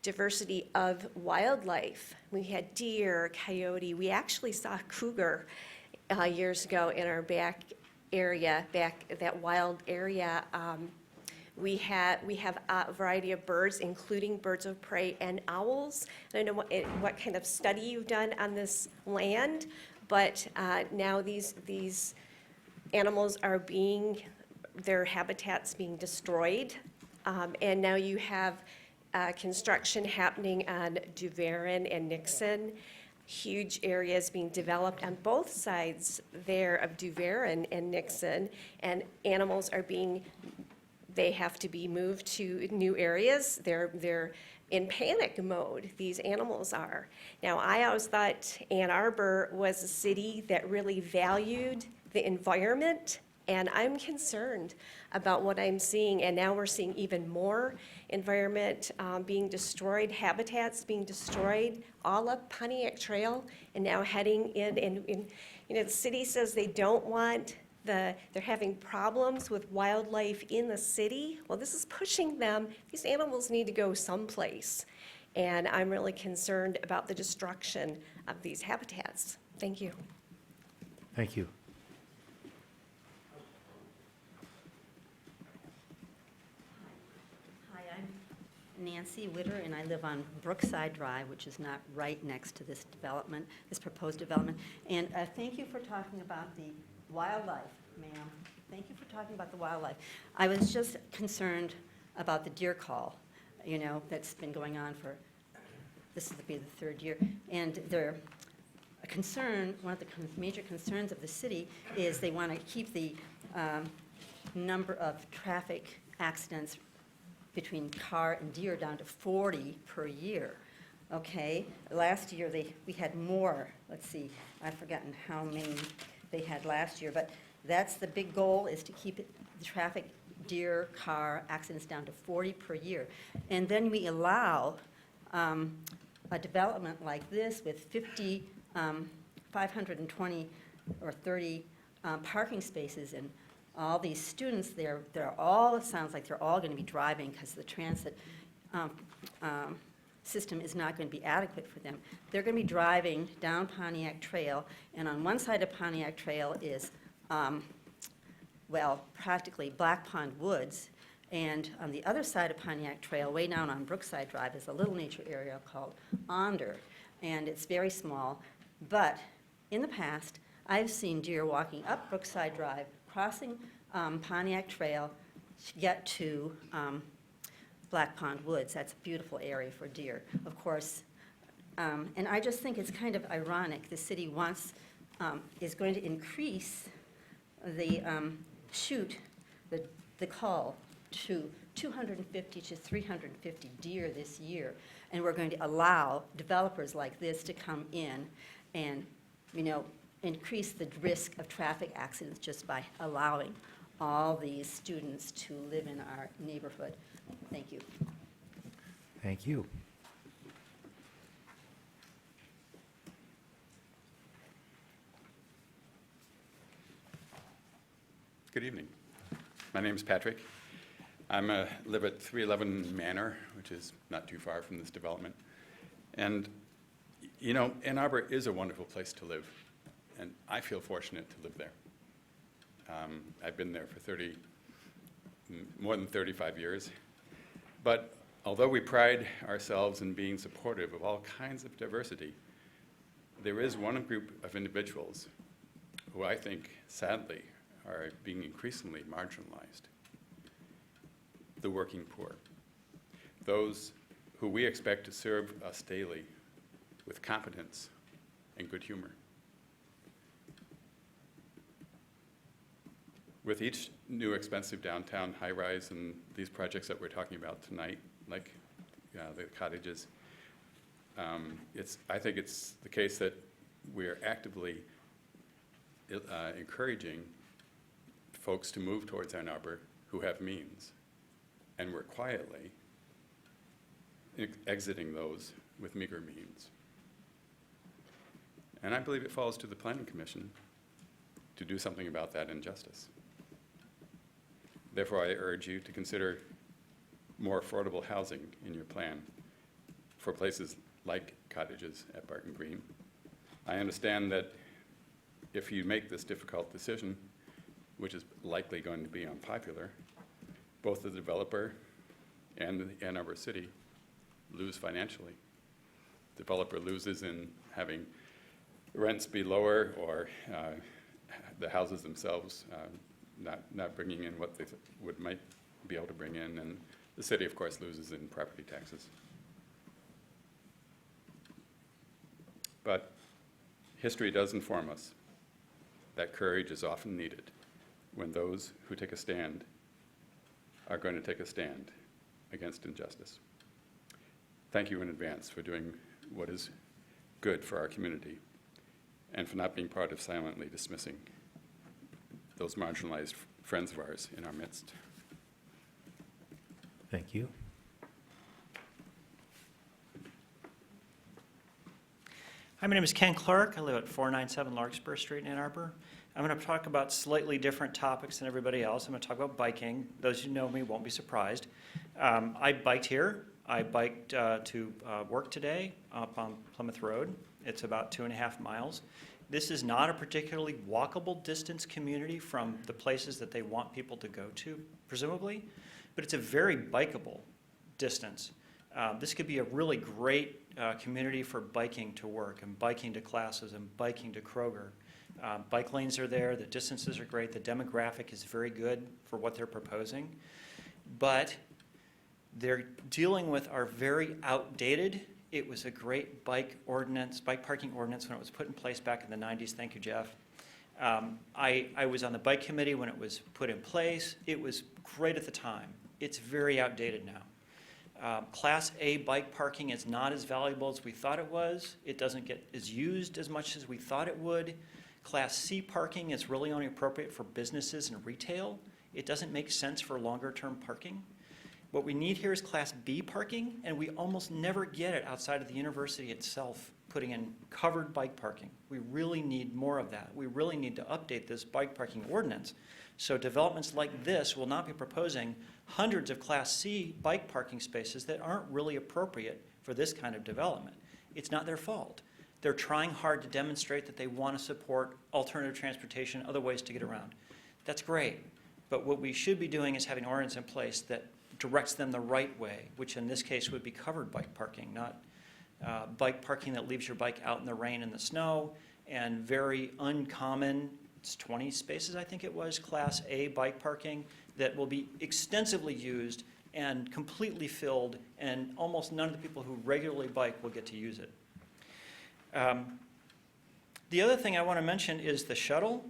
diversity of wildlife. We had deer, coyote. We actually saw cougar years ago in our back area, that wild area. We have a variety of birds, including birds of prey and owls. I don't know what kind of study you've done on this land, but now these animals are their habitats being destroyed. And now you have construction happening on Duverin and Nixon. Huge areas being developed on both sides there of Duverin and Nixon, and animals they have to be moved to new areas. They're in panic mode, these animals are. Now, I always thought Ann Arbor was a city that really valued the environment, and I'm concerned about what I'm seeing, and now we're seeing even more environment being destroyed, habitats being destroyed, all up Pontiac Trail, and now heading in, and the city says they don't want they're having problems with wildlife in the city. Well, this is pushing them. These animals need to go someplace, and I'm really concerned about the destruction of these habitats. Thank you. Thank you. Hi, I'm Nancy Witter, and I live on Brookside Drive, which is not right next to this development, this proposed development. And thank you for talking about the wildlife, ma'am. Thank you for talking about the wildlife. I was just concerned about the deer call, that's been going on this will be the third year. And one of the major concerns of the city is they want to keep the number of traffic accidents between car and deer down to 40 per year. Okay, last year we had more. Let's see, I've forgotten how many they had last year, but that's the big goal, is to keep the traffic, deer, car accidents down to 40 per year. And then we allow a development like this with 520 or 30 parking spaces, and all these students there, it sounds like they're all going to be driving because the transit system is not going to be adequate for them. They're going to be driving down Pontiac Trail, and on one side of Pontiac Trail is, practically Black Pond Woods, and on the other side of Pontiac Trail, way down on Brookside Drive, is a little nature area called Onder, and it's very small. But in the past, I've seen deer walking up Brookside Drive, crossing Pontiac Trail to get to Black Pond Woods. That's a beautiful area for deer, of course. And I just think it's kind of ironic. The city is going to increase the the call to 250 to 350 deer this year. And we're going to allow developers like this to come in and, increase the risk of traffic accidents just by allowing all these students to live in our neighborhood. Thank you. Thank you. Good evening. My name is Patrick. I live at 311 Manor, which is not too far from this development. And, Ann Arbor is a wonderful place to live, and I feel fortunate to live there. I've been there for more than 35 years. But although we pride ourselves in being supportive of all kinds of diversity, there is one group of individuals who I think, sadly, are being increasingly marginalized: the working poor, those who we expect to serve us daily with competence and good humor. With each new expensive downtown high-rise and these projects that we're talking about tonight, like the cottages. I think it's the case that we're actively encouraging folks to move towards Ann Arbor who have means, and we're quietly exiting those with meager means. And I believe it falls to the Planning Commission to do something about that injustice. Therefore, I urge you to consider more affordable housing in your plan for places like cottages at Barton Green. I understand that if you make this difficult decision, which is likely going to be unpopular, both the developer and the Ann Arbor City lose financially. The developer loses in having rents be lower, or the houses themselves not bringing in what they might be able to bring in, and the city, of course, loses in property taxes. But history does inform us that courage is often needed when those who take a stand are going to take a stand against injustice. Thank you in advance for doing what is good for our community and for not being part of silently dismissing those marginalized friends of ours in our midst. Thank you. Hi, my name is Ken Clark. I live at 497 Larkspur Street in Ann Arbor. I'm going to talk about slightly different topics than everybody else. I'm going to talk about biking. Those who know me won't be surprised. I biked here. I biked to work today up on Plymouth Road. It's about 2.5 miles. This is not a particularly walkable distance community from the places that they want people to go to, presumably, but it's a very bikeable distance. This could be a really great community for biking to work and biking to classes and biking to Kroger. Bike lanes are there, the distances are great, the demographic is very good for what they're proposing, but they're dealing with our very outdated. It was a great bike parking ordinance when it was put in place back in the 90s. Thank you, Jeff. I was on the bike committee when it was put in place. It was great at the time. It's very outdated now. Class A bike parking is not as valuable as we thought it was. It doesn't get as used as much as we thought it would. Class C parking is really only appropriate for businesses and retail. It doesn't make sense for longer term parking. What we need here is Class B parking, and we almost never get it outside of the university itself, putting in covered bike parking. We really need more of that. We really need to update this bike parking ordinance so developments like this will not be proposing hundreds of Class C bike parking spaces that aren't really appropriate for this kind of development. It's not their fault. They're trying hard to demonstrate that they want to support alternative transportation, other ways to get around. That's great, but what we should be doing is having an ordinance in place that directs them the right way, which in this case would be covered bike parking, not bike parking that leaves your bike out in the rain and the snow, and very uncommon, it's 20 spaces I think it was, Class A bike parking that will be extensively used and completely filled, and almost none of the people who regularly bike will get to use it. The other thing I want to mention is the shuttle.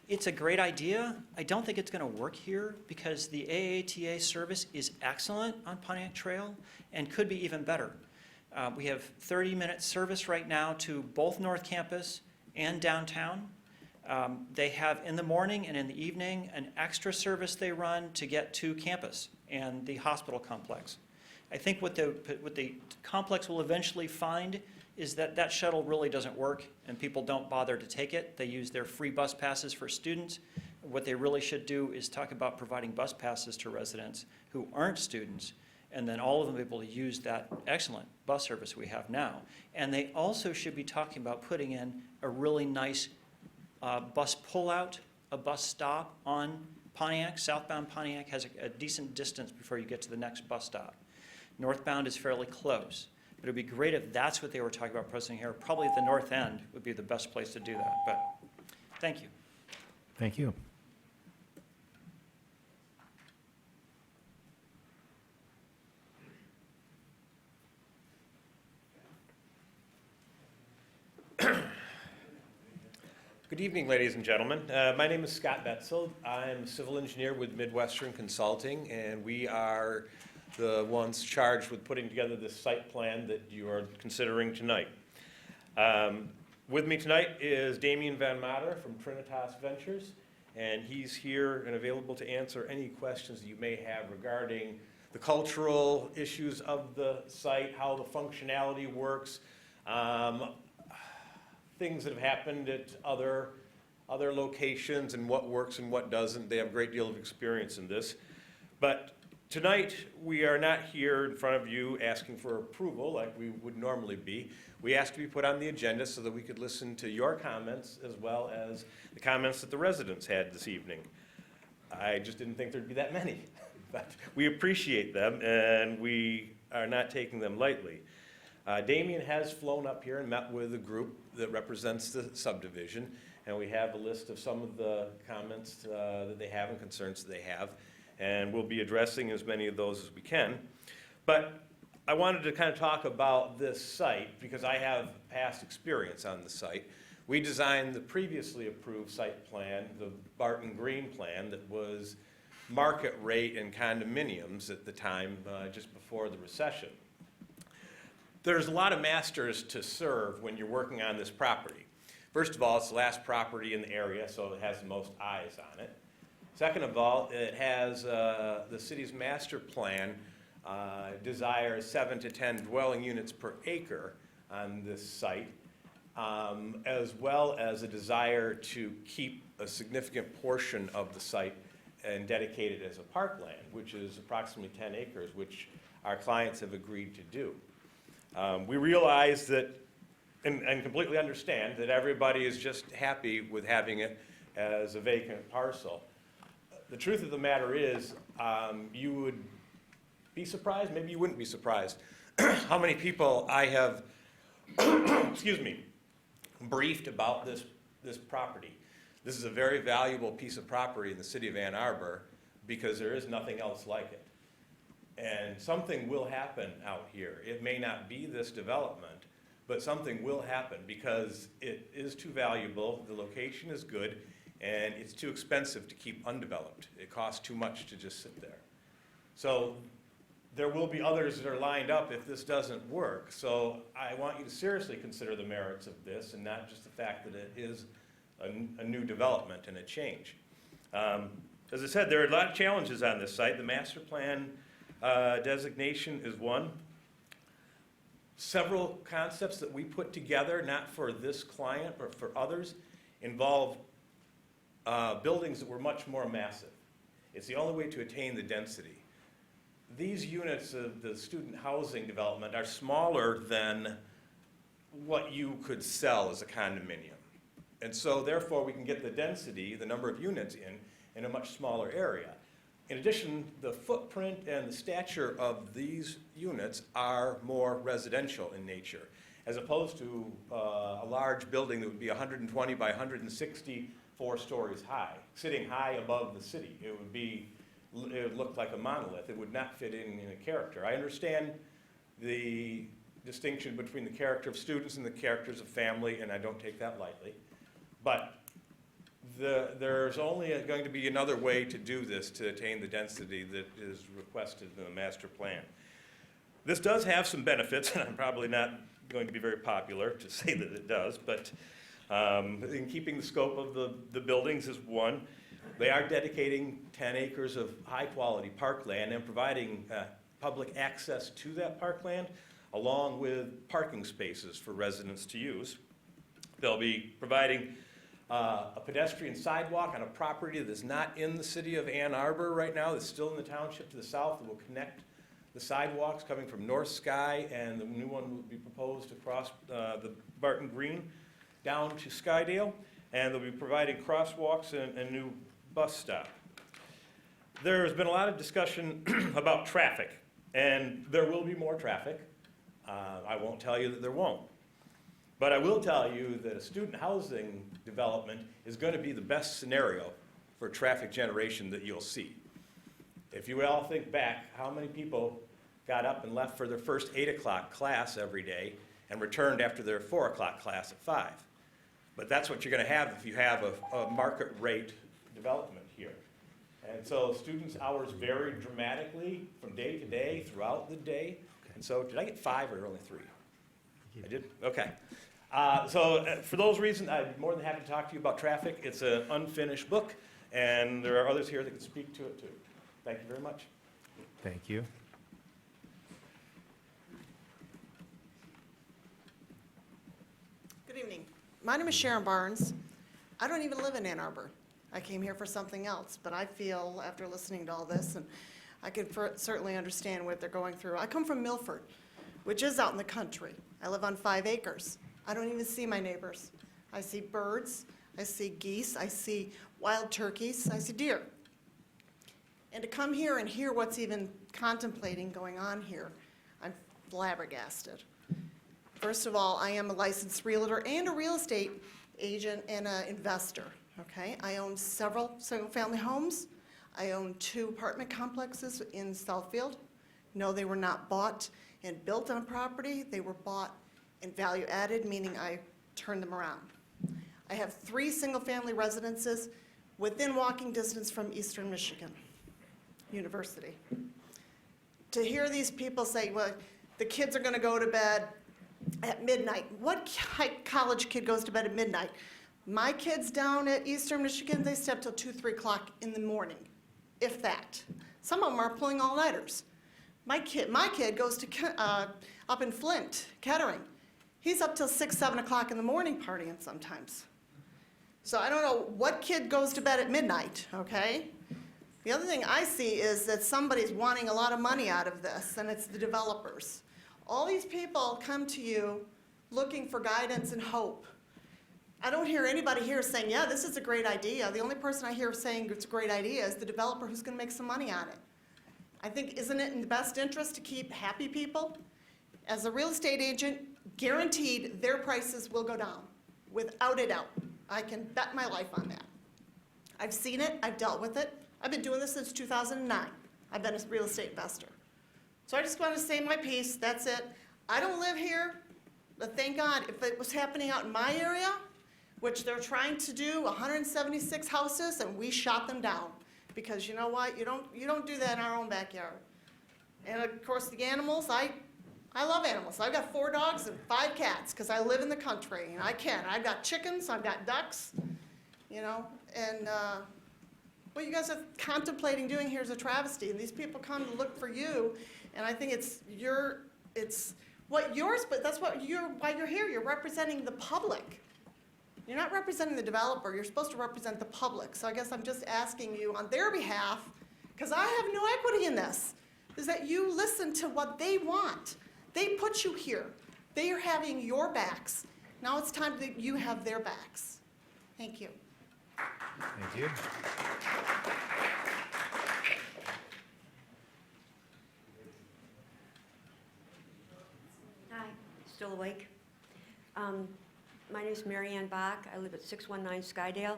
It's a great idea. I don't think it's going to work here because the AATA service is excellent on Pontiac Trail and could be even better. We have 30-minute service right now to both North Campus and downtown. They have in the morning and in the evening an extra service they run to get to campus and the hospital complex. I think what the complex will eventually find is that that shuttle really doesn't work and people don't bother to take it. They use their free bus passes for students. What they really should do is talk about providing bus passes to residents who aren't students, and then all of them be able to use that excellent bus service we have now. And they also should be talking about putting in a really nice bus pullout, a bus stop on Pontiac. Southbound Pontiac has a decent distance before you get to the next bus stop. Northbound is fairly close. But it would be great if that's what they were talking about proposing here. Probably at the north end would be the best place to do that. But thank you. Thank you. Good evening, ladies and gentlemen. My name is Scott Betzel. I'm a civil engineer with Midwestern Consulting, and we are the ones charged with putting together this site plan that you are considering tonight. With me tonight is Damian Van Mater from Trinitas Ventures, and he's here and available to answer any questions that you may have regarding the cultural issues of the site, how the functionality works, things that have happened at other locations and what works and what doesn't. They have a great deal of experience in this. But tonight, we are not here in front of you asking for approval like we would normally be. We asked to be put on the agenda so that we could listen to your comments as well as the comments that the residents had this evening. I just didn't think there'd be that many, but we appreciate them and we are not taking them lightly. Damian has flown up here and met with a group that represents the subdivision, and we have a list of some of the comments that they have and concerns that they have, and we'll be addressing as many of those as we can. But I wanted to kind of talk about this site because I have past experience on the site. We designed the previously approved site plan, the Barton Green plan, that was market rate in condominiums at the time, just before the recession. There's a lot of masters to serve when you're working on this property. First of all, it's the last property in the area, so it has the most eyes on it. Second of all, it has the city's master plan desires 7 to 10 dwelling units per acre on this site, as well as a desire to keep a significant portion of the site and dedicate it as a parkland, which is approximately 10 acres, which our clients have agreed to do. We realize that, and completely understand, that everybody is just happy with having it as a vacant parcel. The truth of the matter is, you would be surprised, maybe you wouldn't be surprised, how many people I have, excuse me, briefed about this property. This is a very valuable piece of property in the city of Ann Arbor because there is nothing else like it. And something will happen out here. It may not be this development, but something will happen because it is too valuable, the location is good, and it's too expensive to keep undeveloped. It costs too much to just sit there. So there will be others that are lined up if this doesn't work. So I want you to seriously consider the merits of this and not just the fact that it is a new development and a change. As I said, there are a lot of challenges on this site. The master plan designation is one. Several concepts that we put together, not for this client but for others, involve buildings that were much more massive. It's the only way to attain the density. These units of the student housing development are smaller than what you could sell as a condominium. And so therefore we can get the density, the number of units in a much smaller area. In addition, the footprint and the stature of these units are more residential in nature, as opposed to a large building that would be 120 by 160, 4 stories high, sitting high above the city. It would look like a monolith. It would not fit in a character. I understand the distinction between the character of students and the characters of family, and I don't take that lightly. But there's only going to be another way to do this to attain the density that is requested in the master plan. This does have some benefits, and I'm probably not going to be very popular to say that it does, but in keeping the scope of the buildings is one. They are dedicating 10 acres of high-quality parkland and providing public access to that parkland, along with parking spaces for residents to use. They'll be providing a pedestrian sidewalk on a property that is not in the city of Ann Arbor right now, that's still in the township to the south, that will connect the sidewalks coming from North Sky, and the new one will be proposed across the Barton Green down to Skydale, and they'll be providing crosswalks and a new bus stop. There's been a lot of discussion about traffic, and there will be more traffic. I won't tell you that there won't. But I will tell you that a student housing development is going to be the best scenario for traffic generation that you'll see. If you all think back, how many people got up and left for their first 8 o'clock class every day and returned after their 4 o'clock class at 5? But that's what you're going to have if you have a market rate development here. And so students' hours vary dramatically from day to day, throughout the day. And so, did I get 5 or only 3? I did? Okay. For those reasons, I'd be more than happy to talk to you about traffic. It's an unfinished book, and there are others here that can speak to it too. Thank you very much. Thank you. Good evening. My name is Sharon Barnes. I don't even live in Ann Arbor. I came here for something else, but I feel, after listening to all this, and I can certainly understand what they're going through. I come from Milford, which is out in the country. I live on 5 acres. I don't even see my neighbors. I see birds, I see geese, I see wild turkeys, I see deer. And to come here and hear what's even contemplating going on here, I'm flabbergasted. First of all, I am a licensed realtor and a real estate agent and an investor, okay? I own several single-family homes. I own 2 apartment complexes in Southfield. No, they were not bought and built on property. They were bought and value added, meaning I turned them around. I have 3 single-family residences within walking distance from Eastern Michigan University. To hear these people say, well, the kids are going to go to bed at midnight. What college kid goes to bed at midnight? My kids down at Eastern Michigan, they stay up till 2, 3 o'clock in the morning, if that. Some of them are pulling all-nighters. My kid goes to up in Flint, Kettering. He's up till 6, 7 o'clock in the morning partying sometimes. So I don't know what kid goes to bed at midnight, okay? The other thing I see is that somebody's wanting a lot of money out of this, and it's the developers. All these people come to you looking for guidance and hope. I don't hear anybody here saying, yeah, this is a great idea. The only person I hear saying it's a great idea is the developer who's going to make some money on it. I think, isn't it in the best interest to keep happy people? As a real estate agent, guaranteed their prices will go down, without a doubt. I can bet my life on that. I've seen it, I've dealt with it. I've been doing this since 2009. I've been a real estate investor. So I just want to say my piece, that's it. I don't live here, but thank God, if it was happening out in my area, which they're trying to do, 176 houses, and we shot them down. Because you know what, you don't do that in our own backyard. And of course, the animals, I love animals. I've got 4 dogs and 5 cats, because I live in the country, and I can. I've got chickens, I've got ducks, and what you guys are contemplating doing here is a travesty, and these people come to look for you, and I think it's what yours, but that's why you're here. You're representing the public. You're not representing the developer. You're supposed to represent the public. So I guess I'm just asking you on their behalf, because I have no equity in this, is that you listen to what they want. They put you here. They are having your backs. Now it's time that you have their backs. Thank you. Thank you. Hi, still awake? My name is Mary Ann Bach. I live at 619 Skydale.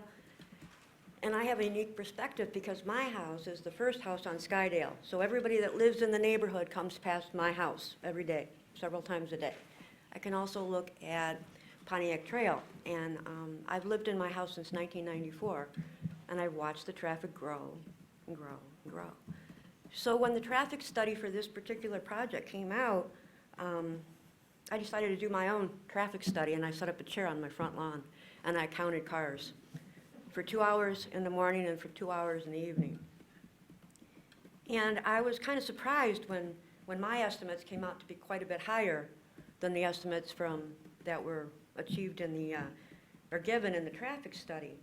And I have a unique perspective because my house is the first house on Skydale. So everybody that lives in the neighborhood comes past my house every day, several times a day. I can also look at Pontiac Trail. And I've lived in my house since 1994. And I've watched the traffic grow and grow and grow. So when the traffic study for this particular project came out, I decided to do my own traffic study, and I set up a chair on my front lawn, and I counted cars for 2 hours in the morning and for 2 hours in the evening. And I was kind of surprised when my estimates came out to be quite a bit higher than the estimates that were achieved in the, or given in the traffic study.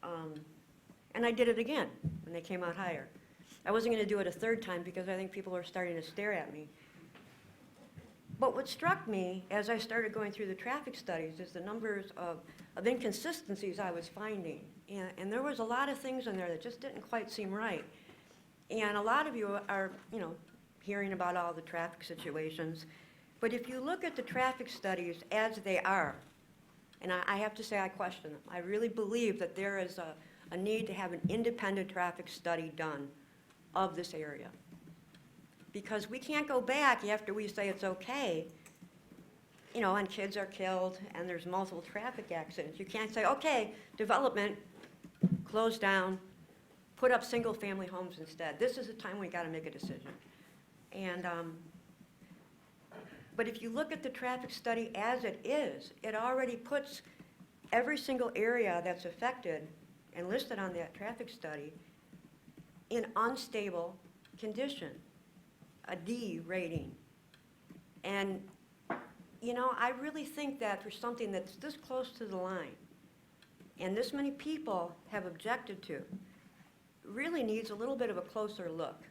And I did it again when they came out higher. I wasn't going to do it a 3rd time because I think people were starting to stare at me. But what struck me as I started going through the traffic studies is the numbers of inconsistencies I was finding. And there was a lot of things in there that just didn't quite seem right. And a lot of you are, hearing about all the traffic situations. But if you look at the traffic studies as they are, and I have to say I question them. I really believe that there is a need to have an independent traffic study done of this area. Because we can't go back after we say it's okay, and kids are killed and there's multiple traffic accidents. You can't say, okay, development, close down, put up single-family homes instead. This is the time we got to make a decision. And, but if you look at the traffic study as it is, it already puts every single area that's affected and listed on that traffic study in unstable condition, a D rating. And, you know, I really think that for something that's this close to the line, and this many people have objected to, really needs a little bit of a closer look.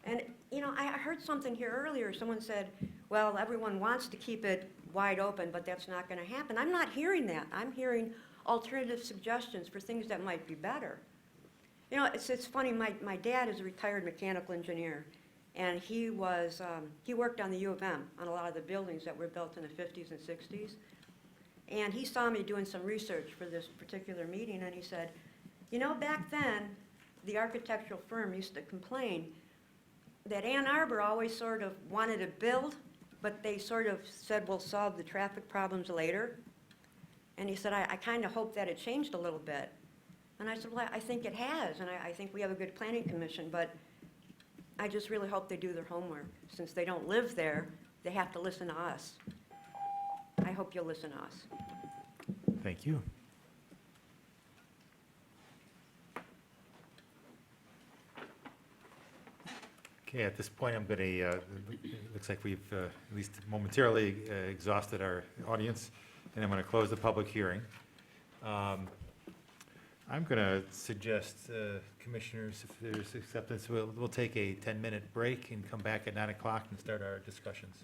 And, you know, I heard something here earlier. Someone said, well, everyone wants to keep it wide open, but that's not going to happen. I'm not hearing that. I'm hearing alternative suggestions for things that might be better. You know, it's funny. My dad is a retired mechanical engineer, and he worked on the U of M on a lot of the buildings that were built in the 50s and 60s. And he saw me doing some research for this particular meeting, and he said, you know, back then, the architectural firm used to complain that Ann Arbor always sort of wanted to build, but they sort of said, we'll solve the traffic problems later. And he said, I kind of hope that it changed a little bit. And I said, well, I think it has, and I think we have a good planning commission, but I just really hope they do their homework. Since they don't live there, they have to listen to us. I hope you'll listen to us. Thank you. Okay, at this point, I'm going to, looks like we've at least momentarily exhausted our audience, and I'm going to close the public hearing. I'm going to suggest, commissioners, if there's acceptance, we'll take a 10-minute break and come back at 9 o'clock and start our discussions.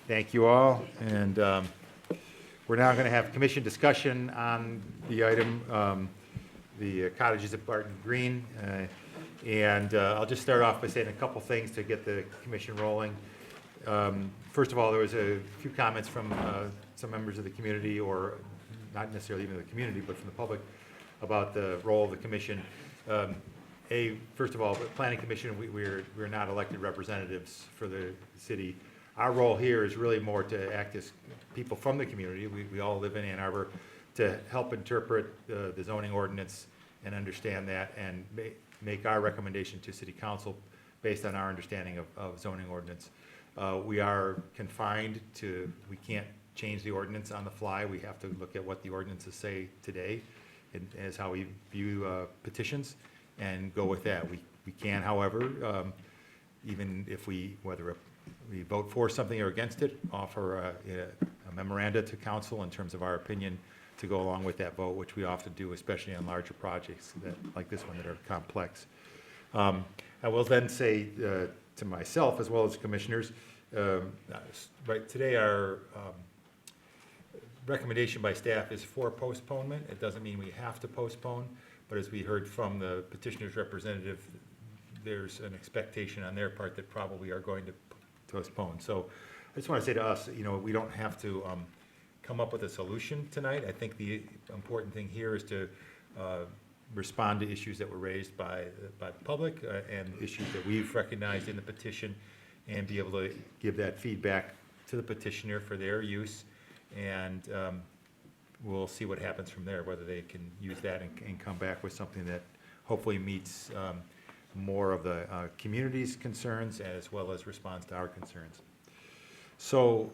Thank you all, and we're now going to have commission discussion on the item, the cottages at Barton Green. And I'll just start off by saying a couple things to get the commission rolling. First of all, there was a few comments from some members of the community, or not necessarily even the community, but from the public, about the role of the commission. First of all, the planning commission, we're not elected representatives for the city. Our role here is really more to act as people from the community. We all live in Ann Arbor, to help interpret the zoning ordinance and understand that, and make our recommendation to city council based on our understanding of zoning ordinance. We are confined to, we can't change the ordinance on the fly. We have to look at what the ordinances say today, and as how we view petitions, and go with that. We can, however, even if whether we vote for something or against it, offer a memoranda to council in terms of our opinion to go along with that vote, which we often do, especially on larger projects like this one that are complex. I will then say to myself, as well as commissioners, right today our recommendation by staff is for postponement. It doesn't mean we have to postpone, but as we heard from the petitioner's representative, there's an expectation on their part that probably are going to postpone. So I just want to say to us, we don't have to come up with a solution tonight. I think the important thing here is to respond to issues that were raised by the public and issues that we've recognized in the petition, and be able to give that feedback to the petitioner for their use. And we'll see what happens from there, whether they can use that and come back with something that hopefully meets more of the community's concerns, as well as responds to our concerns. So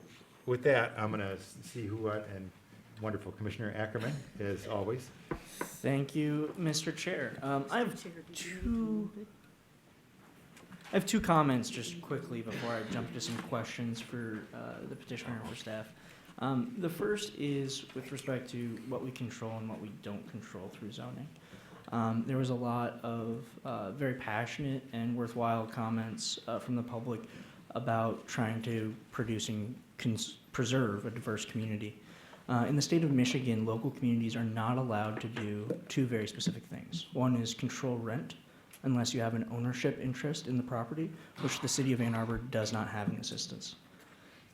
with that, I'm going to see and wonderful Commissioner Ackerman, as always. Thank you, Mr. Chair. I have two comments just quickly before I jump to some questions for the petitioner and for staff. The first is with respect to what we control and what we don't control through zoning. There was a lot of very passionate and worthwhile comments from the public about trying to preserve a diverse community. In the state of Michigan, local communities are not allowed to do two very specific things. One is control rent, unless you have an ownership interest in the property, which the city of Ann Arbor does not have in this instance.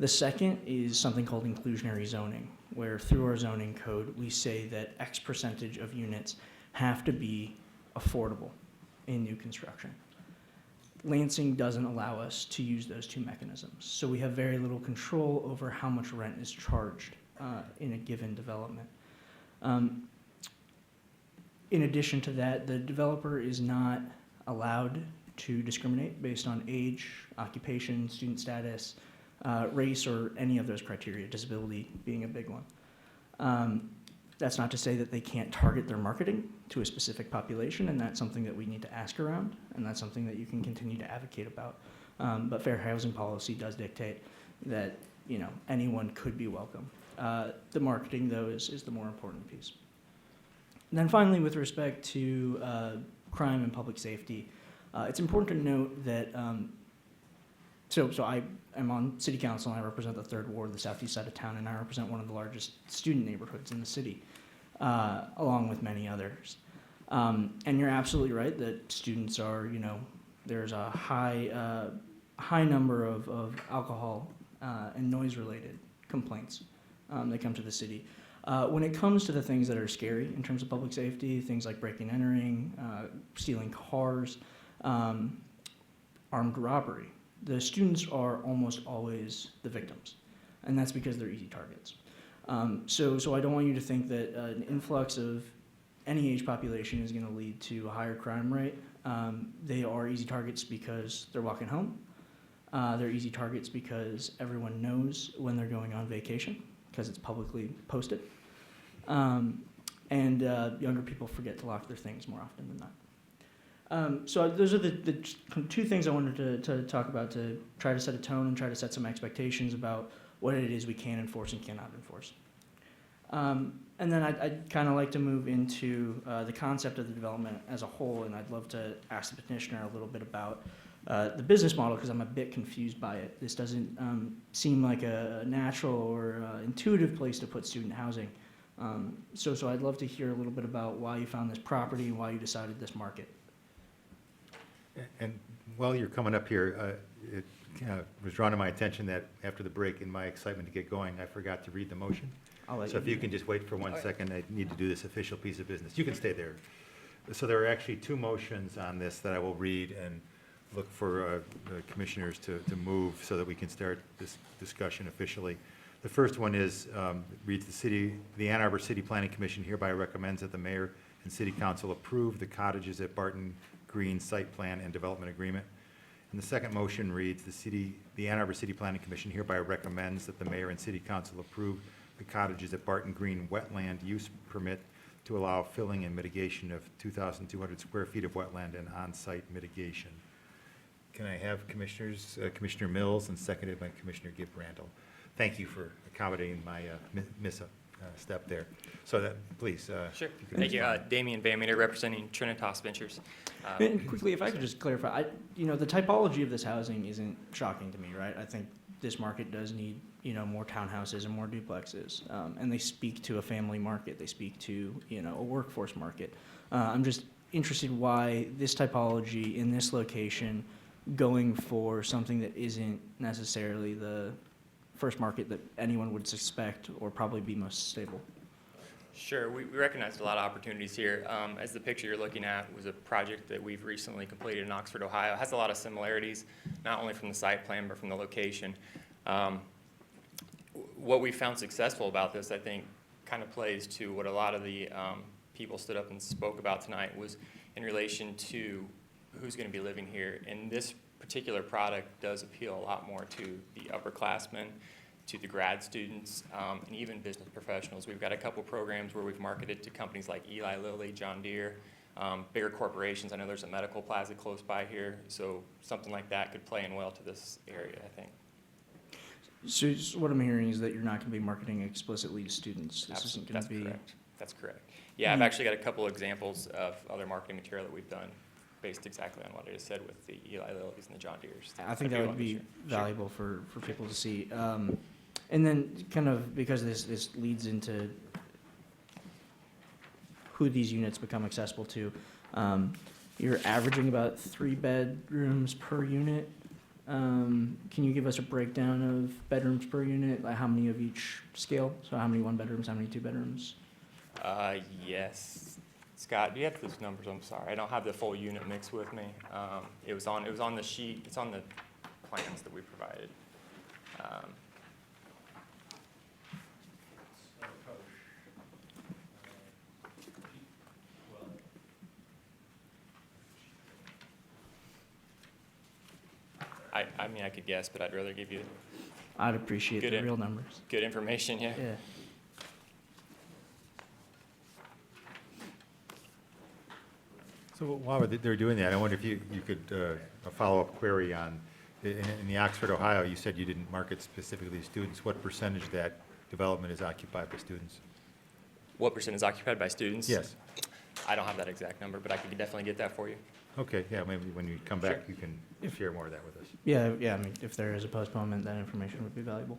The second is something called inclusionary zoning, where through our zoning code, we say that X percentage of units have to be affordable in new construction. Lansing doesn't allow us to use those two mechanisms, so we have very little control over how much rent is charged in a given development. In addition to that, the developer is not allowed to discriminate based on age, occupation, student status, race, or any of those criteria, disability being a big one. That's not to say that they can't target their marketing to a specific population, and that's something that we need to ask around, and that's something that you can continue to advocate about. But fair housing policy does dictate that anyone could be welcome. The marketing, though, is the more important piece. And then finally, with respect to crime and public safety, it's important to note that so I am on city council, and I represent the 3rd Ward, the southeast side of town, and I represent one of the largest student neighborhoods in the city, along with many others. And you're absolutely right that students are, there's a high number of alcohol and noise-related complaints that come to the city. When it comes to the things that are scary in terms of public safety, things like breaking and entering, stealing cars, armed robbery, the students are almost always the victims, and that's because they're easy targets. So I don't want you to think that an influx of any age population is going to lead to a higher crime rate. They are easy targets because they're walking home. They're easy targets because everyone knows when they're going on vacation, because it's publicly posted. And younger people forget to lock their things more often than not. So those are the two things I wanted to talk about, to try to set a tone and try to set some expectations about what it is we can enforce and cannot enforce. And then I'd kind of like to move into the concept of the development as a whole, and I'd love to ask the petitioner a little bit about the business model because I'm a bit confused by it. This doesn't seem like a natural or intuitive place to put student housing. So I'd love to hear a little bit about why you found this property and why you decided this market. And while you're coming up here, it was drawn to my attention that after the break, in my excitement to get going, I forgot to read the motion. I'll let So if you can just wait for 1 second, I need to do this official piece of business. You can stay there. So there are actually 2 motions on this that I will read and look for the commissioners to move so that we can start this discussion officially. The first one is, reads the Ann Arbor City Planning Commission hereby recommends that the mayor and city council approve the cottages at Barton Green site plan and development agreement. And the second motion reads, the Ann Arbor City Planning Commission hereby recommends that the mayor and city council approve the cottages at Barton Green wetland use permit to allow filling and mitigation of 2,200 square feet of wetland and on-site mitigation. Can I have Commissioners, Commissioner Mills and seconded by Commissioner Gibb Randall? Thank you for accommodating my step there. So that, please. Sure. you can Thank you. respond. Damian Van Meter representing Trinitas Ventures. And quickly, if I could just clarify, the typology of this housing isn't shocking to me, right? I think this market does need, more townhouses and more duplexes. And they speak to a family market. They speak to, a workforce market. I'm just interested why this typology in this location going for something that isn't necessarily the first market that anyone would suspect or probably be most stable. Sure. We recognized a lot of opportunities here. As the picture you're looking at was a project that we've recently completed in Oxford, Ohio. It has a lot of similarities, not only from the site plan, but from the location. What we found successful about this, I think, kind of plays to what a lot of the people stood up and spoke about tonight was in relation to who's going to be living here. And this particular product does appeal a lot more to the upperclassmen, to the grad students, and even business professionals. We've got a couple programs where we've marketed to companies like Eli Lilly, John Deere, bigger corporations. I know there's a medical plaza close by here, so something like that could play in well to this area, I think. So what I'm hearing is that you're not going to be marketing explicitly to students. This isn't going to be. Correct. That's correct. Yeah, I've actually got a couple examples of other marketing material that we've done based exactly on what I just said with the Eli Lillys and the John Deeres. I think that would be valuable for people to see. And then kind of because this leads into who these units become accessible to, you're averaging about 3 bedrooms per unit. Can you give us a breakdown of bedrooms per unit, like how many of each scale? So how many 1 bedrooms, how many 2 bedrooms? Yes. Scott, do you have those numbers? I'm sorry, I don't have the full unit mix with me. It was on the sheet. It's on the plans that we provided. I mean, I could guess, but I'd rather give you I'd appreciate the real numbers. good information, yeah. Yeah. So while they're doing that, I wonder if you could, a follow-up query on, in the Oxford, Ohio, you said you didn't market specifically to students. What percentage of that development is occupied by students? What percent is occupied by students? Yes. I don't have that exact number, but I could definitely get that for you. Okay, yeah, maybe when you come back, you can share more of that with us. Yeah, I mean, if there is a postponement, that information would be valuable.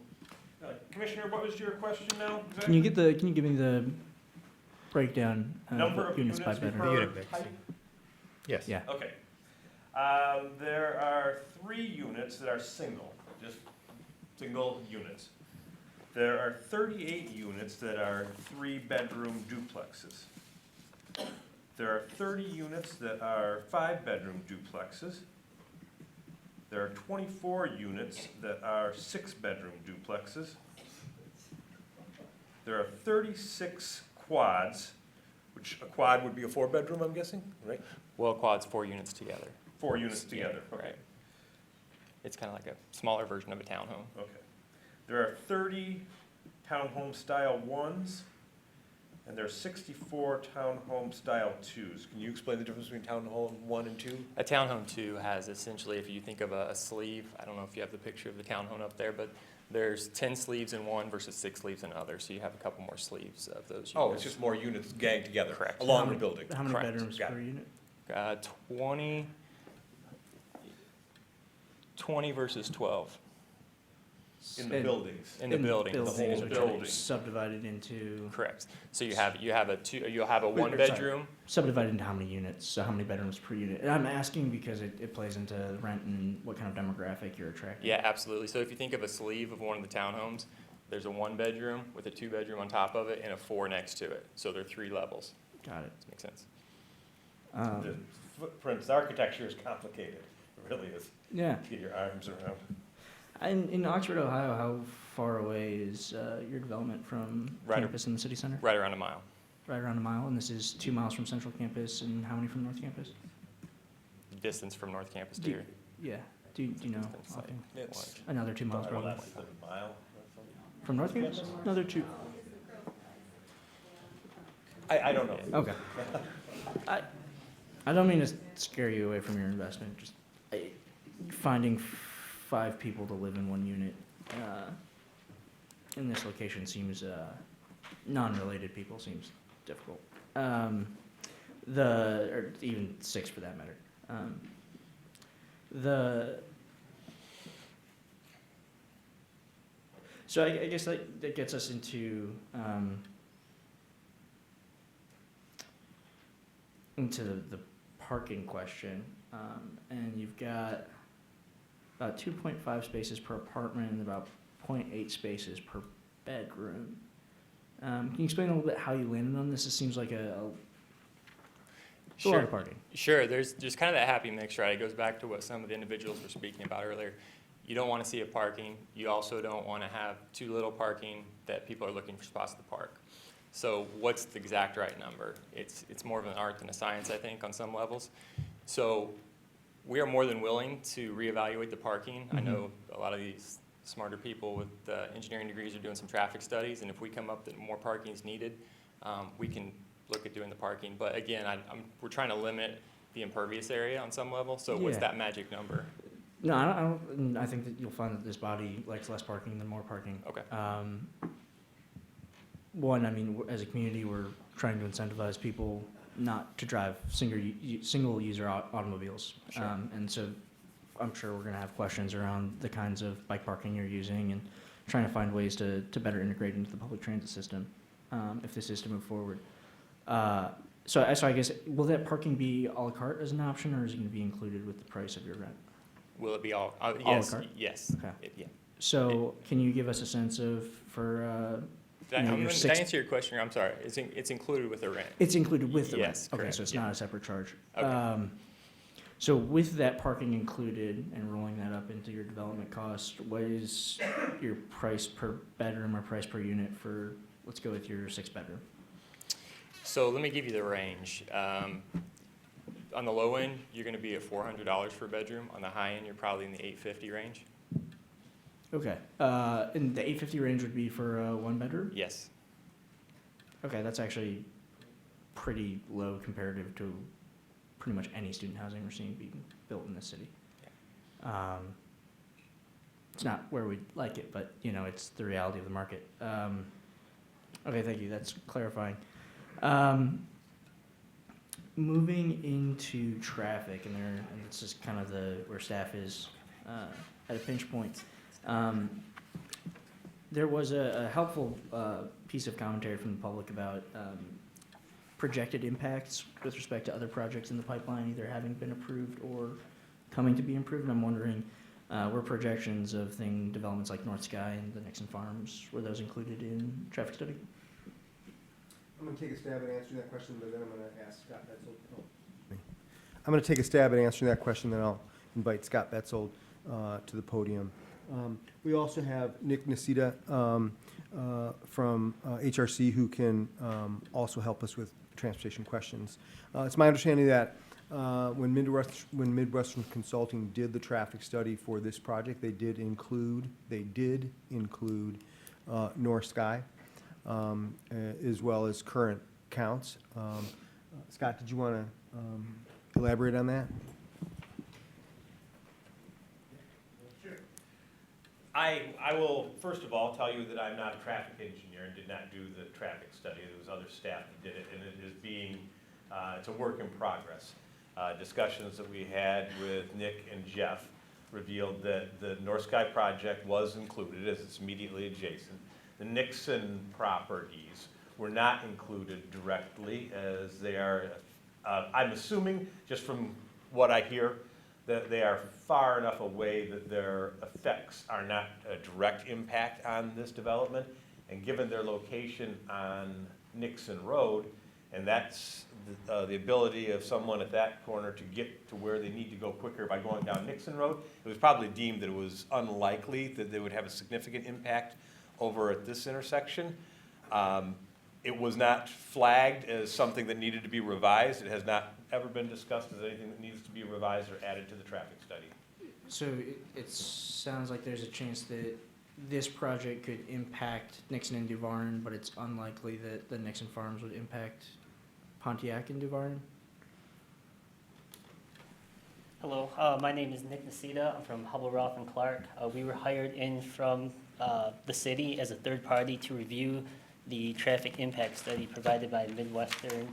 Commissioner, what was your question now? Can you give me the breakdown Number of of units by units bedroom? per Unit mix. height? Yes. Yeah. Okay. There are 3 units that are single, just single units. There are 38 units that are 3-bedroom duplexes. There are 30 units that are 5-bedroom duplexes. There are 24 units that are 6-bedroom duplexes. There are 36 quads, which a quad would be a 4-bedroom, I'm guessing, right? Well, quad's 4 units together. 4 units together, okay. Right. It's kind of like a smaller version of a townhome. Okay. There are 30 townhome-style 1s, and there are 64 townhome-style 2s. Can you explain the difference between townhome 1 and 2? A townhome 2 has essentially, if you think of a sleeve, I don't know if you have the picture of the townhome up there, but there's 10 sleeves in one versus 6 sleeves in other, so you have a couple more sleeves of those units. Oh, it's just more units ganged together? Correct. Along the building? How many Correct. bedrooms Got per it. unit? 20, 20 versus 12 In the And- buildings. in the building. The whole Buildings, which are building. subdivided into, Correct. So you'll have you'll have a Wait, one sorry. bedroom. subdivided into how many units, so how many bedrooms per unit? And I'm asking because it plays into rent and what kind of demographic you're attracting. Yeah, absolutely. So if you think of a sleeve of one of the townhomes, there's a one bedroom with a two bedroom on top of it and a 4 next to it. So they're 3 levels. Got it. Does that make sense? The footprints, the architecture is complicated. It really is. Yeah. To get your arms around. In Oxford, Ohio, how far away is your development from Right- campus in the city center? Right around a mile. Right around a mile, and this is 2 miles from Central Campus, and how many from North Campus? Distance from North Campus to Do- here. Yeah, do you know? It's like- offhand? it's- Another 2 miles probably. Less than a mile or something. From North Campus? Another 2. I don't know. Okay. I don't mean to scare you away from your investment, just finding 5 people to live in one unit in this location seems, non-related people seems difficult. Or even 6 for that matter. So I guess that gets us into the parking question, and you've got about 2.5 spaces per apartment and about 0.8 spaces per bedroom. Can you explain a little bit how you landed on this? It seems like a lot Sure. of parking. Sure, there's kind of that happy mix, right? It goes back to what some of the individuals were speaking about earlier. You don't want to see a parking. You also don't want to have too little parking that people are looking for spots to park. So what's the exact right number? It's more of an art than a science, I think, on some levels. So we are more than willing to reevaluate the parking. I know a lot of these smarter people with engineering degrees are doing some traffic studies, and if we come up that more parking is needed, we can look at doing the parking. But again, we're trying to limit the impervious area on some level. So what's Yeah. that magic number? No, I don't. I think that you'll find that this body likes less parking than more parking. Okay. One, I mean, as a community, we're trying to incentivize people not to drive single user automobiles. Sure. And so I'm sure we're going to have questions around the kinds of bike parking you're using and trying to find ways to better integrate into the public transit system if this is to move forward. So I guess, will that parking be à la carte as an option, or is it going to be included with the price of your rent? Will it be all? la Yes. carte? Yes. Okay. Yeah. So can you give us a sense of, for, Did your I 6 answer your question? I'm sorry. It's included with the rent. It's included with the rent? Yes, Okay, correct, so it's yeah. not a separate charge. Okay. So with that parking included and rolling that up into your development cost, what is your price per bedroom or price per unit for, let's go with your 6-bedroom? So let me give you the range. On the low end, you're going to be at $400 per bedroom. On the high end, you're probably in the $850 range. Okay, and the 850 range would be for a 1-bedroom? Yes. Okay, that's actually pretty low comparative to pretty much any student housing we're seeing being built in this city. It's not where we'd like it, but, you know, it's the reality of the market. Okay, thank you, that's clarifying. Moving into traffic, and this is kind of where staff is at a pinch point. There was a helpful piece of commentary from the public about projected impacts with respect to other projects in the pipeline, either having been approved or coming to be improved. And I'm wondering, were projections of developments like North Sky and the Nixon Farms, were those included in traffic study? I'm going to take a stab at answering that question, but then I'm going to ask Scott Betzold. I'm going to take a stab at answering that question, then I'll invite Scott Betzold to the podium. We also have Nick Nasita from HRC who can also help us with transportation questions. It's my understanding that when Midwestern Consulting did the traffic study for this project, they did include North Sky as well as current counts. Scott, did you want to elaborate on that? I will, first of all, tell you that I'm not a traffic engineer and did not do the traffic study. There was other staff that did it, and it is it's a work in progress. Discussions that we had with Nick and Jeff revealed that the North Sky project was included as it's immediately adjacent. The Nixon properties were not included directly as they are, I'm assuming, just from what I hear, that they are far enough away that their effects are not a direct impact on this development. And given their location on Nixon Road, and that's the ability of someone at that corner to get to where they need to go quicker by going down Nixon Road, it was probably deemed that it was unlikely that they would have a significant impact over at this intersection. It was not flagged as something that needed to be revised. It has not ever been discussed as anything that needs to be revised or added to the traffic study. So it sounds like there's a chance that this project could impact Nixon and DuVarn, but it's unlikely that the Nixon Farms would impact Pontiac and DuVarn? Hello, my name is Nick Nacita. I'm from Hubble, Roth and Clark. We were hired in from the city as a third party to review the traffic impact study provided by Midwestern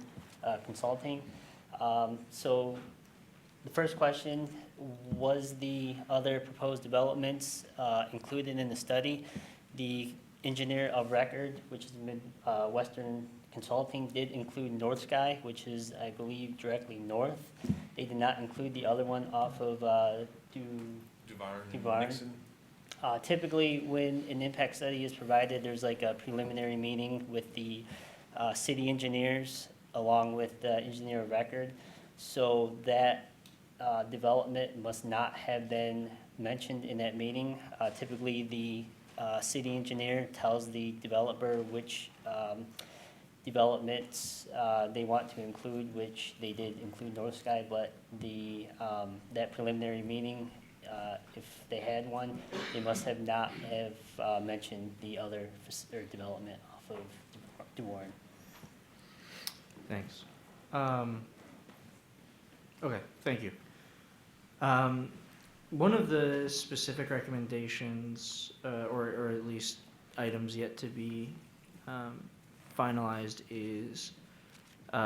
Consulting. So the first question, was the other proposed developments included in the study? The engineer of record, which is Midwestern Consulting, did include North Sky, which is, I believe, directly north. They did not include the other one off of DuVarn. Nixon. Typically, when an impact study is provided, there's like a preliminary meeting with the city engineers along with the engineer of record. So that development must not have been mentioned in that meeting. Typically, the city engineer tells the developer which developments they want to include, which they did include North Sky, but the that preliminary meeting, if they had one, they must have not have mentioned the other development off of DuVarn. Thanks. Okay, thank you. One of the specific recommendations, or at least items yet to be finalized, is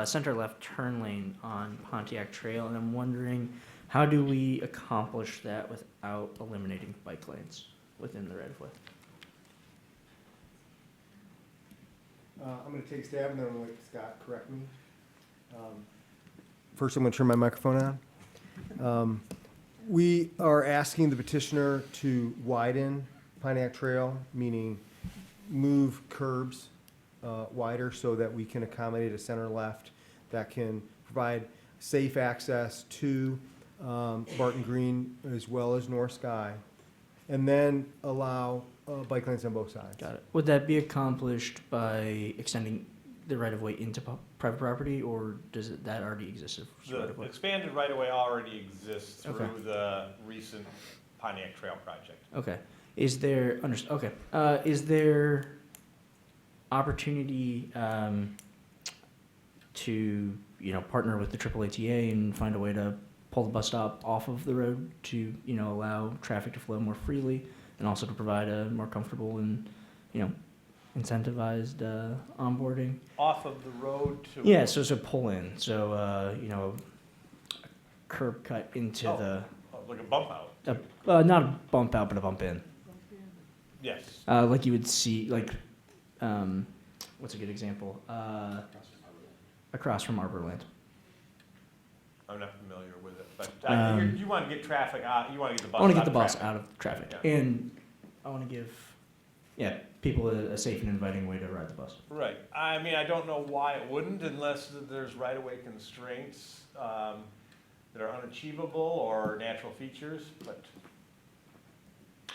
center left turn lane on Pontiac Trail, and I'm wondering, how do we accomplish that without eliminating bike lanes within the right-of-way? I'm going to take a stab and then I'm going to let Scott correct me. First, I'm going to turn my microphone on. We are asking the petitioner to widen Pontiac Trail, meaning move curbs wider so that we can accommodate a center left that can provide safe access to Barton Green as well as North Sky, and then allow bike lanes on both sides. Got it. Would that be accomplished by extending the right-of-way into private property, or does that already exist as The right-of-way? expanded right-of-way already exists Okay. through the recent Pontiac Trail project. Okay. Is there, is there opportunity to, partner with the AAATA and find a way to pull the bus stop off of the road to, allow traffic to flow more freely, and also to provide a more comfortable and, incentivized onboarding? Off of the road to? Yeah, so pull in, so, curb cut into Oh, like a bump out? not a bump out, but a bump in. Yes. Like you would see, what's a good example? Across from Arborland. I'm not familiar with it, but Um, you want to get traffic out, you want to get the bus I want to out get the of bus traffic. out of traffic, Yeah. and I want to give, people a safe and inviting way to ride the bus. Right. I mean, I don't know why it wouldn't unless there's right-of-way constraints that are unachievable or natural features, but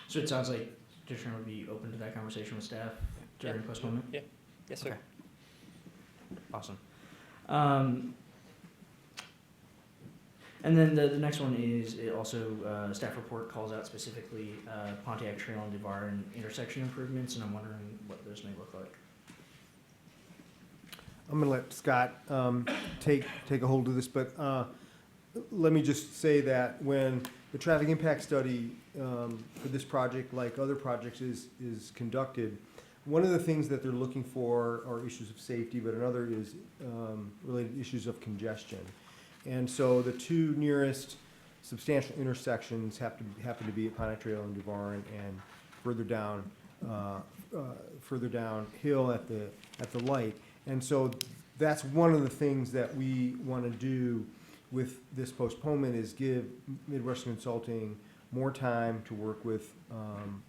So it sounds like petitioner would be open to that conversation with staff during postponement? Yeah. Yes, sir. Okay. Awesome. And then the next one is, it also, staff report calls out specifically Pontiac Trail and DuVarn intersection improvements, and I'm wondering what those may look like. I'm going to let Scott take a hold of this, but let me just say that when the traffic impact study for this project, like other projects, is conducted, one of the things that they're looking for are issues of safety, but another is related issues of congestion. And so the two nearest substantial intersections happen to be at Pontiac Trail and DuVarn, and further downhill at the light. And so that's one of the things that we want to do with this postponement, is give Midwestern Consulting more time to work with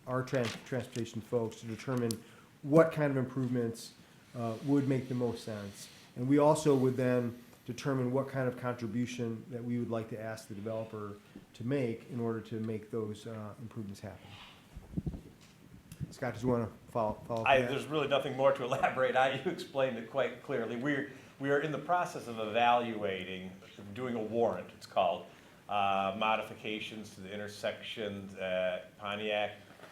our transportation folks to determine what kind of improvements would make the most sense. And we also would then determine what kind of contribution that we would like to ask the developer to make in order to make those improvements happen. Scott, did you want to follow up on that? There's really nothing more to elaborate on. You explained it quite clearly. We are in the process of evaluating, doing a warrant, it's called, modifications to the intersections at Pontiac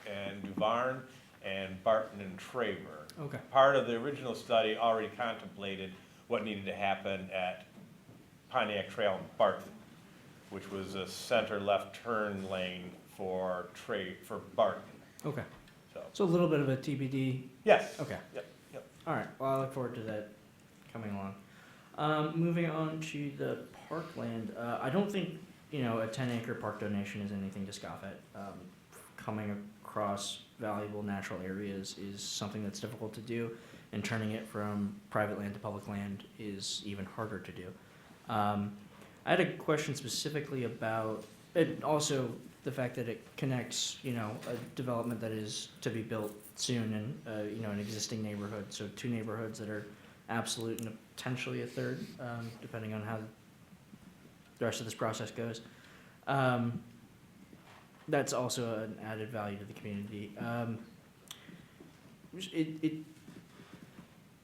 and DuVarn and Barton and Traver. Okay. Part of the original study already contemplated what needed to happen at Pontiac Trail and Barton, which was a center left turn lane for Barton. Okay. So, So a little bit of a TBD. yes. Okay. Yep, yep. All right. Well, I look forward to that coming along. Moving on to the parkland, I don't think, a 10-acre park donation is anything to scoff at. Coming across valuable natural areas is something that's difficult to do, and turning it from private land to public land is even harder to do. I had a question specifically about, and also the fact that it connects, a development that is to be built soon in, an existing neighborhood. So 2 neighborhoods that are absolute and potentially a third, depending on how the rest of this process goes. That's also an added value to the community.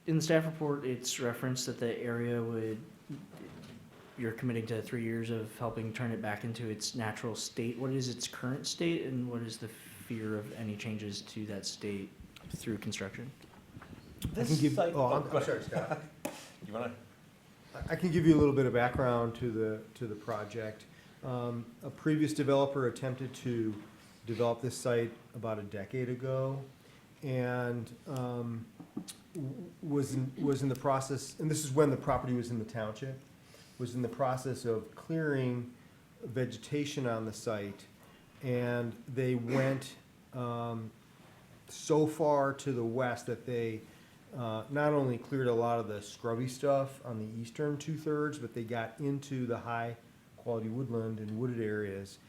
In the staff report, it's referenced that the area you're committing to 3 years of helping turn it back into its natural state. What is its current state, and what is the fear of any changes to that state through construction? I can give, site- I'm go ahead. sorry, Scott. You wanna? I can give you a little bit of background to the project. A previous developer attempted to develop this site about a decade ago, and was in the process, and this is when the property was in the township, was in the process of clearing vegetation on the site, and they went so far to the west that they not only cleared a lot of the scrubby stuff on the eastern 2/3, but they got into the high-quality woodland and wooded areas,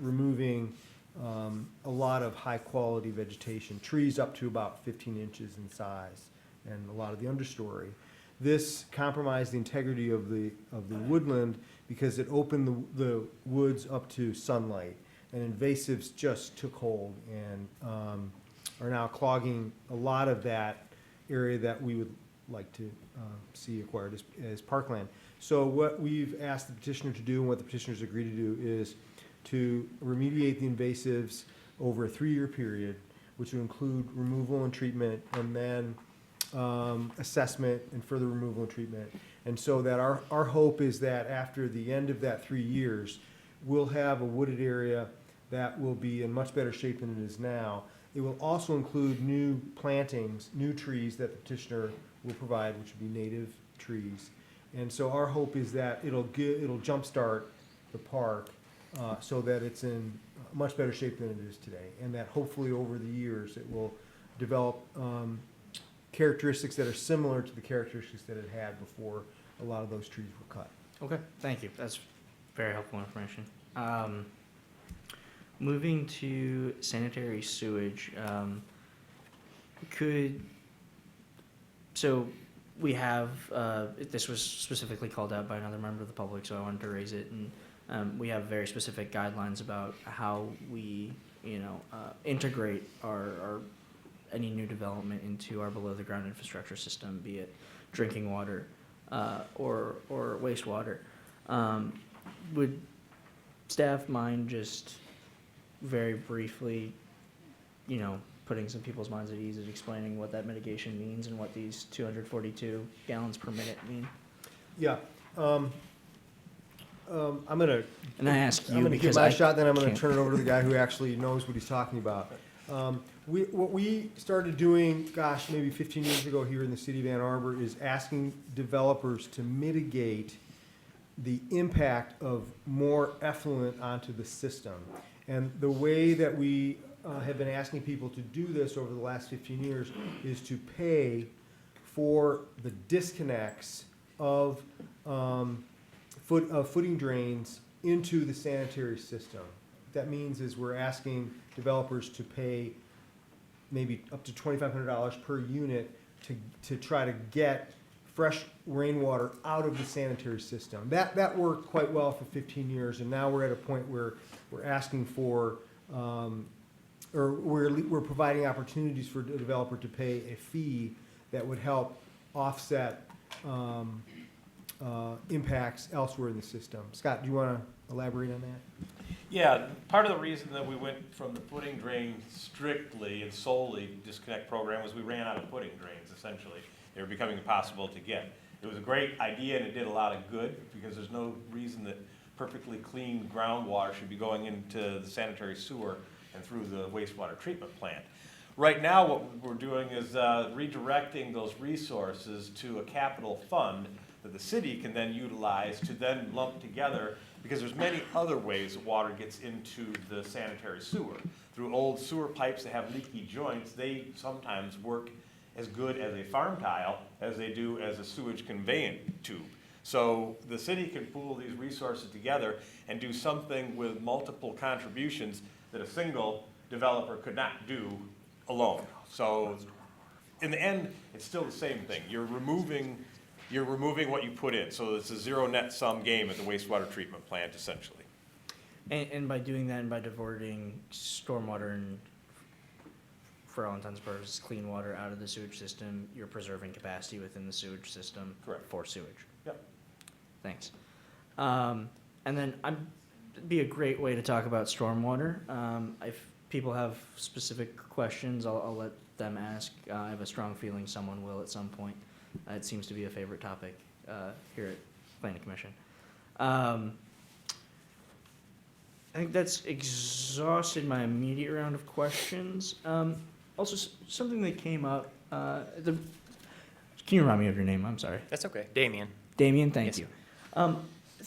removing a lot of high-quality vegetation, trees up to about 15 inches in size, and a lot of the understory. This compromised the integrity of the woodland because it opened the woods up to sunlight, and invasives just took hold and are now clogging a lot of that area that we would like to see acquired as parkland. So what we've asked the petitioner to do, and what the petitioners agreed to do, is to remediate the invasives over a 3-year period, which would include removal and treatment, and then assessment and further removal and treatment. And so that our hope is that after the end of that 3 years, we'll have a wooded area that will be in much better shape than it is now. It will also include new plantings, new trees that the petitioner will provide, which will be native trees. And so our hope is that it'll jumpstart the park so that it's in much better shape than it is today, and that hopefully over the years it will develop characteristics that are similar to the characteristics that it had before a lot of those trees were cut. Okay, thank you. That's very helpful information. Moving to sanitary sewage, so we have, this was specifically called out by another member of the public, so I wanted to raise it, and we have very specific guidelines about how we, integrate our any new development into our below-the-ground infrastructure system, be it drinking water or wastewater. Would staff mind just very briefly, putting some people's minds at ease and explaining what that mitigation means and what these 242 gallons per minute mean? Yeah. I'm gonna. And I ask you I'm gonna give because my I shot, then I'm gonna can't. turn it over to the guy who actually knows what he's talking about. What we started doing, gosh, maybe 15 years ago here in the city of Ann Arbor, is asking developers to mitigate the impact of more effluent onto the system. And the way that we have been asking people to do this over the last 15 years is to pay for the disconnects of footing drains into the sanitary system. What that means is we're asking developers to pay maybe up to $2,500 per unit to try to get fresh rainwater out of the sanitary system. That worked quite well for 15 years, and now we're at a point where we're asking for, or we're providing opportunities for the developer to pay a fee that would help offset impacts elsewhere in the system. Scott, do you want to elaborate on that? Yeah, part of the reason that we went from the footing drain strictly and solely disconnect program was we ran out of footing drains, essentially. They were becoming impossible to get. It was a great idea and it did a lot of good because there's no reason that perfectly clean groundwater should be going into the sanitary sewer and through the wastewater treatment plant. Right now, what we're doing is redirecting those resources to a capital fund that the city can then utilize to then lump together, because there's many other ways that water gets into the sanitary sewer. Through old sewer pipes that have leaky joints, they sometimes work as good as a farm tile as they do as a sewage conveyance tube. So the city can pool these resources together and do something with multiple contributions that a single developer could not do alone. So in the end, it's still the same thing. You're removing what you put in. So it's a zero net sum game at the wastewater treatment plant, essentially. And by doing that and by diverting stormwater and, for all intents and purposes, clean water out of the sewage system, you're preserving capacity within the sewage system. Correct. For sewage. Yep. Thanks. And then it'd be a great way to talk about stormwater. If people have specific questions, I'll let them ask. I have a strong feeling someone will at some point. It seems to be a favorite topic here at Planning Commission. I think that's exhausted my immediate round of questions. Also, something that came up, can you remind me of your name? I'm sorry. That's okay. Damien. Damien, thank Yes. you.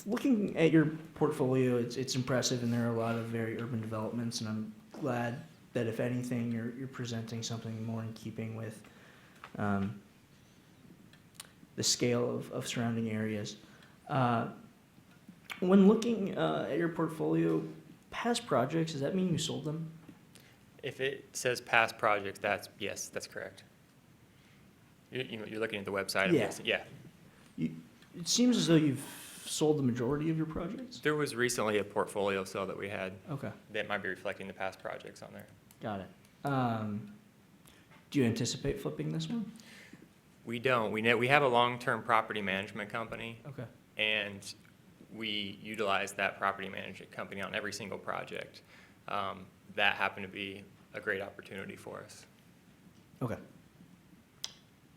Looking at your portfolio, it's impressive, and there are a lot of very urban developments, and I'm glad that if anything, you're presenting something more in keeping with the scale of surrounding areas. When looking at your portfolio, past projects, does that mean you sold them? If it says past projects, yes, that's correct. You're looking at the website. I'm Yeah. guessing. Yeah. It seems as though you've sold the majority of your projects? There was recently a portfolio sale that we had. Okay. That might be reflecting the past projects on there. Got it. Do you anticipate flipping this one? We don't. We have a long-term property management company. Okay. And we utilize that property management company on every single project. That happened to be a great opportunity for us. Okay.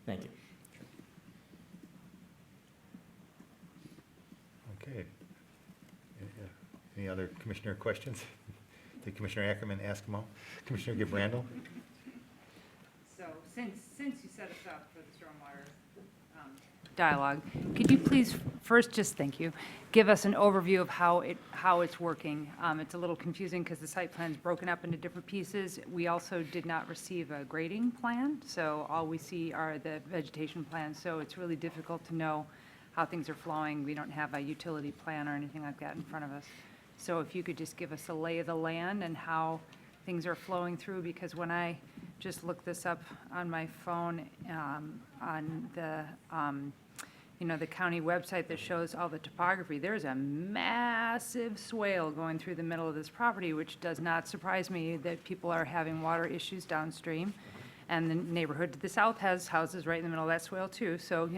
Thank you. Okay. Any other commissioner questions? Did Commissioner Ackerman ask them all? Commissioner Gibrandl? So since you set us up for the stormwater dialogue, could you please first, just thank you, give us an overview of how it's working? It's a little confusing because the site plan's broken up into different pieces. We also did not receive a grading plan, so all we see are the vegetation plans. So it's really difficult to know how things are flowing. We don't have a utility plan or anything like that in front of us. So if you could just give us a lay of the land and how things are flowing through, because when I just looked this up on my phone, on the, the county website that shows all the topography, there's a massive swale going through the middle of this property, which does not surprise me that people are having water issues downstream. And the neighborhood to the south has houses right in the middle of that swale too. So,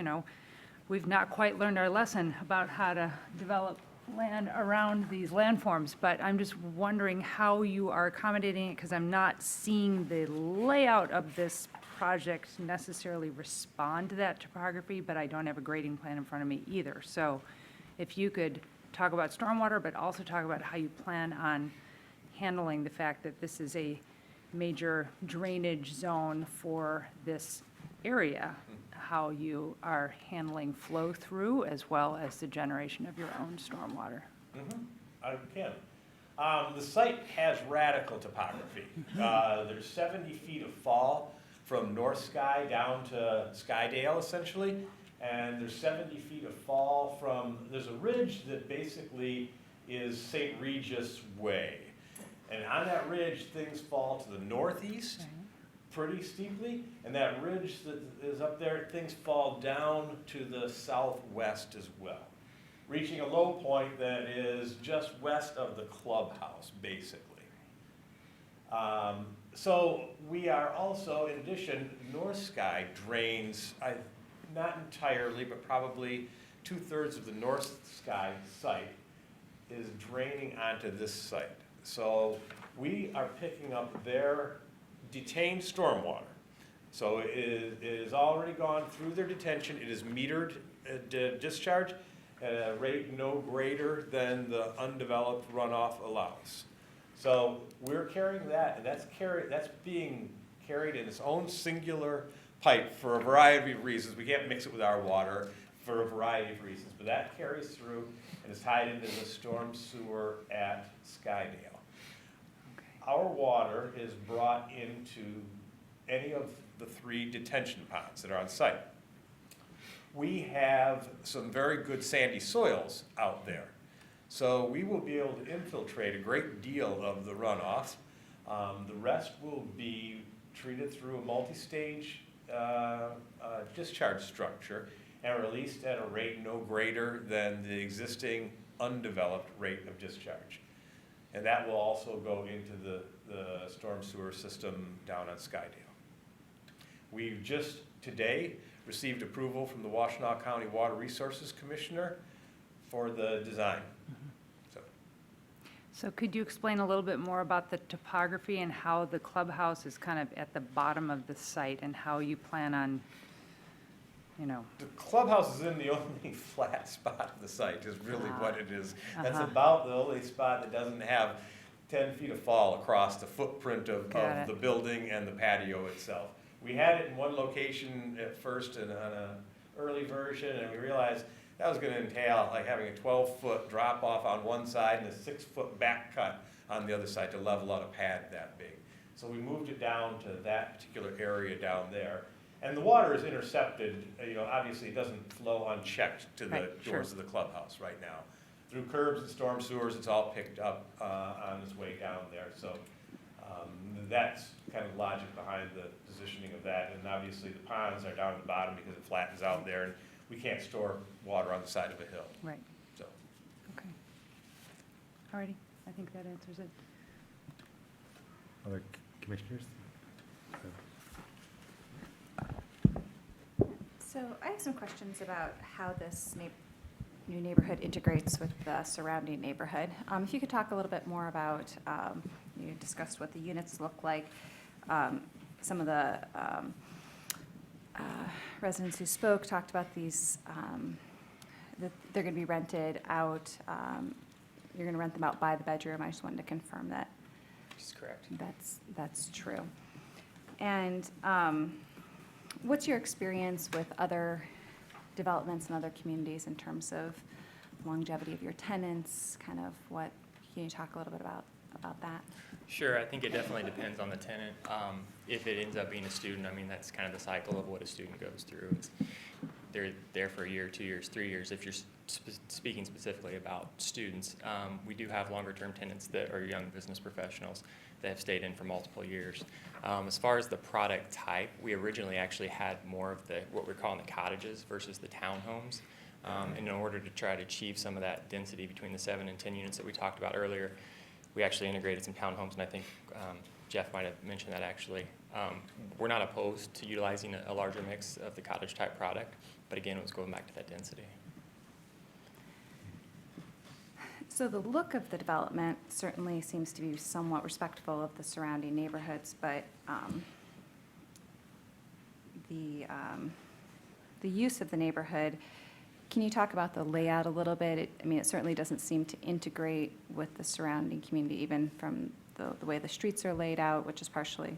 we've not quite learned our lesson about how to develop land around these landforms, but I'm just wondering how you are accommodating it, because I'm not seeing the layout of this project necessarily respond to that topography, but I don't have a grading plan in front of me either. So if you could talk about stormwater, but also talk about how you plan on handling the fact that this is a major drainage zone for this area. how you are handling flow-through as well as the generation of your own stormwater. I can. The site has radical topography. There's 70 feet of fall from North Sky down to Skydale, essentially. And there's 70 feet of fall from, there's a ridge that basically is St. Regis Way. And on that ridge, things fall to the northeast pretty steeply. And that ridge that is up there, things fall down to the southwest as well, reaching a low point that is just west of the clubhouse, basically. So we are also, in addition, North Sky drains, not entirely, but probably 2/3 of the North Sky site is draining onto this site. So we are picking up their detained stormwater. So it is already gone through their detention. It is metered discharge at a rate no greater than the undeveloped runoff allows. So we're carrying that, and that's being carried in its own singular pipe for a variety of reasons. We can't mix it with our water for a variety of reasons, but that carries through and is tied into the storm sewer at Skydale. Our water is brought into any of the 3 detention ponds that are on site. We have some very good sandy soils out there. So we will be able to infiltrate a great deal of the runoff. The rest will be treated through a multi-stage discharge structure and released at a rate no greater than the existing undeveloped rate of discharge. And that will also go into the storm sewer system down on Skydale. We've just today received approval from the Washtenaw County Water Resources Commissioner for the design. So could you explain a little bit more about the topography and how the clubhouse is kind of at the bottom of the site and how you plan on, The clubhouse is in the only flat spot of the site, is really what it is. That's Uh-huh. about the only spot that doesn't have 10 feet of fall across the footprint of Got it. the building and the patio itself. We had it in one location at first and on an early version, and we realized that was going to entail like having a 12-foot drop off on one side and a 6-foot back cut on the other side to level out a pad that big. So we moved it down to that particular area down there. And the water is intercepted, obviously it doesn't flow unchecked to the Right, sure. doors of the clubhouse right now. Through curbs and storm sewers, it's all picked up on its way down there. So that's kind of logic behind the positioning of that. And obviously the ponds are down at the bottom because it flattens out there and we can't store water on the side of a hill. right, So okay. Alrighty, I think that answers it. Other commissioners? So I have some questions about how this new neighborhood integrates with the surrounding neighborhood. If you could talk a little bit more about, you discussed what the units look like. Some of the residents who spoke talked about these, that they're going to be rented out. You're going to rent them out by the bedroom. I just wanted to confirm that That's correct. that's true. And what's your experience with other developments and other communities in terms of longevity of your tenants? Kind of what, can you talk a little bit about that? Sure, I think it definitely depends on the tenant. If it ends up being a student, I mean, that's kind of the cycle of what a student goes through. They're there for a year, 2 years, 3 years. If you're speaking specifically about students, we do have longer-term tenants that are young business professionals that have stayed in for multiple years. As far as the product type, we originally actually had more of what we're calling the cottages versus the townhomes. And in order to try to achieve some of that density between the 7 and 10 units that we talked about earlier, we actually integrated some townhomes, and I think Jeff might have mentioned that actually. We're not opposed to utilizing a larger mix of the cottage-type product, but again, it was going back to that density. So the look of the development certainly seems to be somewhat respectful of the surrounding neighborhoods, but the use of the neighborhood, can you talk about the layout a little bit? I mean, it certainly doesn't seem to integrate with the surrounding community, even from the way the streets are laid out, which is partially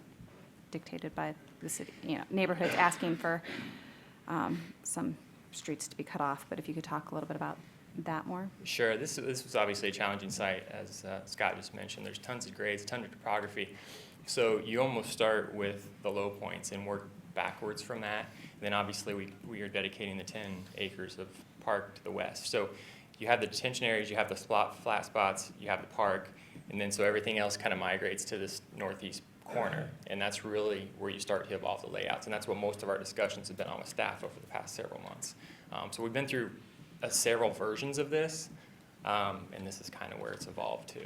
dictated by the city, neighborhoods asking for some streets to be cut off, but if you could talk a little bit about that more. Sure. This was obviously a challenging site, as Scott just mentioned. There's tons of grades, tons of topography. So you almost start with the low points and work backwards from that. And then obviously we are dedicating the 10 acres of park to the west. So you have the detention areas, you have the flat spots, you have the park, and then so everything else kind of migrates to this northeast corner. And that's really where you start to evolve the layouts. And that's what most of our discussions have been on with staff over the past several months. So we've been through several versions of this, and this is kind of where it's evolved to.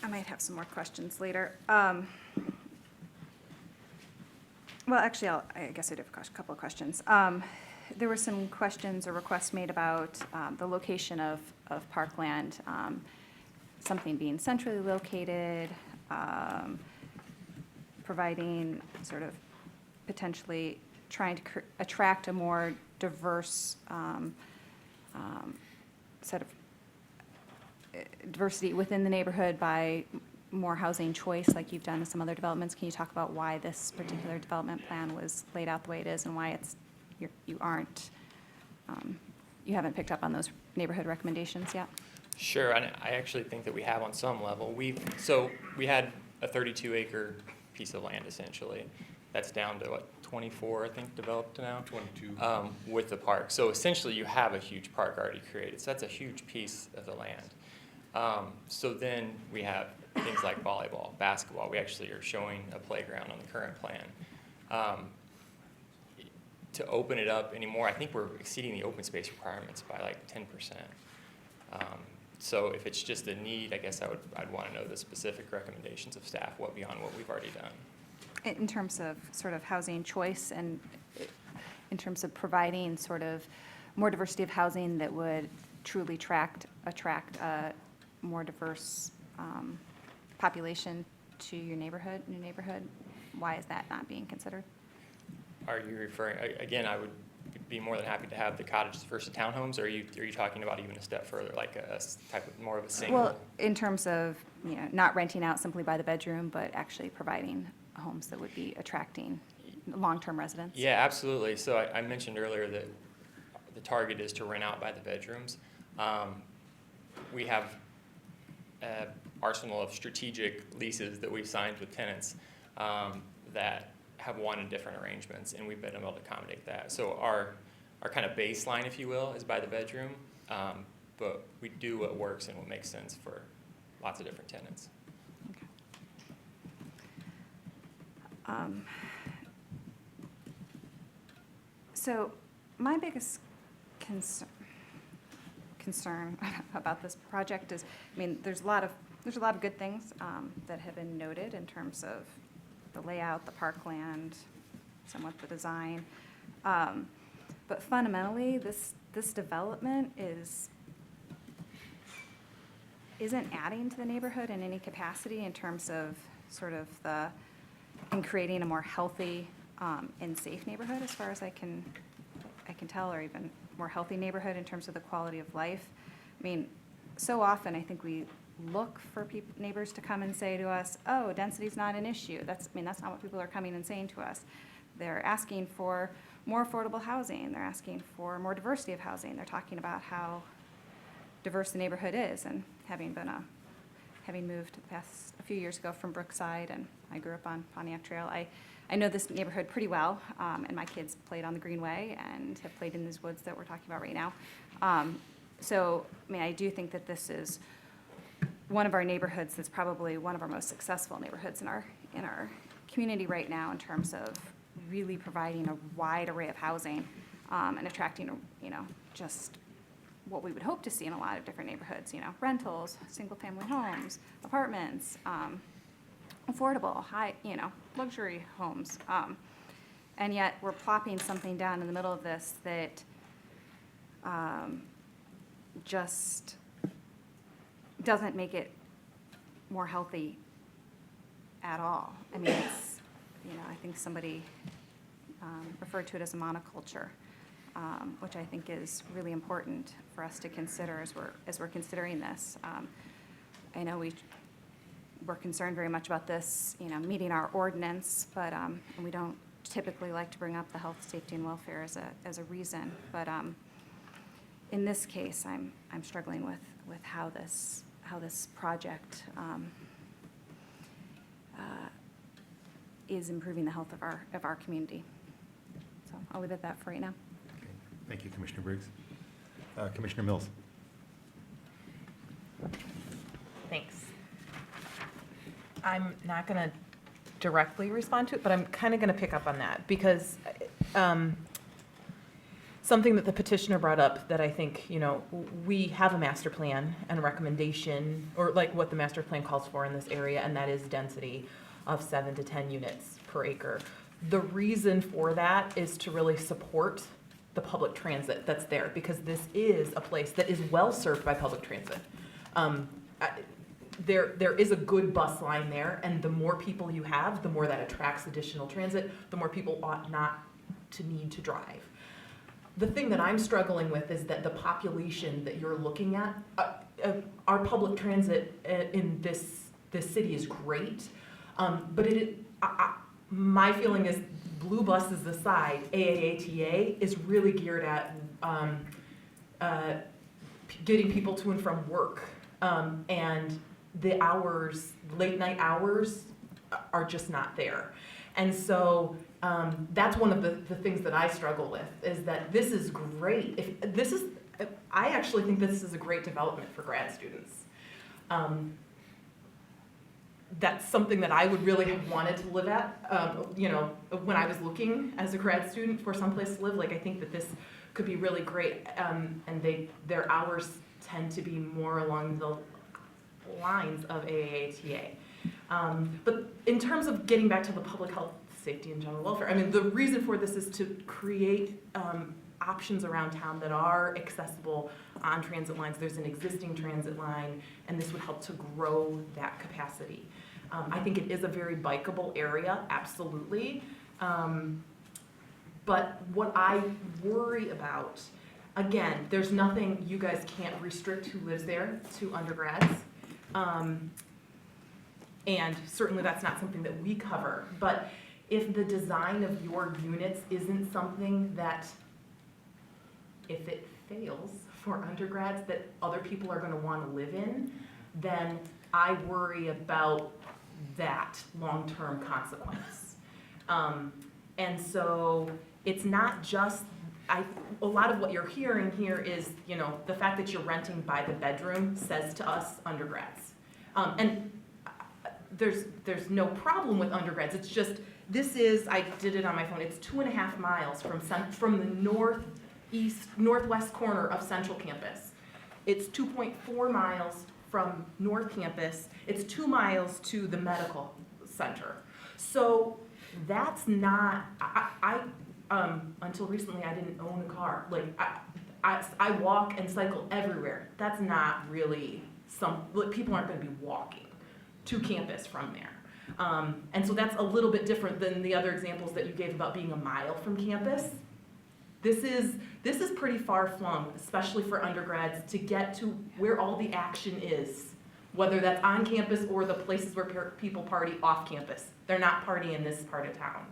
I might have some more questions later. Well, actually, I guess I do have a couple of questions. There were some questions or requests made about the location of parkland, something being centrally located, providing sort of potentially trying to attract a more diverse set of diversity within the neighborhood by more housing choice like you've done in some other developments. Can you talk about why this particular development plan was laid out the way it is and why you haven't picked up on those neighborhood recommendations yet? Sure, and I actually think that we have on some level. So we had a 32-acre piece of land essentially. That's down to what, 24, I think, developed now? 22. With the park. So essentially you have a huge park already created. So that's a huge piece of the land. So then we have things like volleyball, basketball. We actually are showing a playground on the current plan. To open it up anymore, I think we're exceeding the open space requirements by like 10%. So if it's just a need, I guess I'd want to know the specific recommendations of staff, what beyond what we've already done. In terms of sort of housing choice and in terms of providing sort of more diversity of housing that would truly attract a more diverse population to your neighborhood, why is that not being considered? Are you referring, again, I would be more than happy to have the cottages versus townhomes, or are you talking about even a step further, like a type of more of a single? Well, in terms of, not renting out simply by the bedroom, but actually providing homes that would be attracting long-term residents? Yeah, absolutely. So I mentioned earlier that the target is to rent out by the bedrooms. We have an arsenal of strategic leases that we've signed with tenants that have wanted different arrangements, and we've been able to accommodate that. So our kind of baseline, if you will, is by the bedroom, but we do what works and what makes sense for lots of different tenants. So my biggest concern about this project is, there's a lot of good things that have been noted in terms of the layout, the parkland, somewhat the design. But fundamentally, this development isn't adding to the neighborhood in any capacity in terms of sort of in creating a more healthy and safe neighborhood, as far as I can tell, or even more healthy neighborhood in terms of the quality of life. So often I think we look for neighbors to come and say to us, "Oh, density's not an issue." That's not what people are coming and saying to us. They're asking for more affordable housing. They're asking for more diversity of housing. They're talking about how diverse the neighborhood is, and having moved a few years ago from Brookside, and I grew up on Pontiac Trail, I know this neighborhood pretty well, and my kids played on the Greenway and have played in these woods that we're talking about right now. I do think that this is one of our neighborhoods that's probably one of our most successful neighborhoods in our community right now, in terms of really providing a wide array of housing and attracting, just what we would hope to see in a lot of different neighborhoods, rentals, single-family homes, apartments, affordable, high, luxury homes. And yet we're plopping something down in the middle of this that just doesn't make it more healthy at all. I think somebody referred to it as a monoculture, which I think is really important for us to consider as we're considering this. I know we're concerned very much about this, meeting our ordinance, but, and we don't typically like to bring up the health, safety, and welfare as a reason. But in this case, I'm struggling with how this project is improving the health of our community. So I'll leave it at that for right now. Okay. Thank you, Commissioner Briggs. Commissioner Mills. Thanks. I'm not going to directly respond to it, but I'm kind of going to pick up on that because something that the petitioner brought up that I think, we have a master plan and a recommendation, or like what the master plan calls for in this area, and that is density of 7 to 10 units per acre. The reason for that is to really support the public transit that's there, because this is a place that is well served by public transit. There is a good bus line there, and the more people you have, the more that attracts additional transit, the more people ought not to need to drive. The thing that I'm struggling with is that the population that you're looking at, our public transit in this city is great, but my feeling is, blue buses aside, AAATA is really geared at getting people to and from work. And the hours, late night hours, are just not there. And so that's one of the things that I struggle with, is that this is great. I actually think this is a great development for grad students. That's something that I would really have wanted to live at, when I was looking as a grad student for someplace to live. I think that this could be really great, and their hours tend to be more along the lines of AATA. But in terms of getting back to the public health, safety, and general welfare, the reason for this is to create options around town that are accessible on transit lines. There's an existing transit line, and this would help to grow that capacity. I think it is a very bikeable area, absolutely. But what I worry about, again, there's nothing, you guys can't restrict who lives there to undergrads. And certainly that's not something that we cover. But if the design of your units isn't something that, if it fails for undergrads, that other people are going to want to live in, then I worry about that long-term consequence. And so it's not just, a lot of what you're hearing here is, the fact that you're renting by the bedroom says to us undergrads. And there's no problem with undergrads. It's just, I did it on my phone, it's 2.5 miles from the northwest corner of Central Campus. It's 2.4 miles from North Campus. It's 2 miles to the medical center. So that's not, until recently I didn't own a car. I walk and cycle everywhere. That's not really people aren't going to be walking to campus from there. And so that's a little bit different than the other examples that you gave about being a mile from campus. This is pretty far flung, especially for undergrads, to get to where all the action is, whether that's on campus or the places where people party off campus. They're not partying in this part of town.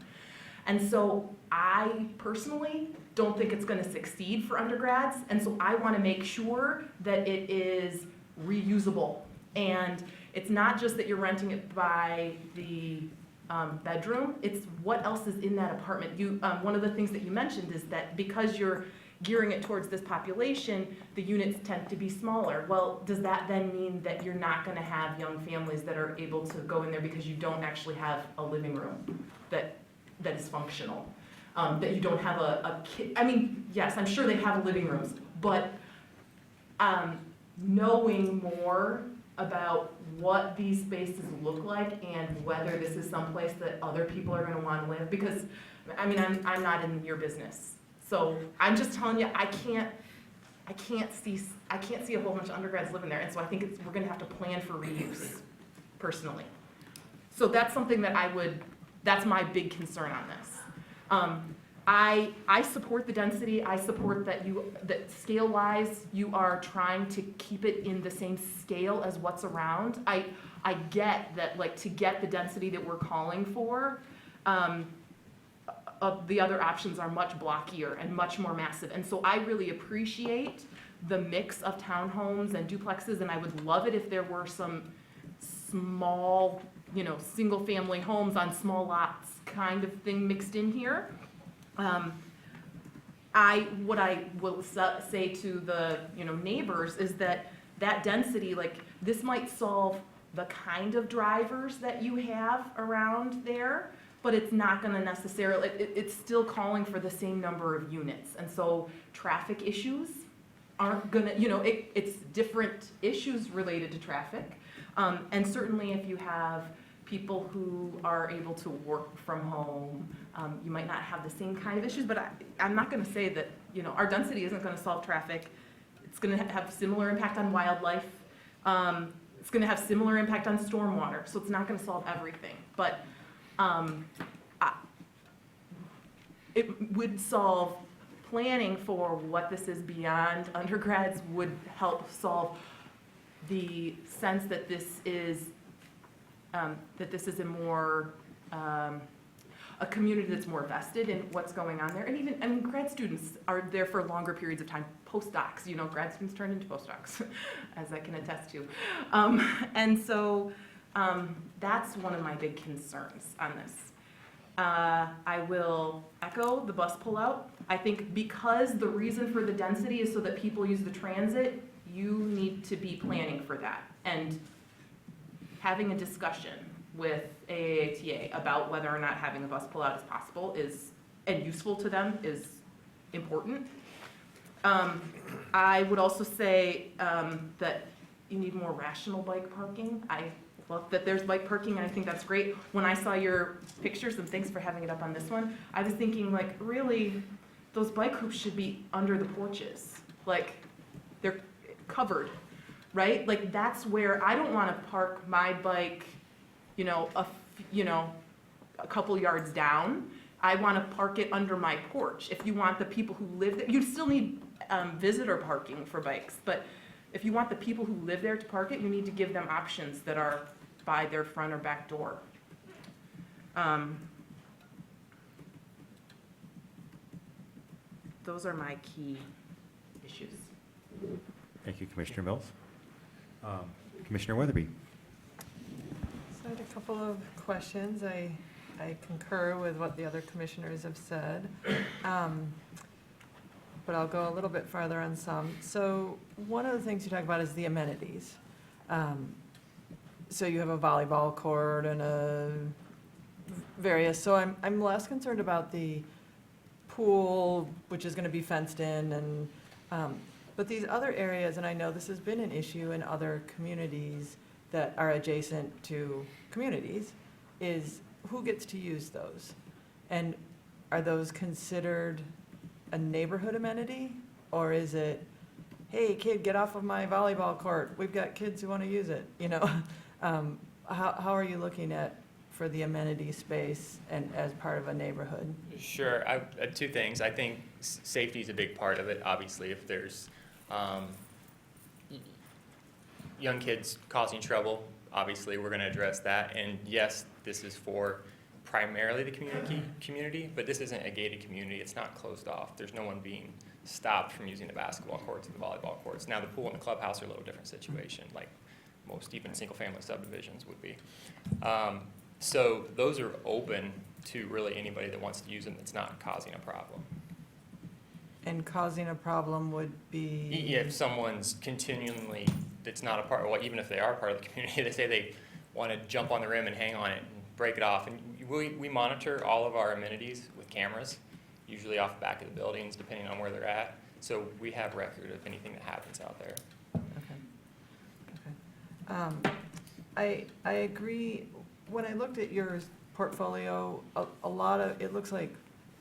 And so I personally don't think it's going to succeed for undergrads, and so I want to make sure that it is reusable. And it's not just that you're renting it by the bedroom, it's what else is in that apartment. One of the things that you mentioned is that because you're gearing it towards this population, the units tend to be smaller. Well, does that then mean that you're not going to have young families that are able to go in there because you don't actually have a living room that is functional? That you don't have a kid? Yes, I'm sure they have living rooms, but knowing more about what these spaces look like and whether this is someplace that other people are going to want to live, because I'm not in your business. So I'm just telling you, I can't see a whole bunch of undergrads living there, and so I think we're going to have to plan for reuse, personally. So that's something that that's my big concern on this. I support the density. I support that scale-wise, you are trying to keep it in the same scale as what's around. I get that, like, to get the density that we're calling for, the other options are much blockier and much more massive. And so I really appreciate the mix of townhomes and duplexes, and I would love it if there were some small, single-family homes on small lots kind of thing mixed in here. What I will say to the, neighbors is that density, like, this might solve the kind of drivers that you have around there, but it's not gonna necessarily, it's still calling for the same number of units. And so traffic issues aren't gonna, it's different issues related to traffic. And certainly if you have people who are able to work from home, you might not have the same kind of issues, but I'm not gonna say that, our density isn't gonna solve traffic. It's gonna have similar impact on wildlife. It's gonna have similar impact on stormwater, so it's not gonna solve everything. But it would solve planning for what this is beyond undergrads, would help solve the sense that this is a more, a community that's more vested in what's going on there. And even, grad students are there for longer periods of time, postdocs, grad students turn into postdocs, as I can attest to. And so that's one of my big concerns on this. I will echo the bus pullout. I think because the reason for the density is so that people use the transit, you need to be planning for that. And having a discussion with AATA about whether or not having a bus pullout is possible and useful to them is important. I would also say that you need more rational bike parking. I love that there's bike parking, and I think that's great. When I saw your pictures, and thanks for having it up on this one, I was thinking, like, really, those bike hoops should be under the porches. Like, they're covered, right? Like, that's where I don't want to park my bike, a couple yards down. I want to park it under my porch. If you want the people who live there, you still need visitor parking for bikes, but if you want the people who live there to park it, you need to give them options that are by their front or back door. Those are my key issues. Thank you, Commissioner Mills. Commissioner Weatherby. So I had a couple of questions. I concur with what the other commissioners have said, but I'll go a little bit farther on some. So one of the things you talk about is the amenities. So you have a volleyball court and various, so I'm less concerned about the pool, which is going to be fenced in, and but these other areas, and I know this has been an issue in other communities that are adjacent to communities, is who gets to use those? And are those considered a neighborhood amenity? Or is it, hey, kid, get off of my volleyball court, we've got kids who want to use it, How are you looking at for the amenity space and as part of a neighborhood? Sure. Two things. I think safety is a big part of it. Obviously, if there's young kids causing trouble, obviously we're going to address that. And yes, this is for primarily the community, but this isn't a gated community. It's not closed off. There's no one being stopped from using the basketball courts and the volleyball courts. Now, the pool and the clubhouse are a little different situation, like most even single-family subdivisions would be. So those are open to really anybody that wants to use them that's not causing a problem. And causing a problem would be? If someone's continually, that's not a part, well, even if they are part of the community, they say they want to jump on the rim and hang on it and break it off. And we monitor all of our amenities with cameras, usually off the back of the buildings, depending on where they're at. So we have record of anything that happens out there. I agree. When I looked at your portfolio, a lot of, it looks like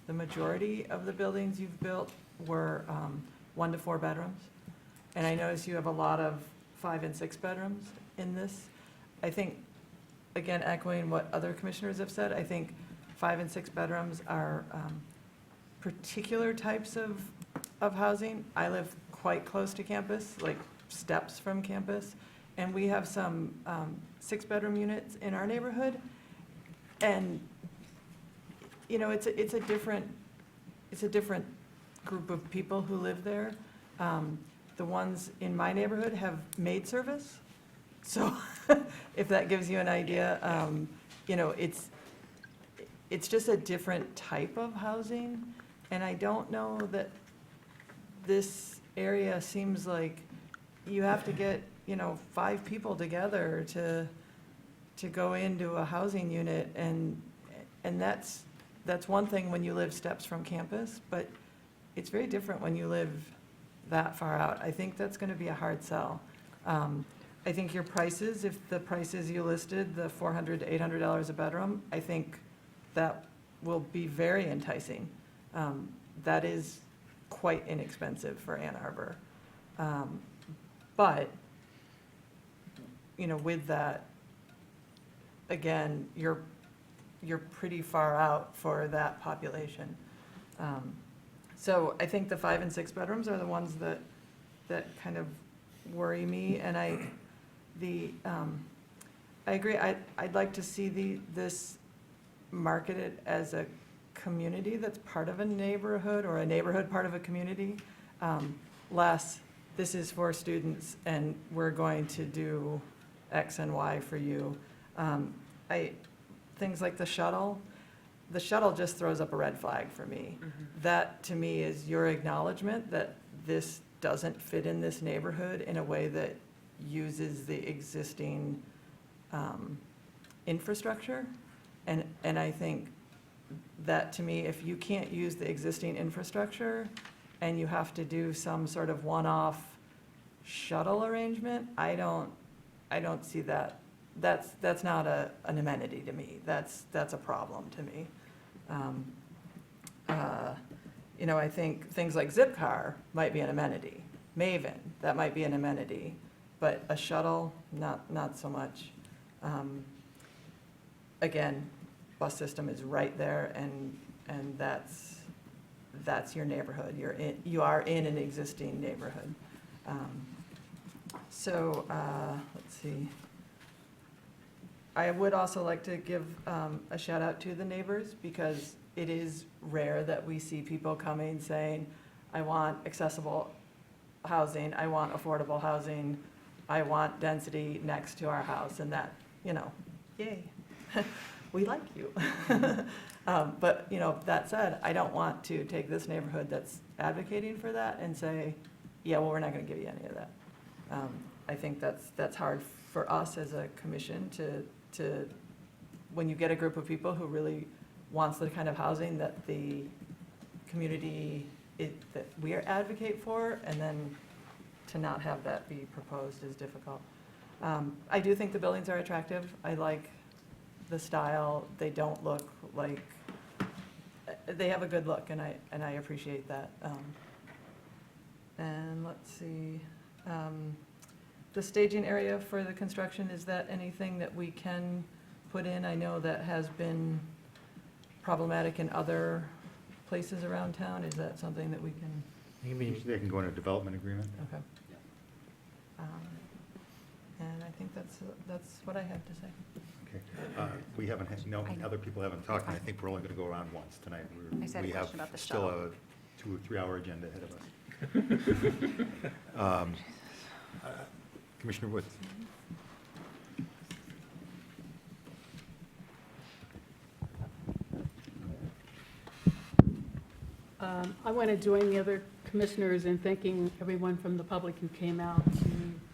the majority of the buildings you've built were 1 to 4 bedrooms. And I noticed you have a lot of 5 and 6 bedrooms in this. I think, again, echoing what other commissioners have said, I think 5 and 6 bedrooms are particular types of housing. I live quite close to campus, like steps from campus, and we have some 6-bedroom units in our neighborhood. And, you know, it's a different group of people who live there. The ones in my neighborhood have maid service, so if that gives you an idea, you know, it's just a different type of housing, and I don't know that this area seems like you have to get, you know, 5 people together to go into a housing unit, and that's one thing when you live steps from campus, but it's very different when you live that far out. I think that's gonna be a hard sell. I think your prices, if the prices you listed, the $400 to $800 a bedroom, I think that will be very enticing. That is quite inexpensive for Ann Arbor. But, you know, with that, again, you're pretty far out for that population. So I think the 5 and 6 bedrooms are the ones that kind of worry me, and I agree. I'd like to see this marketed as a community that's part of a neighborhood, or a neighborhood part of a community, less this is for students and we're going to do X and Y for you. Things like the shuttle just throws up a red flag for me. That, to me, is your acknowledgement that this doesn't fit in this neighborhood in a way that uses the existing infrastructure. And I think that, to me, if you can't use the existing infrastructure and you have to do some sort of one-off shuttle arrangement, I don't see that. That's not an amenity to me. That's a problem to me. You know, I think things like Zipcar might be an amenity. Maven, that might be an amenity, but a shuttle, not so much. Again, bus system is right there, and that's your neighborhood. You are in an existing neighborhood. So let's see. I would also like to give a shout out to the neighbors, because it is rare that we see people coming saying, I want accessible housing, I want affordable housing, I want density next to our house, and that, you know, yay, we like you. But, you know, that said, I don't want to take this neighborhood that's advocating for that and say, yeah, well, we're not gonna give you any of that. I think that's hard for us as a commission to, when you get a group of people who really wants the kind of housing that the community, that we advocate for, and then to not have that be proposed is difficult. I do think the buildings are attractive. I like the style. They don't look like, they have a good look, and I appreciate that. And let's see, the staging area for the construction, is that anything that we can put in? I know that has been problematic in other places around town. Is that something that we can? They can go in a development agreement. Okay. And I think that's what I have to say. Okay. We haven't, other people haven't talked, and I think we're only going to go around once tonight. I just had a question about the still shuttle. a 2 or 3 hour agenda ahead of us. Commissioner Woods. I want to join the other commissioners in thanking everyone from the public who came out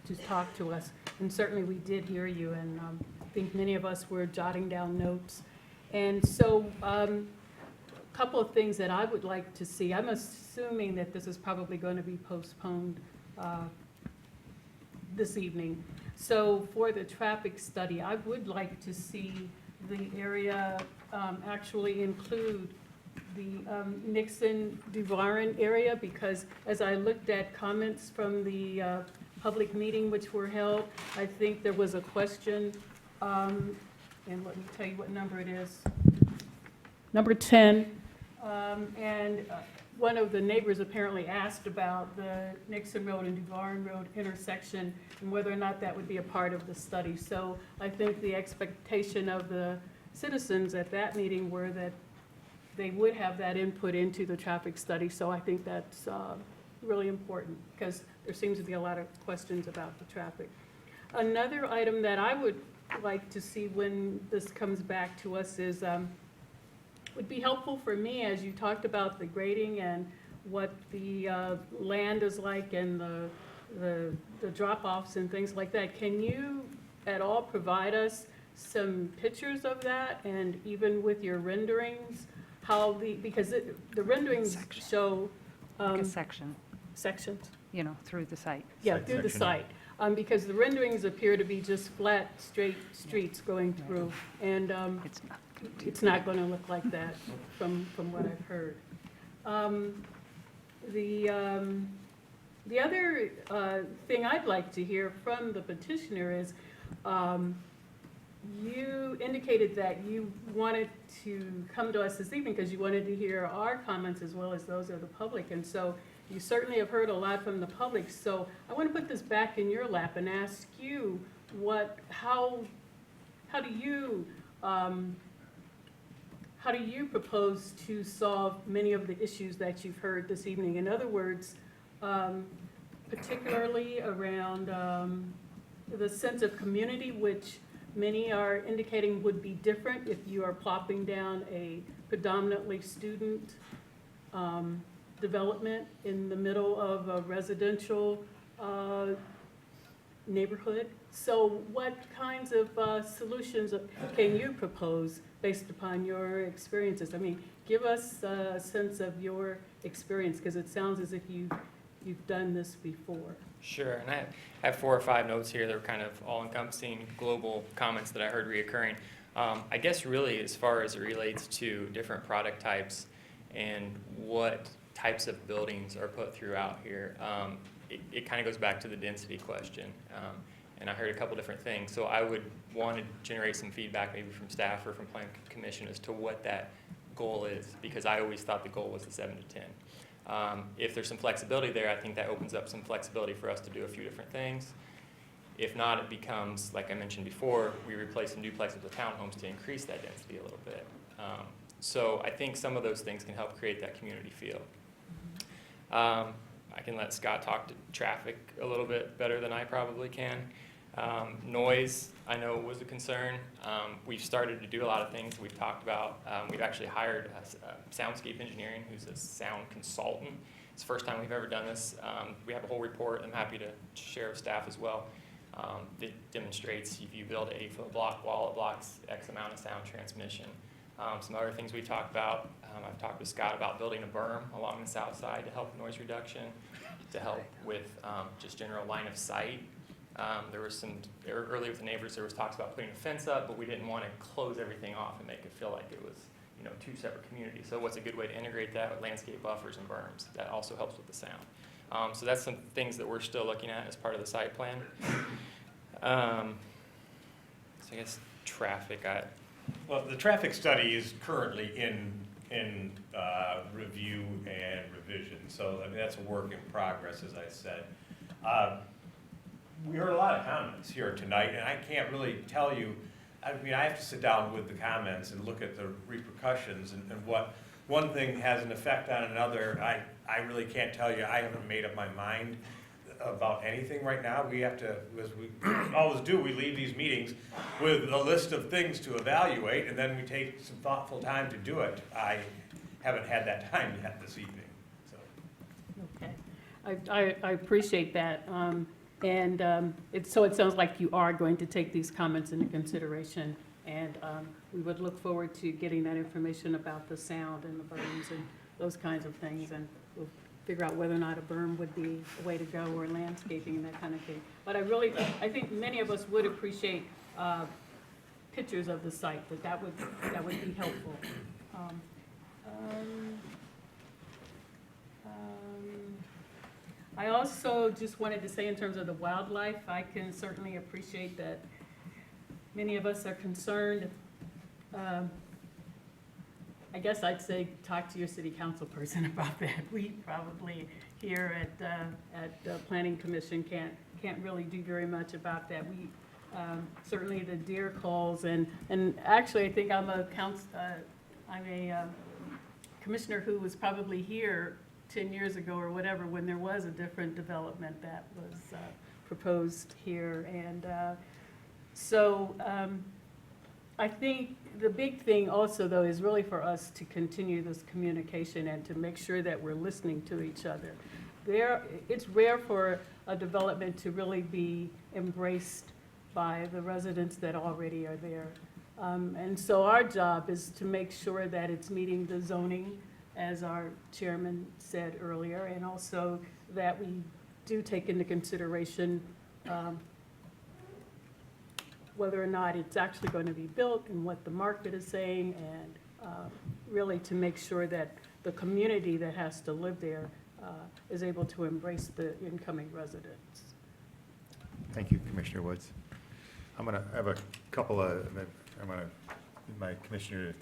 to talk to us. And certainly we did hear you, and I think many of us were jotting down notes. And so a couple of things that I would like to see. I'm assuming that this is probably going to be postponed this evening. So for the traffic study, I would like to see the area actually include the Nixon-DeVaron area, because as I looked at comments from the public meeting which were held, I think there was a question, and let me tell you what number it is. Number 10, And one of the neighbors apparently asked about the Nixon Road and DeVarn Road intersection and whether or not that would be a part of the study. So I think the expectation of the citizens at that meeting were that they would have that input into the traffic study. So I think that's really important because there seems to be a lot of questions about the traffic. Another item that I would like to see when this comes back to us is, would be helpful for me as you talked about the grading and what the land is like and the drop-offs and things like that. Can you at all provide us some pictures of that and even with your renderings, how because the renderings show. Like a section, Sections? you know, through the site. Yeah, Site through the section, yeah. site. Because the renderings appear to be just flat, straight streets going through. And it's not going to look like that from what I've heard. The other thing I'd like to hear from the petitioner is, you indicated that you wanted to come to us this evening because you wanted to hear our comments as well as those of the public. And so you certainly have heard a lot from the public. So I want to put this back in your lap and ask you how do you propose to solve many of the issues that you've heard this evening? In other words, particularly around the sense of community, which many are indicating would be different if you are plopping down a predominantly student development in the middle of a residential neighborhood. So what kinds of solutions can you propose based upon your experiences? I mean, give us a sense of your experience, because it sounds as if you've done this before. Sure, and I have 4 or 5 notes here that are kind of all-encompassing global comments that I heard reoccurring. I guess really as far as it relates to different product types and what types of buildings are put throughout here, it kind of goes back to the density question. And I heard a couple different things. So I would want to generate some feedback maybe from staff or from Plan Commission as to what that goal is, because I always thought the goal was the 7 to 10. If there's some flexibility there, I think that opens up some flexibility for us to do a few different things. If not, it becomes, like I mentioned before, we replace some duplexes with townhomes to increase that density a little bit. So I think some of those things can help create that community feel. I can let Scott talk to traffic a little bit better than I probably can. Noise, I know, was a concern. We've started to do a lot of things we've talked about. We've actually hired Soundscape Engineering, who's a sound consultant. It's the first time we've ever done this. We have a whole report I'm happy to share with staff as well that demonstrates if you build an 8-foot block wall, it blocks X amount of sound transmission. Some other things we've talked about, I've talked with Scott about building a berm along the south side to help noise reduction, to help with just general line of sight. There was earlier with the neighbors, there was talks about putting a fence up, but we didn't want to close everything off and make it feel like it was, 2 separate communities. So what's a good way to integrate that with landscape buffers and berms? That also helps with the sound. So that's some things that we're still looking at as part of the site plan. So I guess traffic, Well, the traffic study is currently in review and revision, so I mean, that's a work in progress, as I said. We heard a lot of comments here tonight, and I can't really tell you, I mean, I have to sit down with the comments and look at the repercussions and what one thing has an effect on another. I really can't tell you. I haven't made up my mind about anything right now. We have to, as we always do, we leave these meetings with a list of things to evaluate, and then we take some thoughtful time to do it. I haven't had that time yet this evening, so. Okay, I appreciate that. So it sounds like you are going to take these comments into consideration, and we would look forward to getting that information about the sound and the berms and those kinds of things, and we'll figure out whether or not a berm would be a way to go, or landscaping and that kind of thing. But I think many of us would appreciate pictures of the site, that would be helpful. I also just wanted to say, in terms of the wildlife, I can certainly appreciate that many of us are concerned I guess I'd say, talk to your city council person about that. We probably here at the Planning Commission can't really do very much about that. We, certainly the deer calls, and actually, I think I'm a commissioner who was probably here 10 years ago or whatever, when there was a different development that was proposed here. And so I think the big thing also, though, is really for us to continue this communication and to make sure that we're listening to each other. It's rare for a development to really be embraced by the residents that already are there. And so our job is to make sure that it's meeting the zoning, as our chairman said earlier, and also that we do take into consideration whether or not it's actually going to be built and what the market is saying, and really to make sure that the community that has to live there is able to embrace the incoming residents. Thank you, Commissioner Woods. I'm going to have a couple of, my other commissioner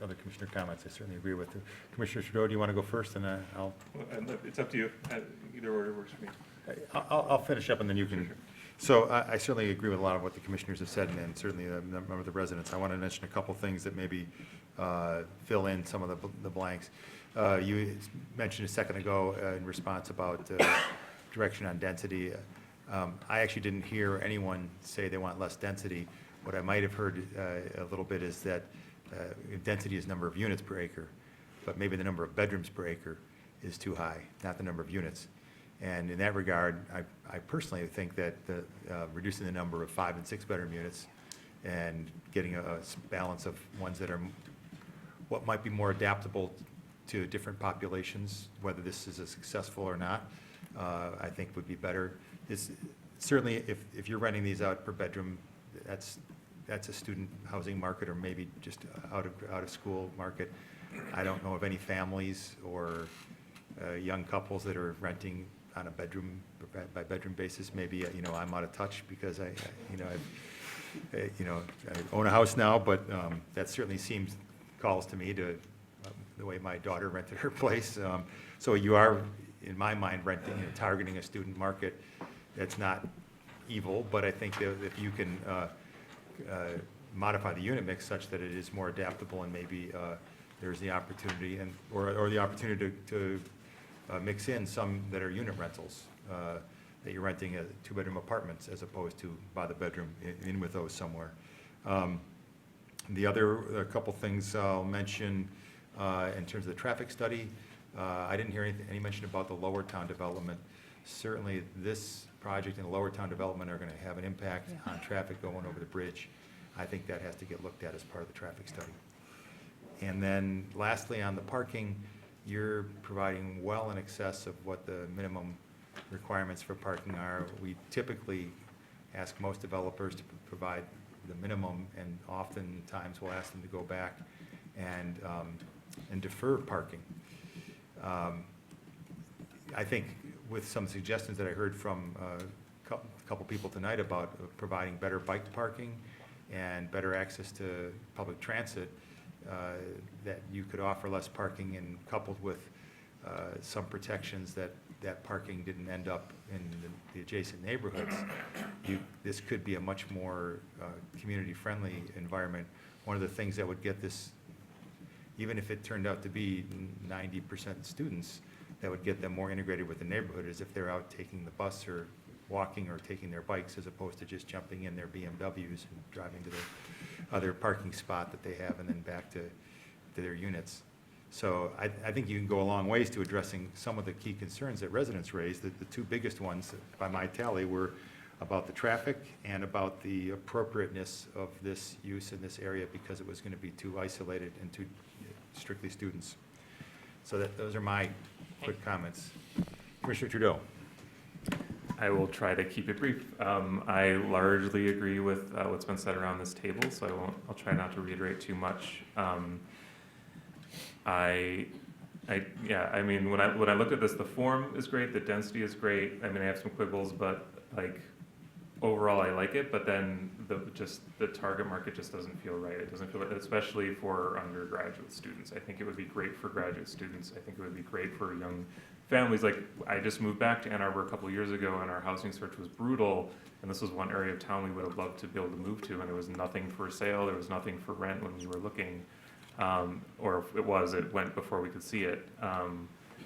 comments, I certainly agree with. Commissioner Trudeau, do you want to go first, and I'll? It's up to you. Either order works for me. I'll finish up, and then you can. So I certainly agree with a lot of what the commissioners have said, and certainly a number of the residents. I want to mention a couple things that maybe fill in some of the blanks. You mentioned a second ago in response about direction on density. I actually didn't hear anyone say they want less density. What I might have heard a little bit is that density is number of units per acre, but maybe the number of bedrooms per acre is too high, not the number of units. And in that regard, I personally think that reducing the number of 5- and 6-bedroom units and getting a balance of ones that are what might be more adaptable to different populations, whether this is successful or not, I think would be better. Certainly, if you're renting these out per bedroom, that's a student housing market, or maybe just out of school market. I don't know of any families or young couples that are renting on a bedroom by bedroom basis. Maybe I'm out of touch because I own a house now, but that certainly calls to me to the way my daughter rented her place. So you are, in my mind, renting and targeting a student market. That's not evil, but I think that if you can modify the unit mix such that it is more adaptable, and maybe there's the opportunity or the opportunity to mix in some that are unit rentals, that you're renting 2-bedroom apartments as opposed to by the bedroom in with those somewhere. A couple things I'll mention in terms of the traffic study. I didn't hear any mention about the Lower Town development. Certainly, this project and the Lower Town development are going to have an impact on traffic going over the bridge. I think that has to get looked at as part of the traffic study. And then lastly, on the parking, you're providing well in excess of what the minimum requirements for parking are. We typically ask most developers to provide the minimum, and oftentimes we'll ask them to go back and defer parking. I think with some suggestions that I heard from a couple people tonight about providing better bike parking and better access to public transit, that you could offer less parking, and coupled with some protections that parking didn't end up in the adjacent neighborhoods, this could be a much more community-friendly environment. One of the things that would get this, even if it turned out to be 90% students, that would get them more integrated with the neighborhood, is if they're out taking the bus or walking or taking their bikes, as opposed to just jumping in their BMWs and driving to the other parking spot that they have and then back to their units. So I think you can go a long ways to addressing some of the key concerns that residents raised. The two biggest ones, by my tally, were about the traffic and about the appropriateness of this use in this area, because it was going to be too isolated and too strictly students. So those are my quick comments. Commissioner Trudeau. I will try to keep it brief. I largely agree with what's been said around this table, so I'll try not to reiterate too much. I mean, when I looked at this, the form is great, the density is great. I mean, I have some quibbles, but like overall I like it, but then the target market just doesn't feel right. It doesn't feel right, especially for undergraduate students. I think it would be great for graduate students. I think it would be great for young families. Like, I just moved back to Ann Arbor a couple of years ago, and our housing search was brutal, and this was one area of town we would have loved to be able to move to, and there was nothing for sale, there was nothing for rent when we were looking, or if it was, it went before we could see it.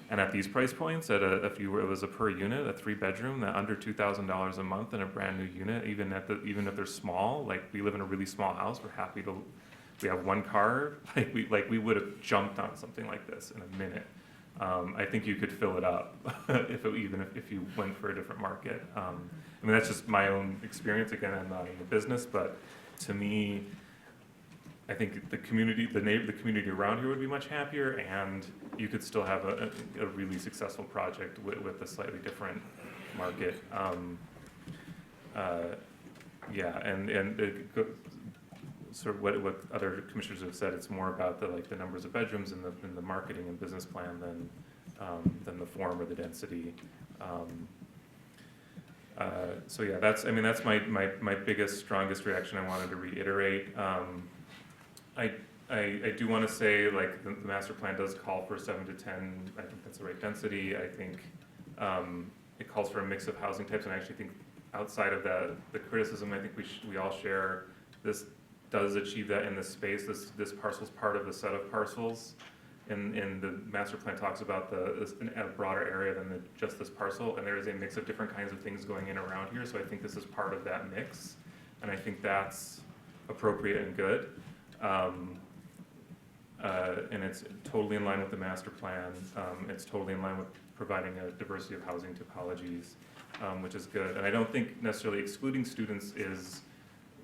And at these price points, it was a per unit, a 3-bedroom, that under $2,000 a month in a brand new unit, even if they're small, like, we live in a really small house, we have 1 car, we would have jumped on something like this in a minute. I think you could fill it up even if you went for a different market. I mean, that's just my own experience. Again, I'm not in the business, but to me, I think the community around here would be much happier, and you could still have a really successful project with a slightly different market. Yeah, and sort of what other commissioners have said, it's more about the numbers of bedrooms and the marketing and business plan than the form or the density. So yeah, that's my biggest, strongest reaction I wanted to reiterate. I do want to say, like, the master plan does call for 7 to 10. I think that's the right density. I think it calls for a mix of housing types, and I actually think outside of the criticism, I think we all share, this does achieve that in this space. This parcel's part of a set of parcels, and the master plan talks about a broader area than just this parcel, and there is a mix of different kinds of things going in around here, so I think this is part of that mix, and I think that's appropriate and good. And it's totally in line with the master plan. It's totally in line with providing a diversity of housing typologies, which is good. And I don't think necessarily excluding students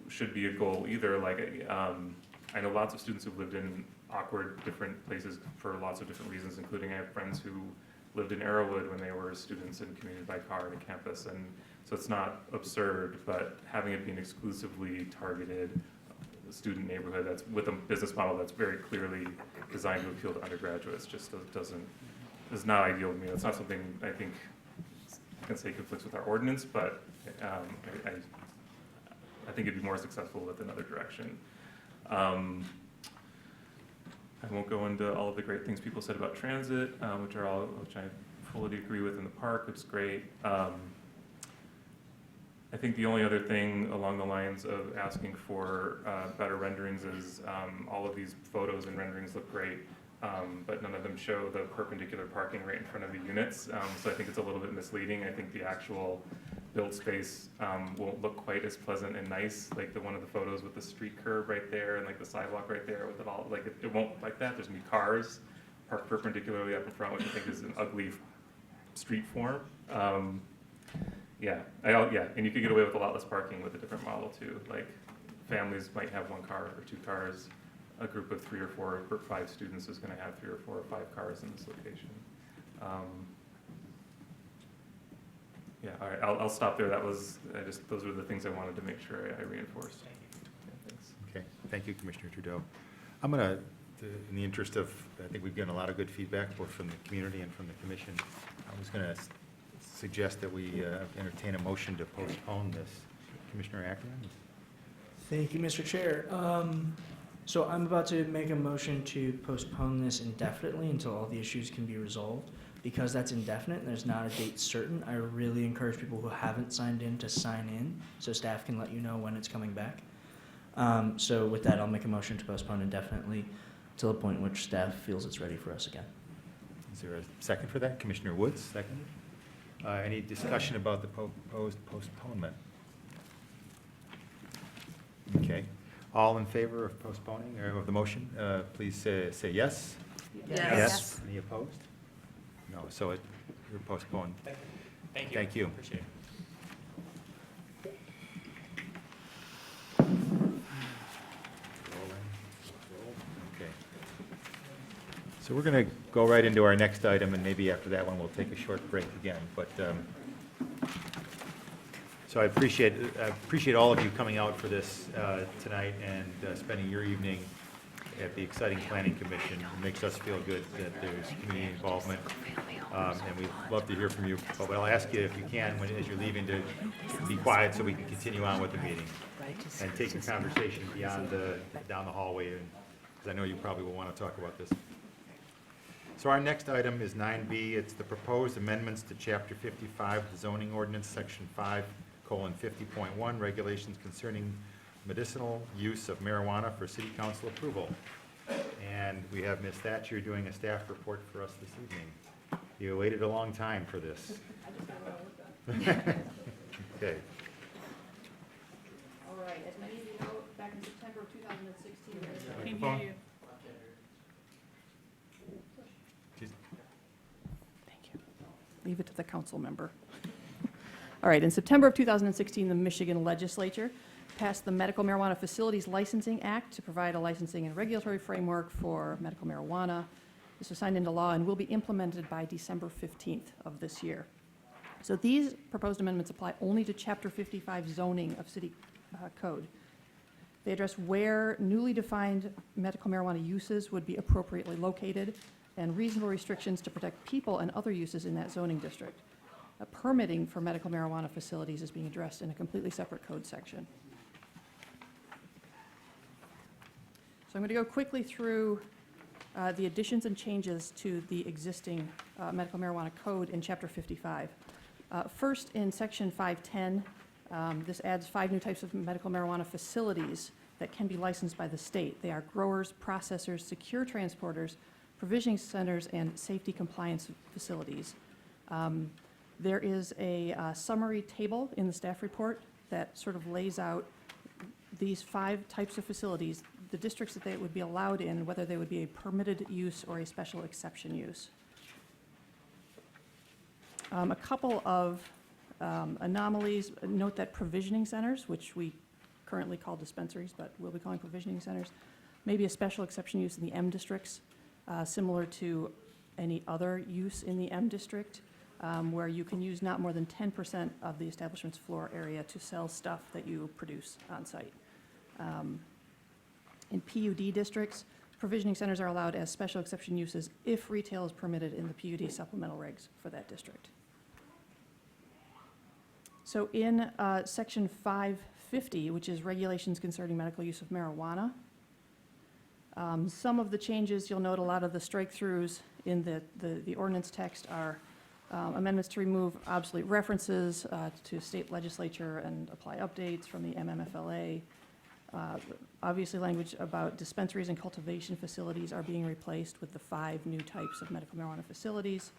should be a goal either. Like, I know lots of students who've lived in awkward different places for lots of different reasons, including I have friends who lived in Arrowwood when they were students and commuted by car to campus. And so it's not absurd, but having it be an exclusively targeted student neighborhood that's with a business model that's very clearly designed to appeal to undergraduates just is not ideal to me. That's not something I think I can say conflicts with our ordinance, but I think it'd be more successful with another direction. I won't go into all of the great things people said about transit, which I fully agree with in the park. It's great. I think the only other thing along the lines of asking for better renderings is all of these photos and renderings look great, but none of them show the perpendicular parking right in front of the units. So I think it's a little bit misleading. I think the actual built space won't look quite as pleasant and nice, like one of the photos with the street curb right there and like the sidewalk right there with it all. Like it won't look like that. There's gonna be cars parked perpendicularly up in front, which I think is an ugly street form. Yeah, and you could get away with a lot less parking with a different model too. Like, families might have 1 car or 2 cars. A group of 3 or 4 or 5 students is going to have 3 or 4 or 5 cars in this location. Yeah, all right, I'll stop there. Those were the things I wanted to make sure I reinforced. Yeah, thanks. Okay, thank you, Commissioner Trudeau. I'm going to, in the interest of, I think we've gotten a lot of good feedback, both from the community and from the commission. I was going to suggest that we entertain a motion to postpone this. Commissioner Ackerman? Thank you, Mr. Chair. So I'm about to make a motion to postpone this indefinitely until all the issues can be resolved. Because that's indefinite and there's not a date certain, I really encourage people who haven't signed in to sign in so staff can let you know when it's coming back. So with that, I'll make a motion to postpone indefinitely till a point in which staff feels it's ready for us again. Is there a second for that? Commissioner Woods, second. Any discussion about the proposed postponement? Okay. All in favor of postponing, or of the motion, please say yes. Yes. Any opposed? No, so you're postponed. Thank you. Thank you. Appreciate it. Okay. So we're going to go right into our next item, and maybe after that one, we'll take a short break again. But so I appreciate all of you coming out for this tonight and spending your evening at the exciting planning commission. It makes us feel good that there's community involvement, and we'd love to hear from you. But I'll ask you if you can, as you're leaving, to be quiet so we can continue on with the meeting. And take your conversation beyond down the hallway, because I know you probably will want to talk about this. So our next item is 9B. It's the proposed amendments to Chapter 55 of the zoning ordinance, Section 5:50.1, regulations concerning medicinal use of marijuana for city council approval. And we have Ms. Thatcher doing a staff report for us this evening. You waited a long time for this. Okay. All right, as many of you know, back in September of 2016, there was a Can't Phone? hear you. Leave it to the council member. All right, in September of 2016, the Michigan legislature passed the Medical Marijuana Facilities Licensing Act to provide a licensing and regulatory framework for medical marijuana. This was signed into law and will be implemented by December 15th of this year. So these proposed amendments apply only to Chapter 55 zoning of city code. They address where newly defined medical marijuana uses would be appropriately located and reasonable restrictions to protect people and other uses in that zoning district. Permitting for medical marijuana facilities is being addressed in a completely separate code section. So I'm going to go quickly through the additions and changes to the existing medical marijuana code in Chapter 55. First, in Section 510, this adds 5 new types of medical marijuana facilities that can be licensed by the state. They are growers, processors, secure transporters, provisioning centers, and safety compliance facilities. There is a summary table in the staff report that sort of lays out these 5 types of facilities, the districts that they would be allowed in, whether they would be a permitted use or a special exception use. A couple of anomalies. Note that provisioning centers, which we currently call dispensaries, but we'll be calling provisioning centers, may be a special exception use in the M districts, similar to any other use in the M district, where you can use not more than 10% of the establishment's floor area to sell stuff that you produce on site. In PUD districts, provisioning centers are allowed as special exception uses if retail is permitted in the PUD supplemental regs for that district. So in Section 550, which is regulations concerning medical use of marijuana, some of the changes, you'll note a lot of the strike-throughs in the ordinance text are amendments to remove obsolete references to state legislature and apply updates from the MMFLA. Obviously, language about dispensaries and cultivation facilities are being replaced with the 5 new types of medical marijuana facilities.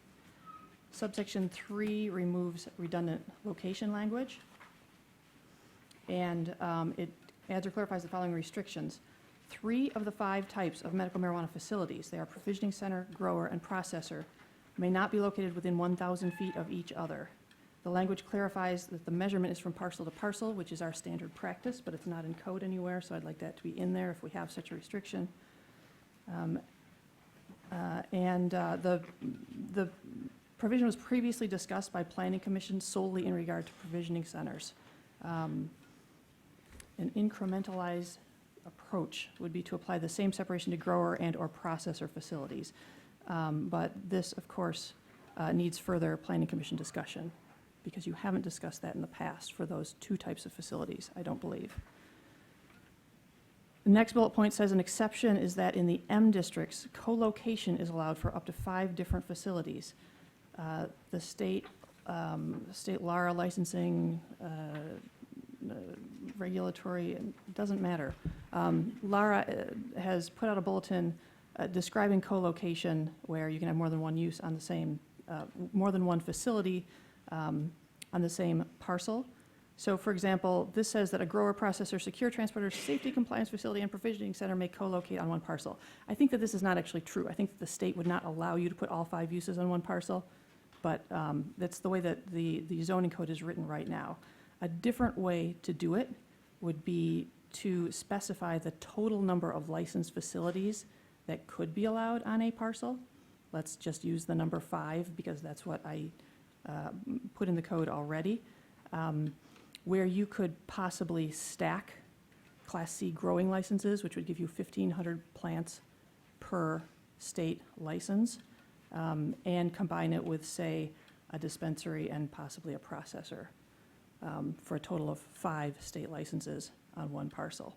Subsection 3 removes redundant location language. And it adds or clarifies the following restrictions. 3 of the 5 types of medical marijuana facilities, they are provisioning center, grower, and processor, may not be located within 1,000 feet of each other. The language clarifies that the measurement is from parcel to parcel, which is our standard practice, but it's not in code anywhere, so I'd like that to be in there if we have such a restriction. The provision was previously discussed by Planning Commission solely in regard to provisioning centers. An incrementalized approach would be to apply the same separation to grower and/or processor facilities. But this, of course, needs further Planning Commission discussion, because you haven't discussed that in the past for those 2 types of facilities, I don't believe. The next bullet point says an exception is that in the M districts, co-location is allowed for up to 5 different facilities. The state LARA licensing, regulatory, it doesn't matter. LARA has put out a bulletin describing co-location where you can have more than one use on the same, more than one facility on the same parcel. So for example, this says that a grower, processor, secure transporter, safety compliance facility, and provisioning center may co-locate on one parcel. I think that this is not actually true. I think that the state would not allow you to put all 5 uses on one parcel, but that's the way that the zoning code is written right now. A different way to do it would be to specify the total number of licensed facilities that could be allowed on a parcel. Let's just use the number 5 because that's what I put in the code already, where you could possibly stack Class C growing licenses, which would give you 1,500 plants per state license, and combine it with, say, a dispensary and possibly a processor, for a total of 5 state licenses on one parcel.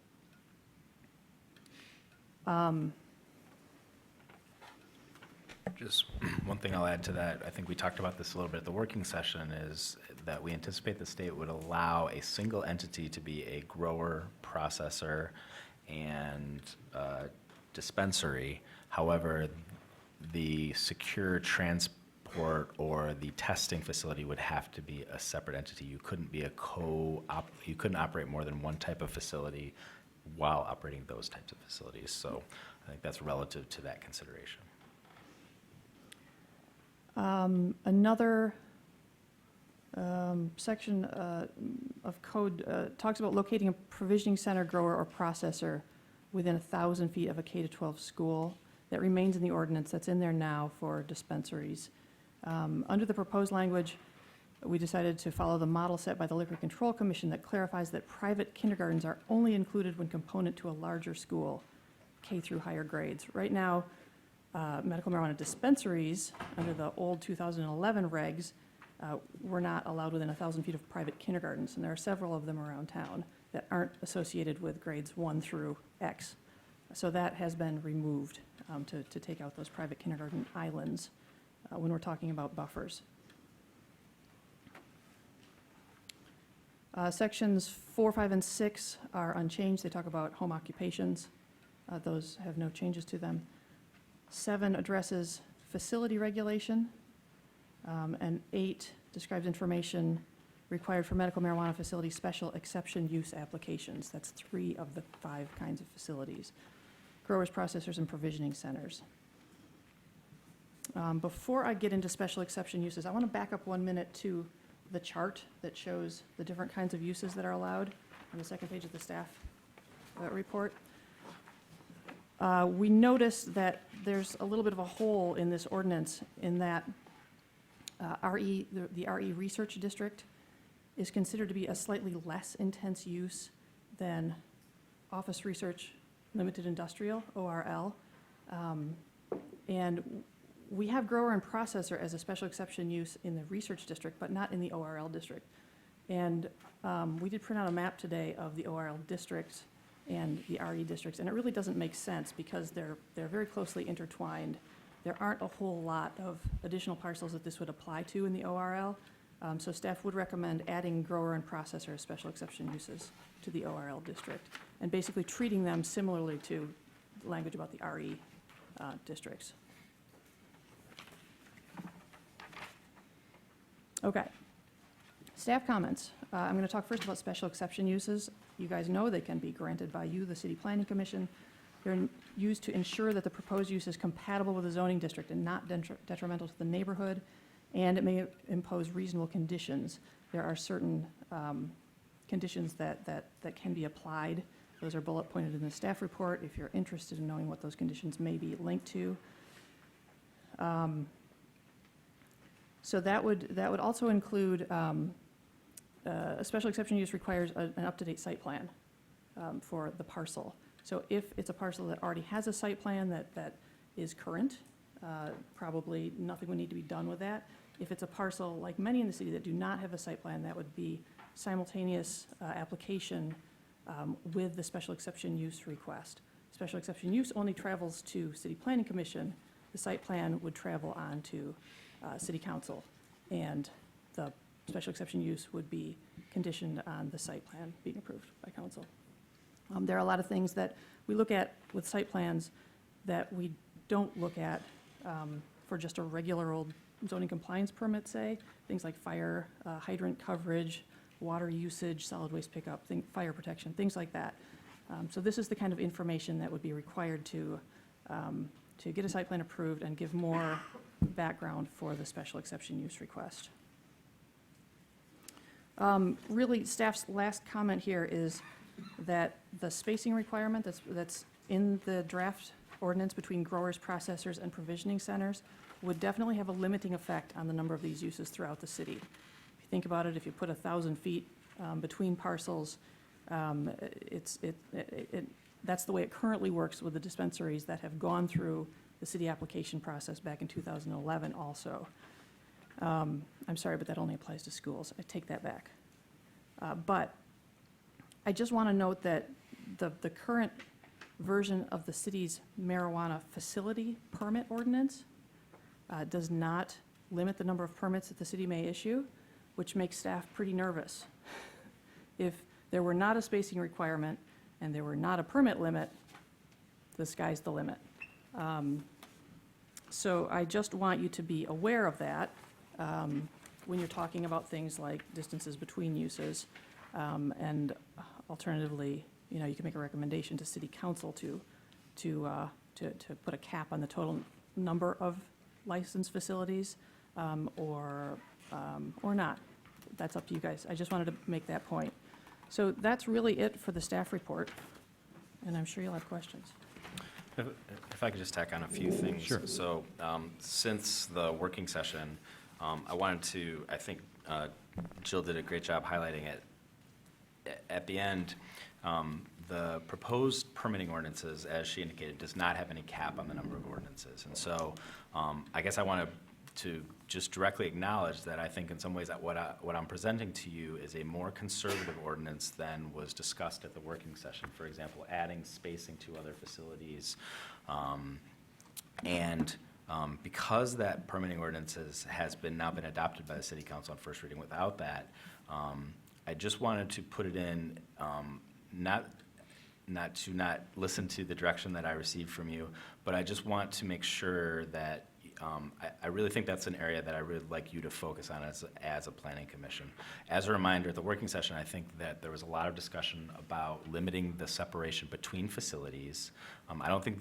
Just one thing I'll add to that, I think we talked about this a little bit at the working session, is that we anticipate the state would allow a single entity to be a grower, processor, and dispensary. However, the secure transport or the testing facility would have to be a separate entity. You couldn't be you couldn't operate more than one type of facility while operating those types of facilities. So I think that's relative to that consideration. Another section of code talks about locating a provisioning center, grower, or processor within 1,000 feet of a K-12 school. That remains in the ordinance. That's in there now for dispensaries. Under the proposed language, we decided to follow the model set by the Liquor Control Commission that clarifies that private kindergartens are only included when component to a larger school, K through higher grades. Right now, medical marijuana dispensaries, under the old 2011 regs, were not allowed within 1,000 feet of private kindergartens, and there are several of them around town that aren't associated with grades 1 through X. So that has been removed to take out those private kindergarten islands when we're talking about buffers. Sections 4, 5, and 6 are unchanged. They talk about home occupations. Those have no changes to them. 7 addresses facility regulation, and 8 describes information required for medical marijuana facility special exception use applications. That's 3 of the 5 kinds of facilities. Growers, processors, and provisioning centers. Before I get into special exception uses, I want to back up 1 minute to the chart that shows the different kinds of uses that are allowed on the second page of the staff report. We noticed that there's a little bit of a hole in this ordinance in that the RE Research District is considered to be a slightly less intense use than Office Research Limited Industrial, ORL. And we have grower and processor as a special exception use in the research district, but not in the ORL district. And we did print out a map today of the ORL districts and the RE districts, and it really doesn't make sense because they're very closely intertwined. There aren't a whole lot of additional parcels that this would apply to in the ORL, so staff would recommend adding grower and processor as special exception uses to the ORL district, and basically treating them similarly to language about the RE districts. Okay. Staff comments. I'm going to talk first about special exception uses. You guys know they can be granted by you, the City Planning Commission. They're used to ensure that the proposed use is compatible with the zoning district and not detrimental to the neighborhood, and it may impose reasonable conditions. There are certain conditions that can be applied. Those are bullet pointed in the staff report if you're interested in knowing what those conditions may be linked to. So that would also include a special exception use requires an up-to-date site plan for the parcel. So if it's a parcel that already has a site plan that is current, probably nothing would need to be done with that. If it's a parcel, like many in the city that do not have a site plan, that would be simultaneous application with the special exception use request. Special exception use only travels to City Planning Commission. The site plan would travel on to City Council, and the special exception use would be conditioned on the site plan being approved by council. There are a lot of things that we look at with site plans that we don't look at for just a regular old zoning compliance permit, say, things like fire hydrant coverage, water usage, solid waste pickup, fire protection, things like that. So this is the kind of information that would be required to get a site plan approved and give more background for the special exception use request. Really, staff's last comment here is that the spacing requirement that's in the draft ordinance between growers, processors, and provisioning centers would definitely have a limiting effect on the number of these uses throughout the city. If you think about it, if you put 1,000 feet between parcels, That's the way it currently works with the dispensaries that have gone through the city application process back in 2011 also. I'm sorry, but that only applies to schools. I take that back. But I just want to note that the current version of the city's marijuana facility permit ordinance does not limit the number of permits that the city may issue, which makes staff pretty nervous. If there were not a spacing requirement and there were not a permit limit, the sky's the limit. So I just want you to be aware of that when you're talking about things like distances between uses, and alternatively, you know, you can make a recommendation to city council to put a cap on the total number of licensed facilities, or not. That's up to you guys. I just wanted to make that point. So that's really it for the staff report, and I'm sure you'll have questions. If I could just tack on a few things. Sure. So since the working session, I wanted to, I think Jill did a great job highlighting it. At the end, the proposed permitting ordinances, as she indicated, does not have any cap on the number of ordinances. And so I guess I want to just directly acknowledge that I think in some ways that what I'm presenting to you is a more conservative ordinance than was discussed at the working session. For example, adding spacing to other facilities. Because that permitting ordinance has now been adopted by the city council on first reading without that, I just wanted to put it in, not listen to the direction that I received from you, but I just want to make sure that I really think that's an area that I really like you to focus on as a planning commission. As a reminder, at the working session, I think that there was a lot of discussion about limiting the separation between facilities. I don't think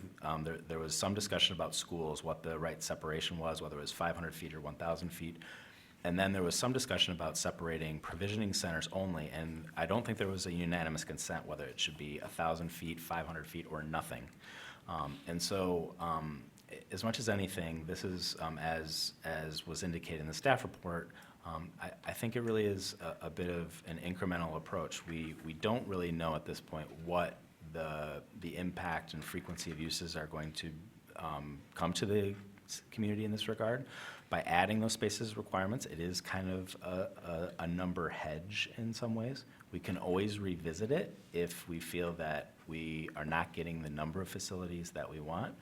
there was some discussion about schools, what the right separation was, whether it was 500 feet or 1,000 feet. And then there was some discussion about separating provisioning centers only, and I don't think there was a unanimous consent whether it should be 1,000 feet, 500 feet, or nothing. As much as anything, this is, as was indicated in the staff report, I think it really is a bit of an incremental approach. We don't really know at this point what the impact and frequency of uses are going to come to the community in this regard. By adding those spaces requirements, it is kind of a number hedge in some ways. We can always revisit it if we feel that we are not getting the number of facilities that we want.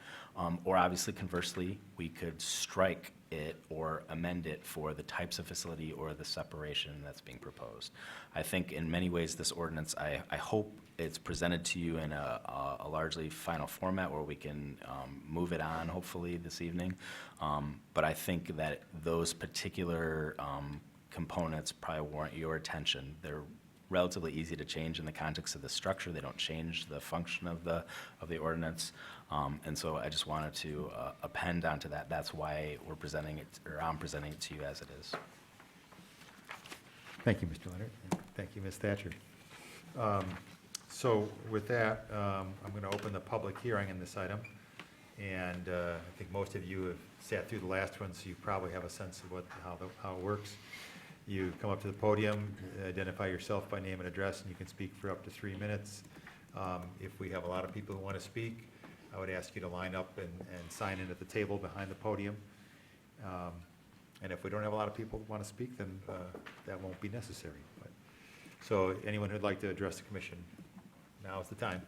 Or obviously, conversely, we could strike it or amend it for the types of facility or the separation that's being proposed. I think in many ways this ordinance, I hope it's presented to you in a largely final format where we can move it on hopefully this evening. But I think that those particular components probably warrant your attention. They're relatively easy to change in the context of the structure. They don't change the function of the ordinance. And so I just wanted to append onto that. That's why we're presenting it, or I'm presenting it to you as it is. Thank you, Mr. Leonard. Thank you, Ms. Thatcher. So with that, I'm going to open the public hearing in this item. And I think most of you have sat through the last one, so you probably have a sense of how it works. You come up to the podium, identify yourself by name and address, and you can speak for up to 3 minutes. If we have a lot of people who want to speak, I would ask you to line up and sign in at the table behind the podium. And if we don't have a lot of people who want to speak, then that won't be necessary. So anyone who'd like to address the commission, now is the time.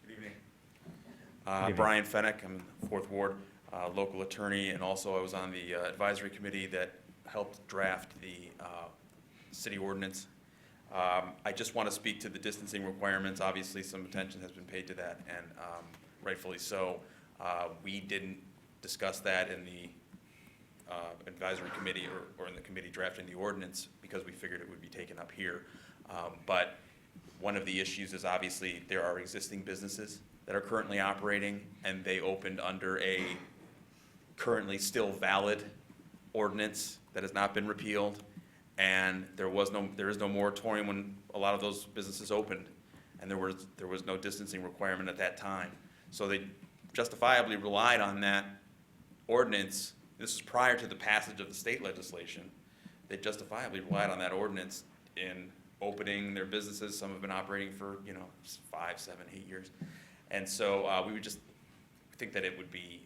Good evening. Brian Fennick, I'm in the 4th Ward, local attorney, and also I was on the advisory committee that helped draft the city ordinance. I just want to speak to the distancing requirements. Obviously, some attention has been paid to that, and rightfully so. We didn't discuss that in the advisory committee or in the committee drafting the ordinance because we figured it would be taken up here. But one of the issues is obviously there are existing businesses that are currently operating, and they opened under a currently still valid ordinance that has not been repealed. And there is no moratorium when a lot of those businesses opened, and there was no distancing requirement at that time. So they justifiably relied on that ordinance this is prior to the passage of the state legislation. They justifiably relied on that ordinance in opening their businesses. Some have been operating for, 5, 7, 8 years. And so we would just think that it would be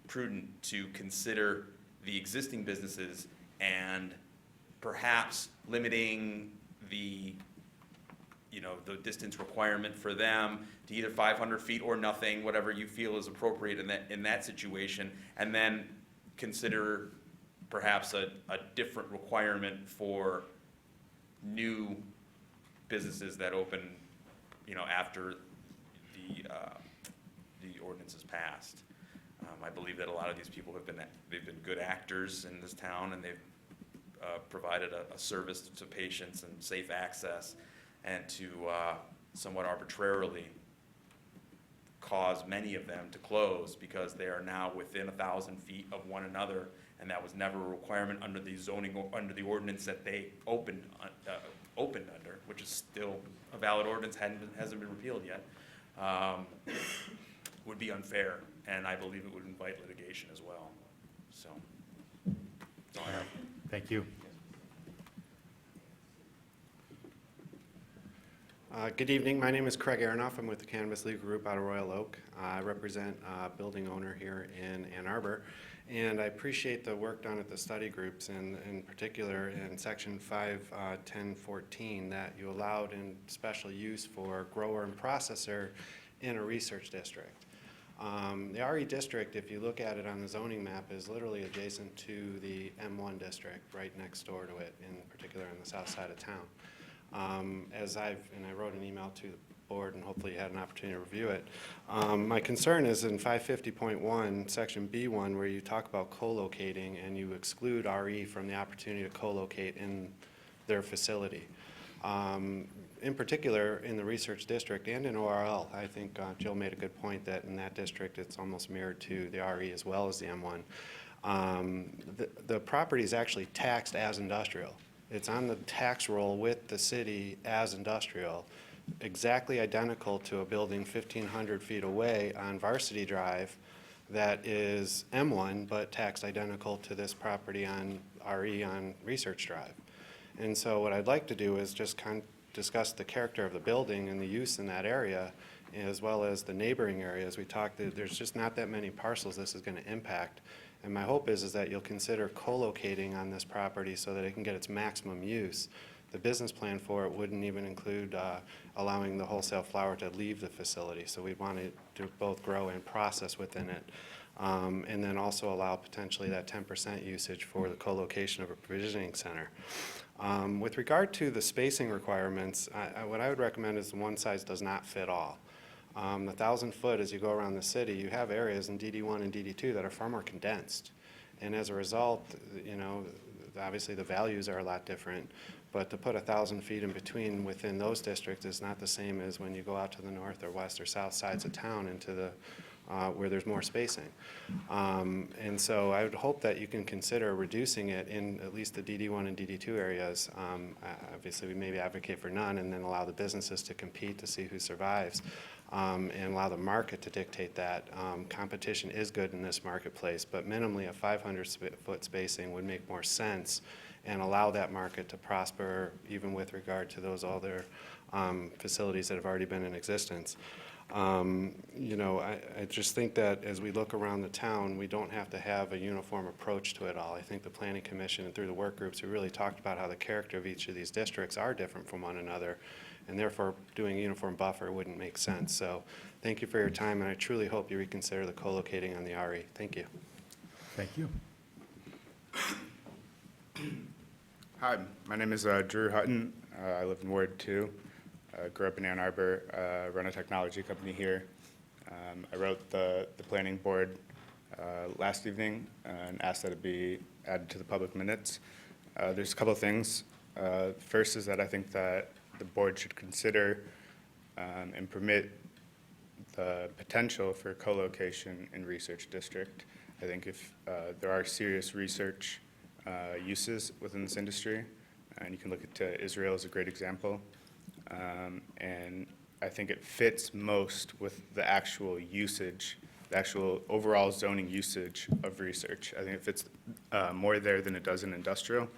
prudent to consider the existing businesses and perhaps limiting the distance requirement for them to either 500 feet or nothing, whatever you feel is appropriate in that situation, and then consider perhaps a different requirement for new businesses that open, after the ordinance is passed. I believe that a lot of these people they've been good actors in this town, and they've provided a service to patients and safe access, and to somewhat arbitrarily cause many of them to close because they are now within 1,000 feet of one another, and that was never a requirement under the ordinance that they opened under, which is still a valid ordinance, hasn't been repealed yet. Would be unfair, and I believe it would invite litigation as well. So, that's all I have. Thank you. Good evening. My name is Craig Aronoff. I'm with the Cannabis Legal Group out of Royal Oak. I represent a building owner here in Ann Arbor, and I appreciate the work done at the study groups, and in particular in Section 51014 that you allowed in special use for grower and processor in a research district. The RE district, if you look at it on the zoning map, is literally adjacent to the M1 district, right next door to it, in particular on the south side of town. I wrote an email to the board, and hopefully you had an opportunity to review it. My concern is in 550.1, section B1, where you talk about co-locating and you exclude RE from the opportunity to co-locate in their facility. In particular, in the research district and in ORL, I think Jill made a good point that in that district it's almost mirrored to the RE as well as the M1. The property is actually taxed as industrial. It's on the tax roll with the city as industrial, exactly identical to a building 1,500 feet away on Varsity Drive that is M1, but taxed identical to this property on RE on Research Drive. And so what I'd like to do is just discuss the character of the building and the use in that area, as well as the neighboring areas. We talked, there's just not that many parcels this is going to impact. And my hope is that you'll consider co-locating on this property so that it can get its maximum use. The business plan for it wouldn't even include allowing the wholesale flower to leave the facility. So we want it to both grow and process within it. And then also allow potentially that 10% usage for the co-location of a provisioning center. With regard to the spacing requirements, what I would recommend is the one size does not fit all. The 1,000 foot, as you go around the city, you have areas in DD1 and DD2 that are far more condensed. And as a result, obviously the values are a lot different, but to put 1,000 feet in between within those districts is not the same as when you go out to the north or west or south sides of town into the where there's more spacing. And so I would hope that you can consider reducing it in at least the DD1 and DD2 areas. Obviously, we maybe advocate for none and then allow the businesses to compete to see who survives. And allow the market to dictate that. Competition is good in this marketplace, but minimally a 500-foot spacing would make more sense and allow that market to prosper even with regard to those other facilities that have already been in existence. I just think that as we look around the town, we don't have to have a uniform approach to it all. I think the Planning Commission and through the work groups, we really talked about how the character of each of these districts are different from one another, and therefore doing a uniform buffer wouldn't make sense. So thank you for your time, and I truly hope you reconsider the co-locating on the RE. Thank you. Thank you. Hi, my name is Drew Hutton. I live in Ward 2. Grew up in Ann Arbor, run a technology company here. I wrote the planning board last evening and asked that it be added to the public minutes. There's a couple of things. First is that I think that the board should consider and permit the potential for co-location in research district. I think if there are serious research uses within this industry, and you can look at Israel as a great example, and I think it fits most with the actual usage the actual overall zoning usage of research. I think it fits more there than it does in industrial.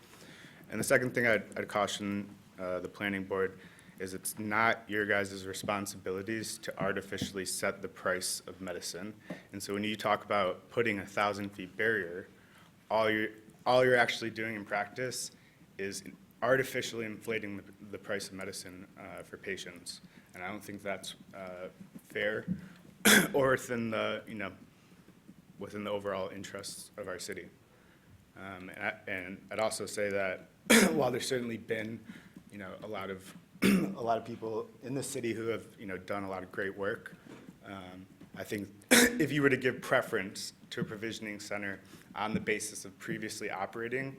And the second thing I'd caution the planning board is it's not your guys' responsibilities to artificially set the price of medicine. And so when you talk about putting a 1,000-foot barrier, all you're actually doing in practice is artificially inflating the price of medicine for patients. And I don't think that's fair or within the, within the overall interests of our city. And I'd also say that while there's certainly been, a lot of people in the city who have, done a lot of great work, I think if you were to give preference to a provisioning center on the basis of previously operating,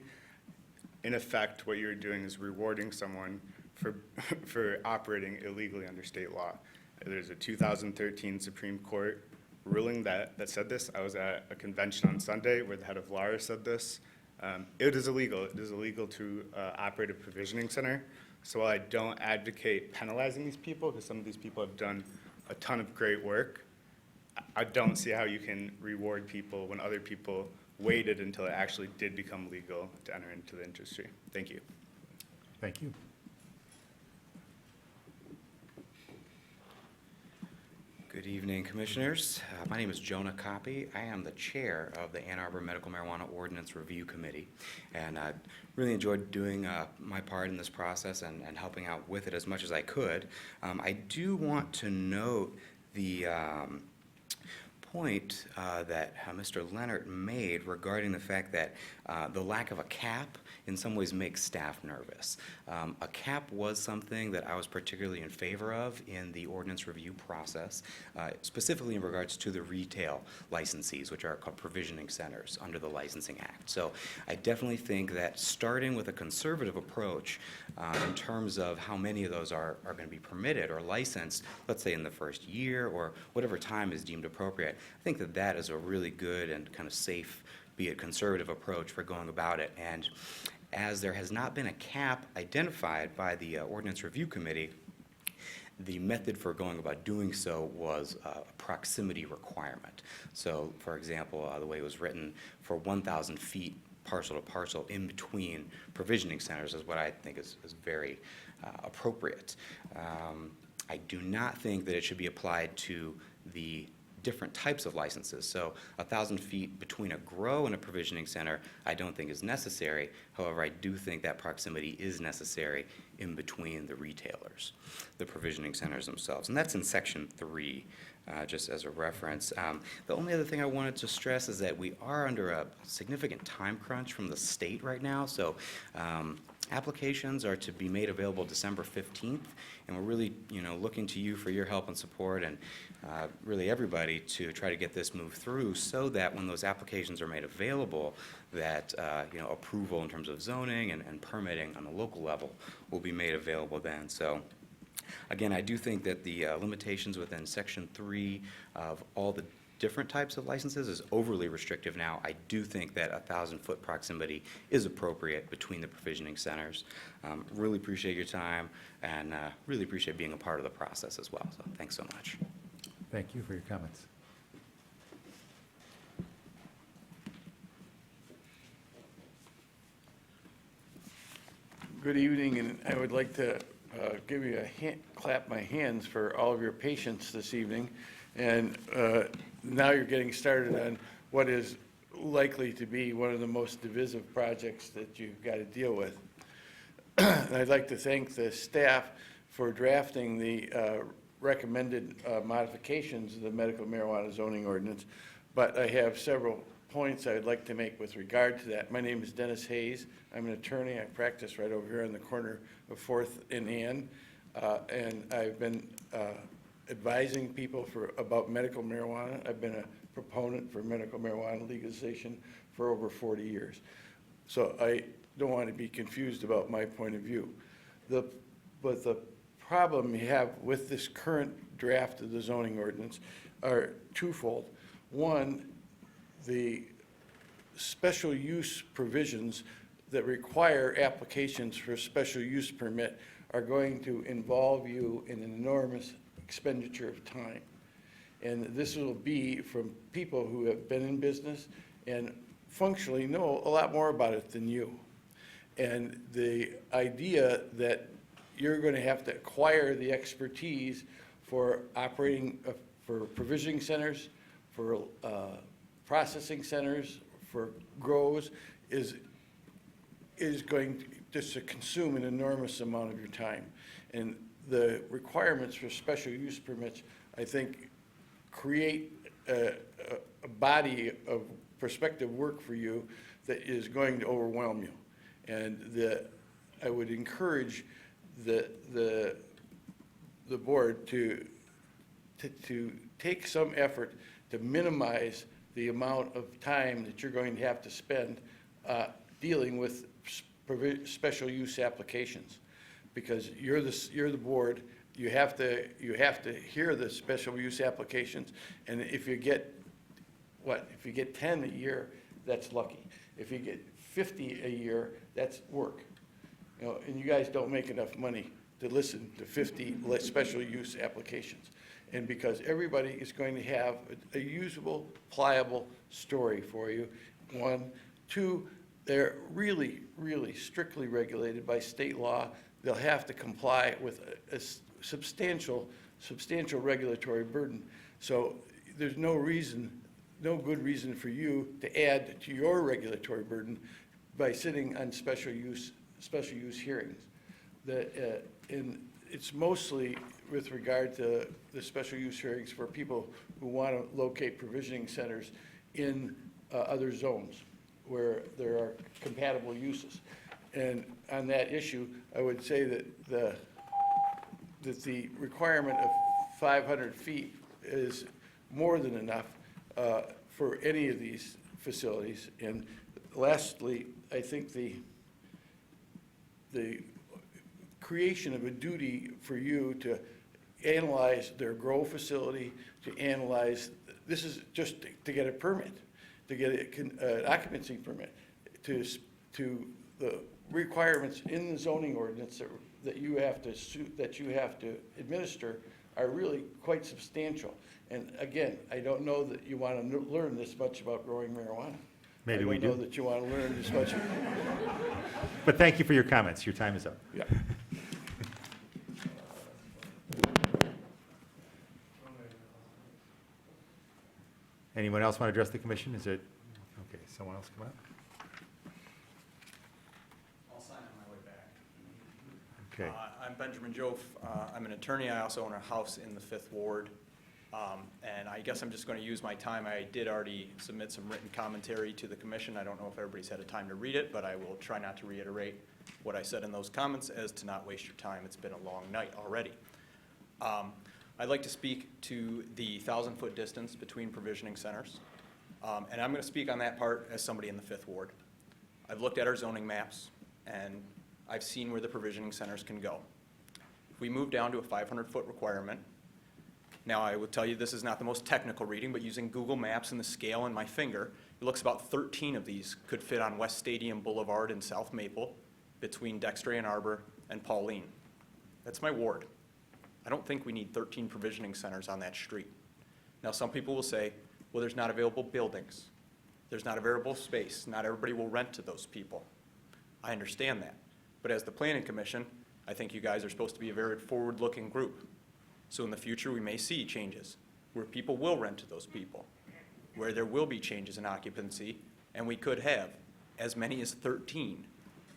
in effect, what you're doing is rewarding someone for operating illegally under state law. There's a 2013 Supreme Court ruling that said this. I was at a convention on Sunday where the head of LARA said this. It is illegal. It is illegal to operate a provisioning center. So while I don't advocate penalizing these people, because some of these people have done a ton of great work, I don't see how you can reward people when other people waited until it actually did become legal to enter into the industry. Thank you. Thank you. Good evening, Commissioners. My name is Jonah Copy. I am the chair of the Ann Arbor Medical Marijuana Ordinance Review Committee, and I really enjoyed doing my part in this process and helping out with it as much as I could. I do want to note the point that Mr. Leonard made regarding the fact that the lack of a cap in some ways makes staff nervous. A cap was something that I was particularly in favor of in the ordinance review process, specifically in regards to the retail licensees, which are called provisioning centers under the Licensing Act. So I definitely think that starting with a conservative approach in terms of how many of those are going to be permitted or licensed, let's say in the first year or whatever time is deemed appropriate, I think that that is a really good and kind of safe, be it conservative approach for going about it. And as there has not been a cap identified by the Ordinance Review Committee, the method for going about doing so was a proximity requirement. So, for example, the way it was written, for 1,000 feet parcel to parcel in between provisioning centers is what I think is very appropriate. I do not think that it should be applied to the different types of licenses. So 1,000 feet between a grow and a provisioning center I don't think is necessary. However, I do think that proximity is necessary in between the retailers, the provisioning centers themselves. And that's in Section 3, just as a reference. The only other thing I wanted to stress is that we are under a significant time crunch from the state right now. So applications are to be made available December 15th, and we're really, looking to you for your help and support, and really everybody to try to get this moved through so that when those applications are made available, that approval in terms of zoning and permitting on the local level will be made available then. So again, I do think that the limitations within Section 3 of all the different types of licenses is overly restrictive now. I do think that 1,000-foot proximity is appropriate between the provisioning centers. Really appreciate your time and really appreciate being a part of the process as well. So thanks so much. Thank you for your comments. Good evening, and I would like to give you clap my hands for all of your patience this evening. And now you're getting started on what is likely to be one of the most divisive projects that you've got to deal with. And I'd like to thank the staff for drafting the recommended modifications of the medical marijuana zoning ordinance. But I have several points I'd like to make with regard to that. My name is Dennis Hayes. I'm an attorney. I practice right over here on the corner of 4th and Ann. And I've been advising people about medical marijuana. I've been a proponent for medical marijuana legalization for over 40 years. So I don't want to be confused about my point of view. But the problem you have with this current draft of the zoning ordinance are twofold. One, the special use provisions that require applications for a special use permit are going to involve you in an enormous expenditure of time. And this will be from people who have been in business and functionally know a lot more about it than you. And the idea that you're going to have to acquire the expertise for operating, for provisioning centers, for processing centers, for grows, is going just to consume an enormous amount of your time. And the requirements for special use permits, I think, create a body of prospective work for you that is going to overwhelm you. And I would encourage the board to take some effort to minimize the amount of time that you're going to have to spend dealing with special use applications, because you're the board. You have to hear the special use applications, and if you get 10 a year, that's lucky. If you get 50 a year, that's work. You know, and you guys don't make enough money to listen to 50 special use applications. And because everybody is going to have a usable, pliable story for you, one. Two, they're really, really strictly regulated by state law. They'll have to comply with a substantial regulatory burden. So there's no good reason for you to add to your regulatory burden by sitting on special use hearings. And it's mostly with regard to the special use hearings for people who want to locate provisioning centers in other zones where there are compatible uses. And on that issue, I would say that the requirement of 500 feet is more than enough for any of these facilities. And lastly, I think the creation of a duty for you to analyze their grow facility, to analyze, this is just to get a permit, to get an occupancy permit, to the requirements in the zoning ordinance that you have to administer are really quite substantial. And again, I don't know that you want to learn this much about growing marijuana. Maybe we do. I don't know that you want to learn this much. But thank you for your comments. Your time is up. Yeah. Anyone else want to address the commission? Is it, okay, someone else come up? I'll sign on my way back. Okay. I'm Benjamin Joff. I'm an attorney. I also own a house in the 5th Ward. And I guess I'm just going to use my time. I did already submit some written commentary to the commission. I don't know if everybody's had a time to read it, but I will try not to reiterate what I said in those comments as to not waste your time. It's been a long night already. I'd like to speak to the 1,000-foot distance between provisioning centers. And I'm going to speak on that part as somebody in the 5th Ward. I've looked at our zoning maps, and I've seen where the provisioning centers can go. If we move down to a 500-foot requirement, now I will tell you this is not the most technical reading, but using Google Maps and the scale in my finger, it looks about 13 of these could fit on West Stadium Boulevard in South Maple between Dexter Ann Arbor and Pauline. That's my ward. I don't think we need 13 provisioning centers on that street. Now, some people will say, well, there's not available buildings. There's not available space. Not everybody will rent to those people. I understand that. But as the Planning Commission, I think you guys are supposed to be a very forward-looking group. So in the future, we may see changes where people will rent to those people, where there will be changes in occupancy, and we could have as many as 13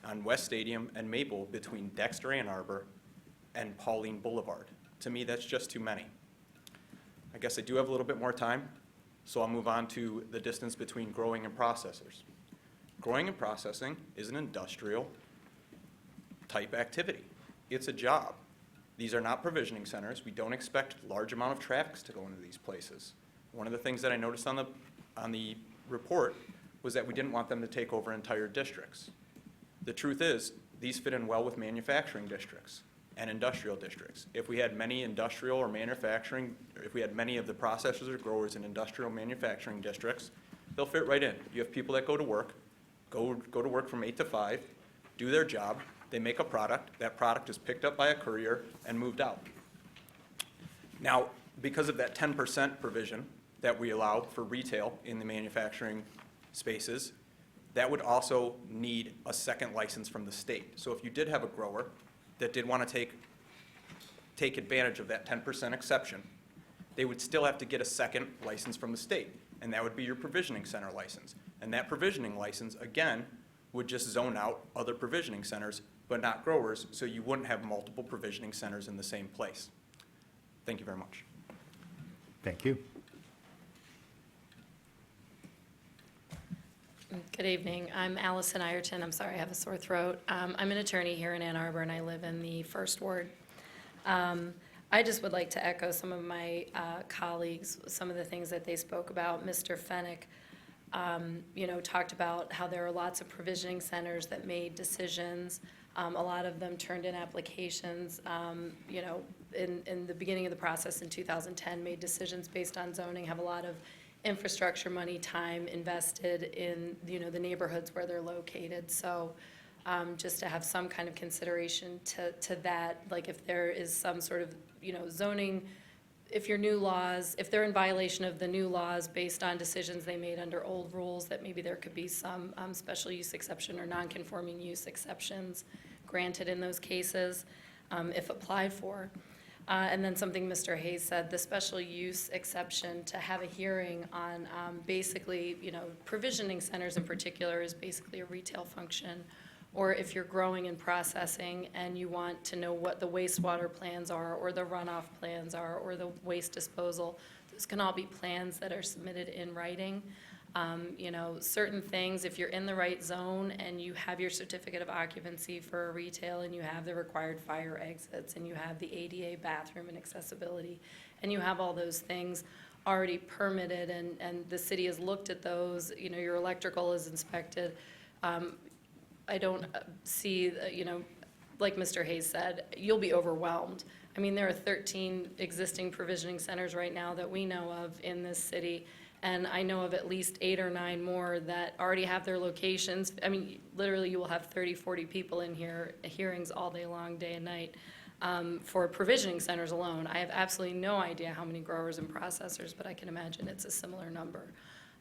on West Stadium and Maple between Dexter Ann Arbor and Pauline Boulevard. To me, that's just too many. I guess I do have a little bit more time, so I'll move on to the distance between growing and processors. Growing and processing is an industrial type activity. It's a job. These are not provisioning centers. We don't expect large amount of traffic to go into these places. One of the things that I noticed on the report was that we didn't want them to take over entire districts. The truth is, these fit in well with manufacturing districts and industrial districts. If we had many industrial or manufacturing, if we had many of the processors or growers in industrial manufacturing districts, they'll fit right in. You have people that go to work from 8 to 5, do their job, they make a product, that product is picked up by a courier and moved out. Now, because of that 10% provision that we allow for retail in the manufacturing spaces, that would also need a second license from the state. So if you did have a grower that did want to take advantage of that 10% exception, they would still have to get a second license from the state, and that would be your provisioning center license. And that provisioning license, again, would just zone out other provisioning centers, but not growers, so you wouldn't have multiple provisioning centers in the same place. Thank you very much. Thank you. Good evening. I'm Allison Ireton. I'm sorry, I have a sore throat. I'm an attorney here in Ann Arbor, and I live in the First Ward. I just would like to echo some of my colleagues, some of the things that they spoke about. Mr. Fennick, talked about how there are lots of provisioning centers that made decisions. A lot of them turned in applications, in the beginning of the process in 2010, made decisions based on zoning, have a lot of infrastructure money, time invested in, the neighborhoods where they're located. So just to have some kind of consideration to that, like if there is some sort of, zoning, if your new laws, if they're in violation of the new laws based on decisions they made under old rules, that maybe there could be some special use exception or non-conforming use exceptions granted in those cases, if applied for. And then something Mr. Hayes said, the special use exception to have a hearing on basically, provisioning centers in particular is basically a retail function. Or if you're growing and processing and you want to know what the wastewater plans are or the runoff plans are or the waste disposal, those can all be plans that are submitted in writing. Certain things, if you're in the right zone and you have your certificate of occupancy for a retail and you have the required fire exits and you have the ADA bathroom and accessibility and you have all those things already permitted and the city has looked at those, your electrical is inspected. I don't see, like Mr. Hayes said, you'll be overwhelmed. I mean, there are 13 existing provisioning centers right now that we know of in this city, and I know of at least 8 or 9 more that already have their locations. I mean, literally, you will have 30, 40 people in here, hearings all day long, day and night, for provisioning centers alone. I have absolutely no idea how many growers and processors, but I can imagine it's a similar number,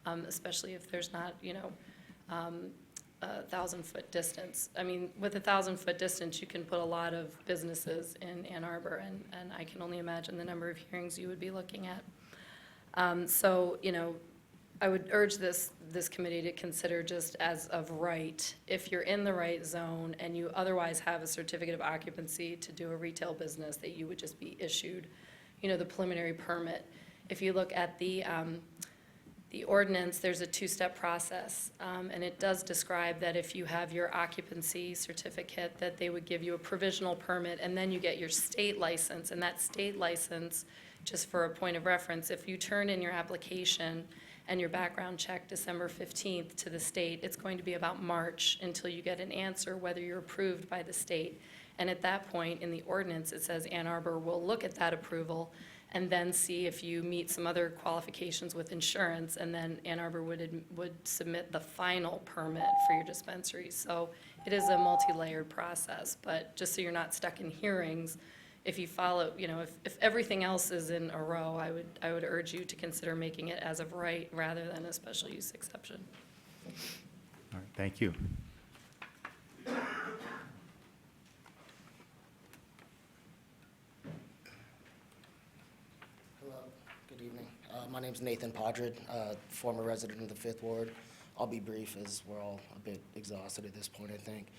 especially if there's not, 1,000-foot distance. I mean, with a 1,000-foot distance, you can put a lot of businesses in Ann Arbor, and I can only imagine the number of hearings you would be looking at. I would urge this committee to consider just as of right, if you're in the right zone and you otherwise have a certificate of occupancy to do a retail business, that you would just be issued, the preliminary permit. If you look at the ordinance, there's a 2-step process, and it does describe that if you have your occupancy certificate, that they would give you a provisional permit, and then you get your state license, and that state license, just for a point of reference, if you turn in your application and your background check December 15th to the state, it's going to be about March until you get an answer whether you're approved by the state. And at that point, in the ordinance, it says Ann Arbor will look at that approval and then see if you meet some other qualifications with insurance, and then Ann Arbor would submit the final permit for your dispensary. So it is a multi-layered process, but just so you're not stuck in hearings, if you follow, if everything else is in a row, I would urge you to consider making it as of right rather than a special use exception. All right, thank you. Hello, good evening. My name's Nathan Podred, former resident of the Fifth Ward. I'll be brief as we're all a bit exhausted at this point, I think.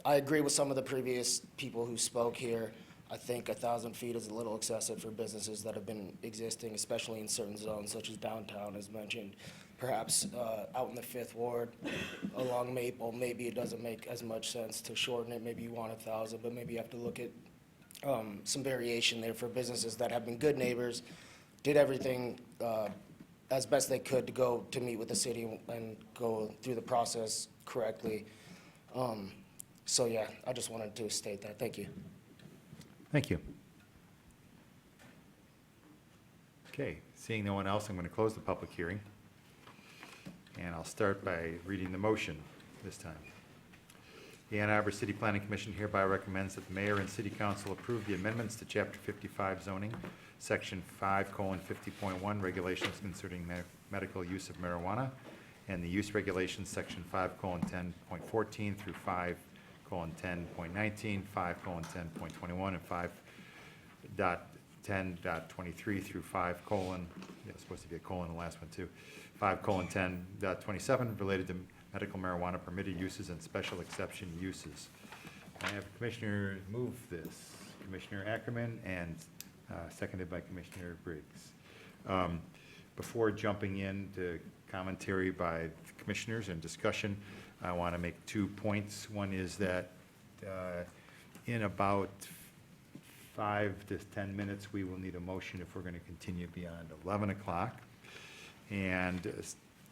I agree with some of the previous people who spoke here. I think 1,000 feet is a little excessive for businesses that have been existing, especially in certain zones such as downtown, as mentioned. Perhaps out in the Fifth Ward along Maple, maybe it doesn't make as much sense to shorten it. Maybe you want 1,000, but maybe you have to look at some variation there for businesses that have been good neighbors, did everything as best they could to meet with the city and go through the process correctly. So yeah, I just wanted to state that. Thank you. Thank you. Okay, seeing no one else, I'm going to close the public hearing. And I'll start by reading the motion this time. The Ann Arbor City Planning Commission hereby recommends that the mayor and city council approve the amendments to Chapter 55 zoning, Section 5:50.1, regulations concerning medical use of marijuana, and the use regulations, Section 5:10.14 through 5:10.19, 5:10.21, and 5.10.23 through 5: supposed to be a colon in the last one too, 5:10.27 related to medical marijuana permitted uses and special exception uses. I have Commissioner move this, Commissioner Ackerman, and seconded by Commissioner Briggs. Before jumping into commentary by the commissioners and discussion, I want to make 2 points. One is that in about 5 to 10 minutes, we will need a motion if we're going to continue beyond 11 o'clock. And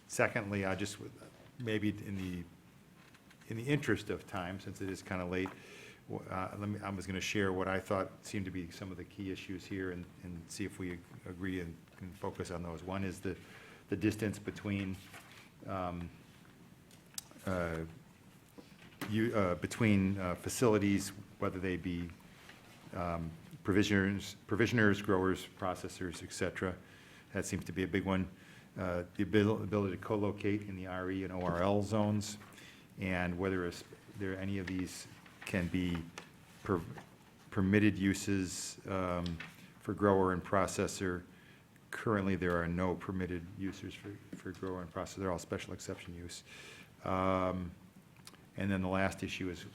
secondly, I just, maybe in the interest of time, since it is kind of late, I was going to share what I thought seemed to be some of the key issues here and see if we agree and can focus on those. One is the distance between facilities, whether they be provisioners, growers, processors, et cetera. That seems to be a big one. The ability to co-locate in the RE and ORL zones, and whether there any of these can be permitted uses for grower and processor. Currently, there are no permitted users for grower and processor. They're all special exception use. And then the last issue is,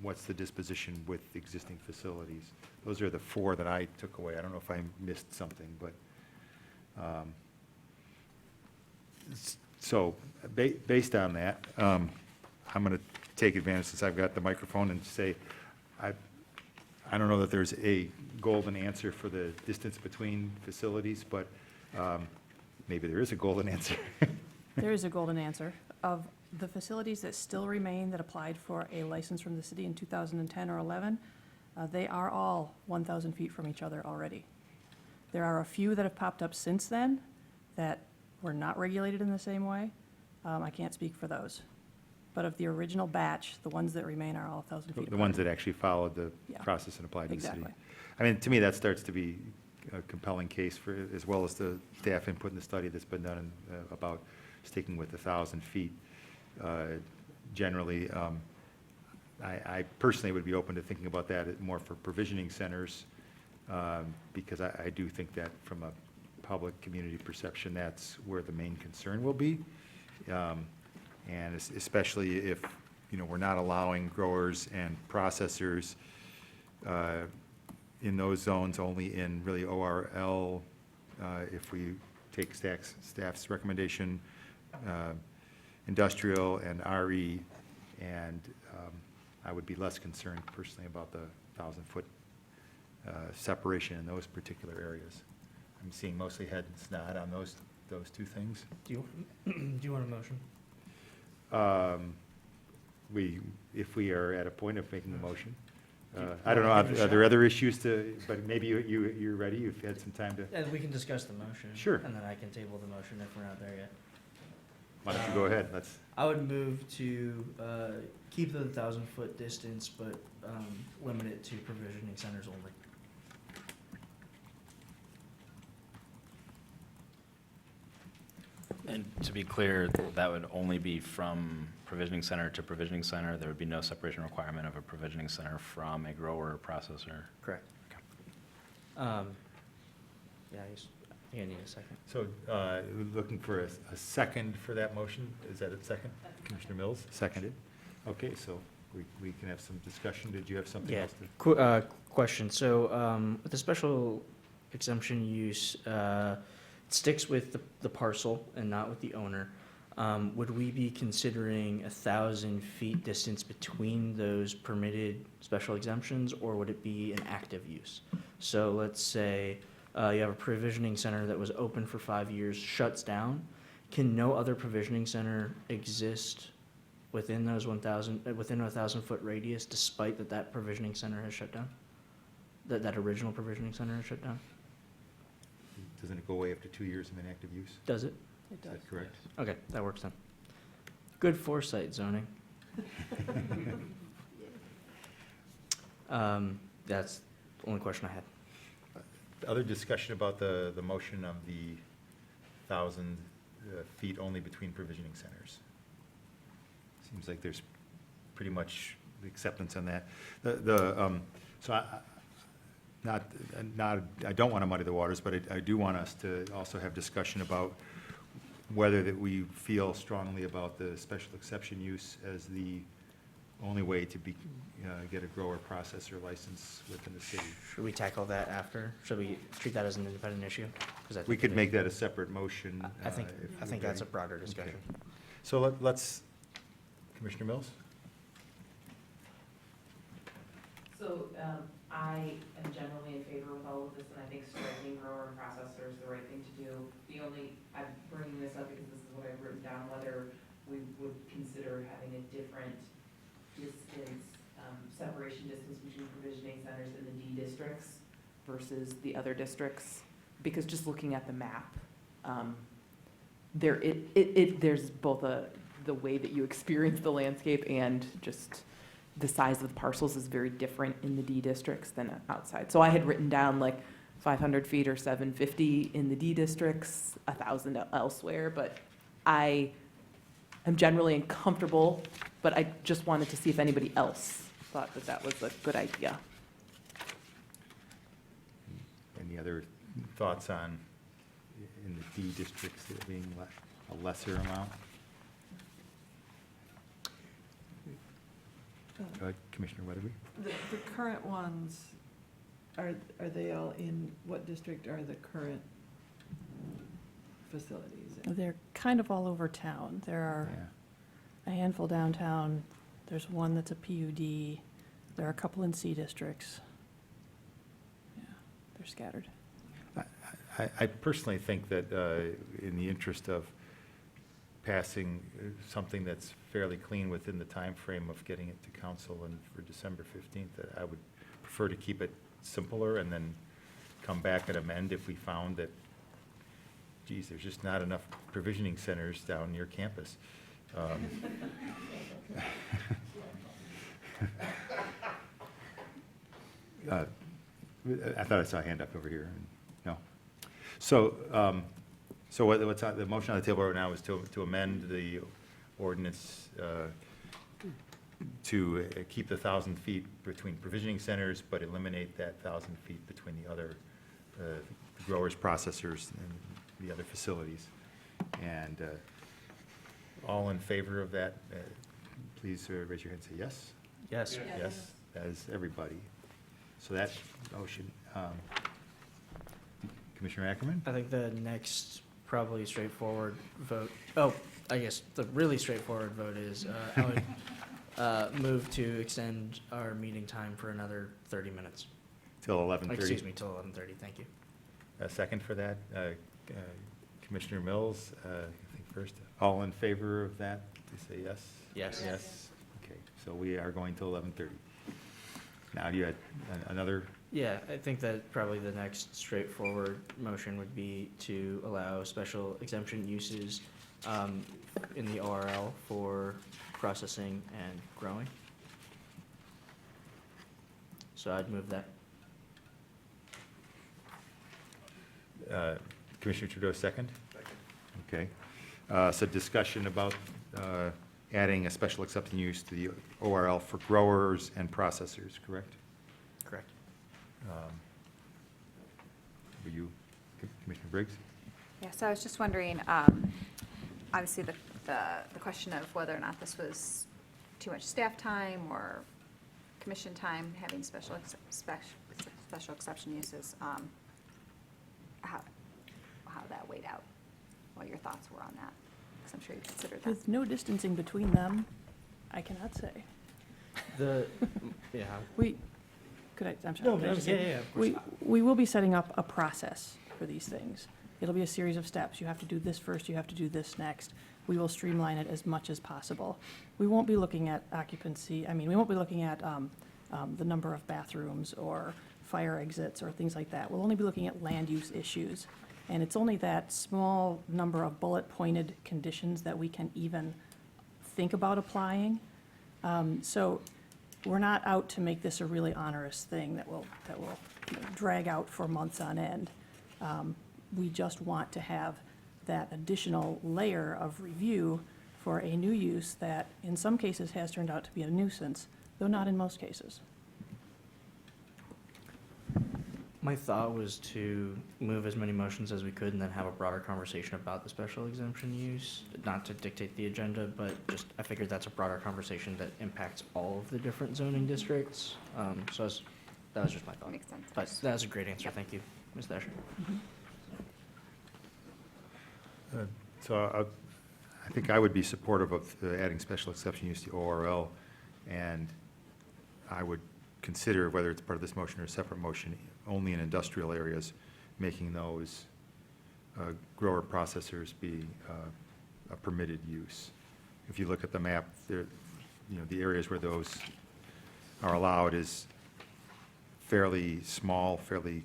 what's the disposition with existing facilities? Those are the 4 that I took away. I don't know if I missed something, but so based on that, I'm going to take advantage, since I've got the microphone, and say I don't know that there's a golden answer for the distance between facilities, but maybe there is a golden answer. There is a golden answer. Of the facilities that still remain that applied for a license from the city in 2010 or 11, they are all 1,000 feet from each other already. There are a few that have popped up since then that were not regulated in the same way. I can't speak for those. But of the original batch, the ones that remain are all 1,000 feet apart. The ones that actually followed the Yeah. process and applied to the city. Exactly. I mean, to me, that starts to be a compelling case for, as well as the staff input in the study that's been done about sticking with 1,000 feet. Generally, I personally would be open to thinking about that more for provisioning centers, because I do think that from a public community perception, that's where the main concern will be. And especially if, we're not allowing growers and processors in those zones, only in really ORL, if we take staff's recommendation, industrial and RE, and I would be less concerned personally about the 1,000-foot separation in those particular areas. I'm seeing mostly head and nod on those 2 things. Do you want a motion? If we are at a point of making a motion. Do you I don't know, wanna give it a are there shot? other issues but maybe you're ready, you've had some time to, And we can discuss the motion. Sure. And then I can table the motion if we're not there yet. why don't you go ahead, I would move to keep the 1,000-foot distance, but limit it to provisioning centers only. And to be clear, that would only be from provisioning center to provisioning center. There would be no separation requirement of a provisioning center from a grower or processor. Correct. Yeah, you need a second. So, looking for a second for that motion, is that a second? Commissioner Mills, seconded. Okay, so we can have some discussion. Did you have something Yeah, else to? question. So, with the special exemption use, it sticks with the parcel and not with the owner. Would we be considering 1,000 feet distance between those permitted special exemptions, or would it be an active use? So let's say you have a provisioning center that was open for 5 years, shuts down. Can no other provisioning center exist within those 1,000, within a 1,000-foot radius, despite that provisioning center has shut down? That original provisioning center has shut down? Doesn't it go away after 2 years of inactive use? Does it? It Is does. that correct? Okay, that works then. Good foresight, zoning. That's the only question I had. Other discussion about the motion of the 1,000 feet only between provisioning centers? Seems like there's pretty much acceptance on that. So I don't want to muddy the waters, but I do want us to also have discussion about whether that we feel strongly about the special exception use as the only way to get a grower processor license within the city. Should we tackle that after? Should we treat that as an independent issue? 'Cause I We think could it- make that a separate motion. I think, if I think you're that's a ready. broader discussion. Okay. So let's, Commissioner Mills? So, I am generally in favor with all of this, and I think striking grower and processor is the right thing to do. I'm bringing this up because this is what I've written down, whether we would consider having a different distance, separation distance between provisioning centers in the D districts versus the other districts. Because just looking at the map, there's both the way that you experience the landscape and just the size of the parcels is very different in the D districts than outside. So I had written down like 500 feet or 750 in the D districts, 1,000 elsewhere, but I am generally uncomfortable, but I just wanted to see if anybody else thought that that was a good idea. Any other thoughts on, in the D districts, there being a lesser amount? Go ahead, Commissioner Weatherby. The current ones, are they all in, what district are the current facilities in? They're kind of all over town. There are a handful downtown. There's one that's a PUD. There are a couple in C districts. Yeah, they're scattered. I personally think that in the interest of passing something that's fairly clean within the time frame of getting it to council and for December 15th, that I would prefer to keep it simpler and then come back and amend if we found that, geez, there's just not enough provisioning centers down near campus. I thought I saw a hand up over here. No. So, what's the motion on the table right now is to amend the ordinance to keep the 1,000 feet between provisioning centers, but eliminate that 1,000 feet between the other growers, processors, and the other facilities. And all in favor of that, please raise your hand and say yes. Yes. Yes, that is everybody. So that motion, Commissioner Ackerman? I think the next probably straightforward vote, I guess the really straightforward vote is, I would move to extend our meeting time for another 30 minutes. Till 11:30? Excuse me, till 11:30, thank you. A second for that, Commissioner Mills, I think first. All in favor of that, please say yes. Yes. Yes, okay, so we are going till 11:30. Now, you had another? Yeah, I think that probably the next straightforward motion would be to allow special exemption uses in the ORL for processing and growing. So I'd move that. Commissioner Trudeau, second? Second. Okay. So discussion about adding a special exception use to the ORL for growers and processors, correct? Correct. Were you, Commissioner Briggs? Yeah, so I was just wondering, obviously the question of whether or not this was too much staff time or commission time, having special exception uses, how that weighed out, what your thoughts were on that, because I'm sure you considered that. With no distancing between them, I cannot say. Yeah. I'm sorry. No, could I just say, of course. we will be setting up a process for these things. It'll be a series of steps. You have to do this first, you have to do this next. We will streamline it as much as possible. We won't be looking at occupancy, we won't be looking at the number of bathrooms or fire exits or things like that. We'll only be looking at land use issues. And it's only that small number of bullet-pointed conditions that we can even think about applying. So we're not out to make this a really onerous thing that will drag out for months on end. We just want to have that additional layer of review for a new use that in some cases has turned out to be a nuisance, though not in most cases. My thought was to move as many motions as we could and then have a broader conversation about the special exemption use, not to dictate the agenda, but just, I figured that's a broader conversation that impacts all of the different zoning districts. That was just my thought. Makes sense. But that was a great answer. Thank you, Ms. Dasher. So I think I would be supportive of adding special exception use to ORL, and I would consider, whether it's part of this motion or a separate motion, only in industrial areas, making those grower processors be a permitted use. If you look at the map, there, the areas where those are allowed is fairly small, fairly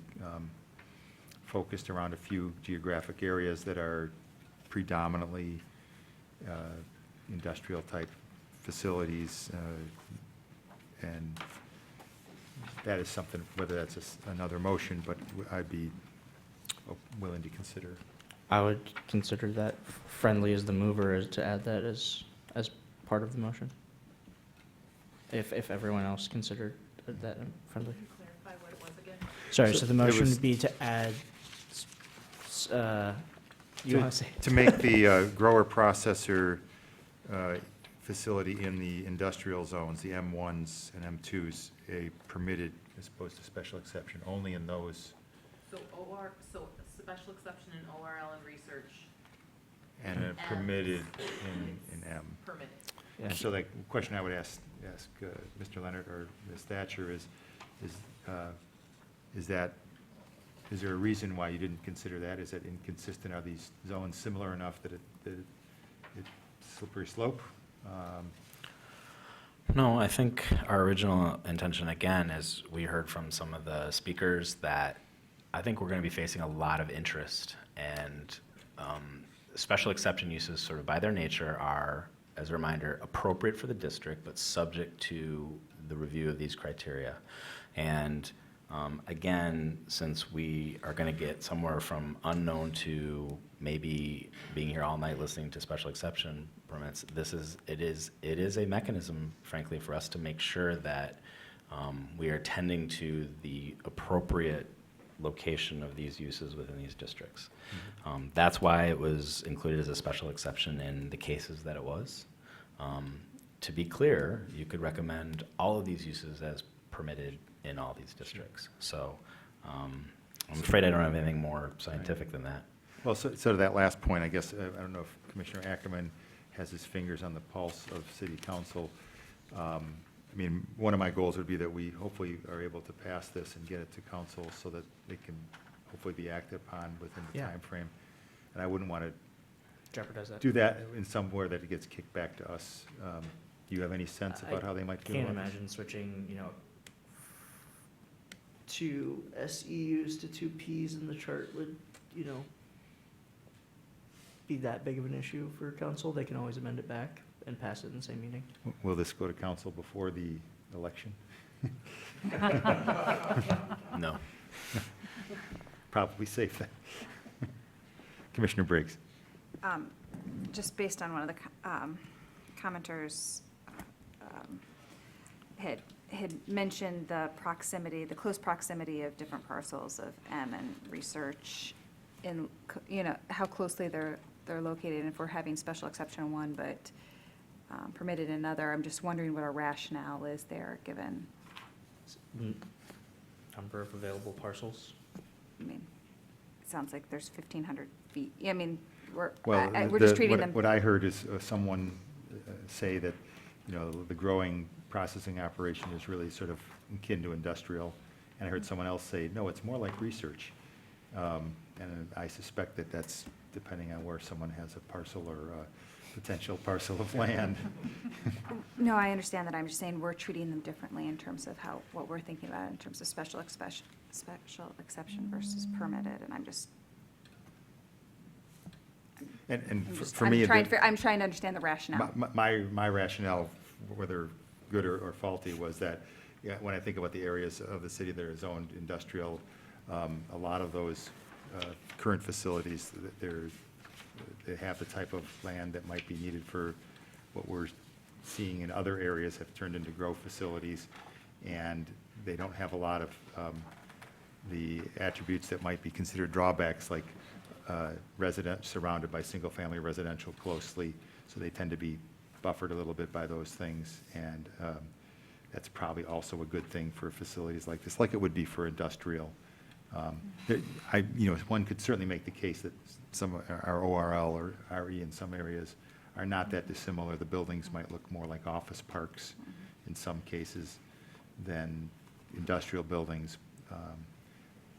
focused around a few geographic areas that are predominantly industrial-type facilities, and that is something, whether that's another motion, but I'd be willing to consider. I would consider that friendly as the mover is to add that as part of the motion. If everyone else considered that friendly. Clarify what it was again? Sorry, so the motion was- would be to add, you want to say? To make the grower processor facility in the industrial zones, the M1s and M2s, a permitted as opposed to special exception, only in those. So special exception in ORL and research. And permitted in M. Permitted. And so the question I would ask Mr. Leonard or Ms. Thatcher is there a reason why you didn't consider that? Is it inconsistent? Are these zones similar enough that it's slippery slope? No, I think our original intention, again, as we heard from some of the speakers, that I think we're going to be facing a lot of interest, and special exception uses, sort of by their nature, are, as a reminder, appropriate for the district, but subject to the review of these criteria. And again, since we are going to get somewhere from unknown to maybe being here all night listening to special exception permits, it is a mechanism, frankly, for us to make sure that we are tending to the appropriate location of these uses within these districts. That's why it was included as a special exception in the cases that it was. To be clear, you could recommend all of these uses as permitted in all these districts. So I'm afraid I don't have anything more scientific than that. Well, so to that last point, I guess, I don't know if Commissioner Ackerman has his fingers on the pulse of City Council. I mean, one of my goals would be that we hopefully are able to pass this and get it to council so that they can hopefully be acted upon within the Yeah. timeframe. And I wouldn't want to Jeopardize that. do that in somewhere that it gets kicked back to us. Do you have any sense about how they might feel Can't about this? imagine switching, 2 SEUs to 2 Ps in the chart would, be that big of an issue for council. They can always amend it back and pass it in the same meeting. Will this go to council before the election? No. Probably safe then. Commissioner Briggs. Just based on one of the commenters had mentioned the proximity, the close proximity of different parcels of M and research in, how closely they're located, and if we're having special exception in one, but permitted in another. I'm just wondering what our rationale is there, given, Number of available parcels. I mean, it sounds like there's 1,500 feet. I mean, we're Well, just treating them. what I heard is someone say that, the growing processing operation is really sort of akin to industrial. And I heard someone else say, no, it's more like research. And I suspect that that's depending on where someone has a parcel or a potential parcel of land. No, I understand that. I'm just saying we're treating them differently in terms of what we're thinking about in terms of special exception versus permitted, and I'm just. And I'm just- for me, I'm trying to understand the rationale. my rationale, whether good or faulty, was that, yeah, when I think about the areas of the city that are zoned industrial, a lot of those current facilities, they have the type of land that might be needed for what we're seeing in other areas have turned into grow facilities, and they don't have a lot of the attributes that might be considered drawbacks, like resident surrounded by single-family residential closely, so they tend to be buffered a little bit by those things, and that's probably also a good thing for facilities like this, like it would be for industrial. One could certainly make the case that some of our ORL or RE in some areas are not that dissimilar. The buildings might look more like office parks in some cases than industrial buildings.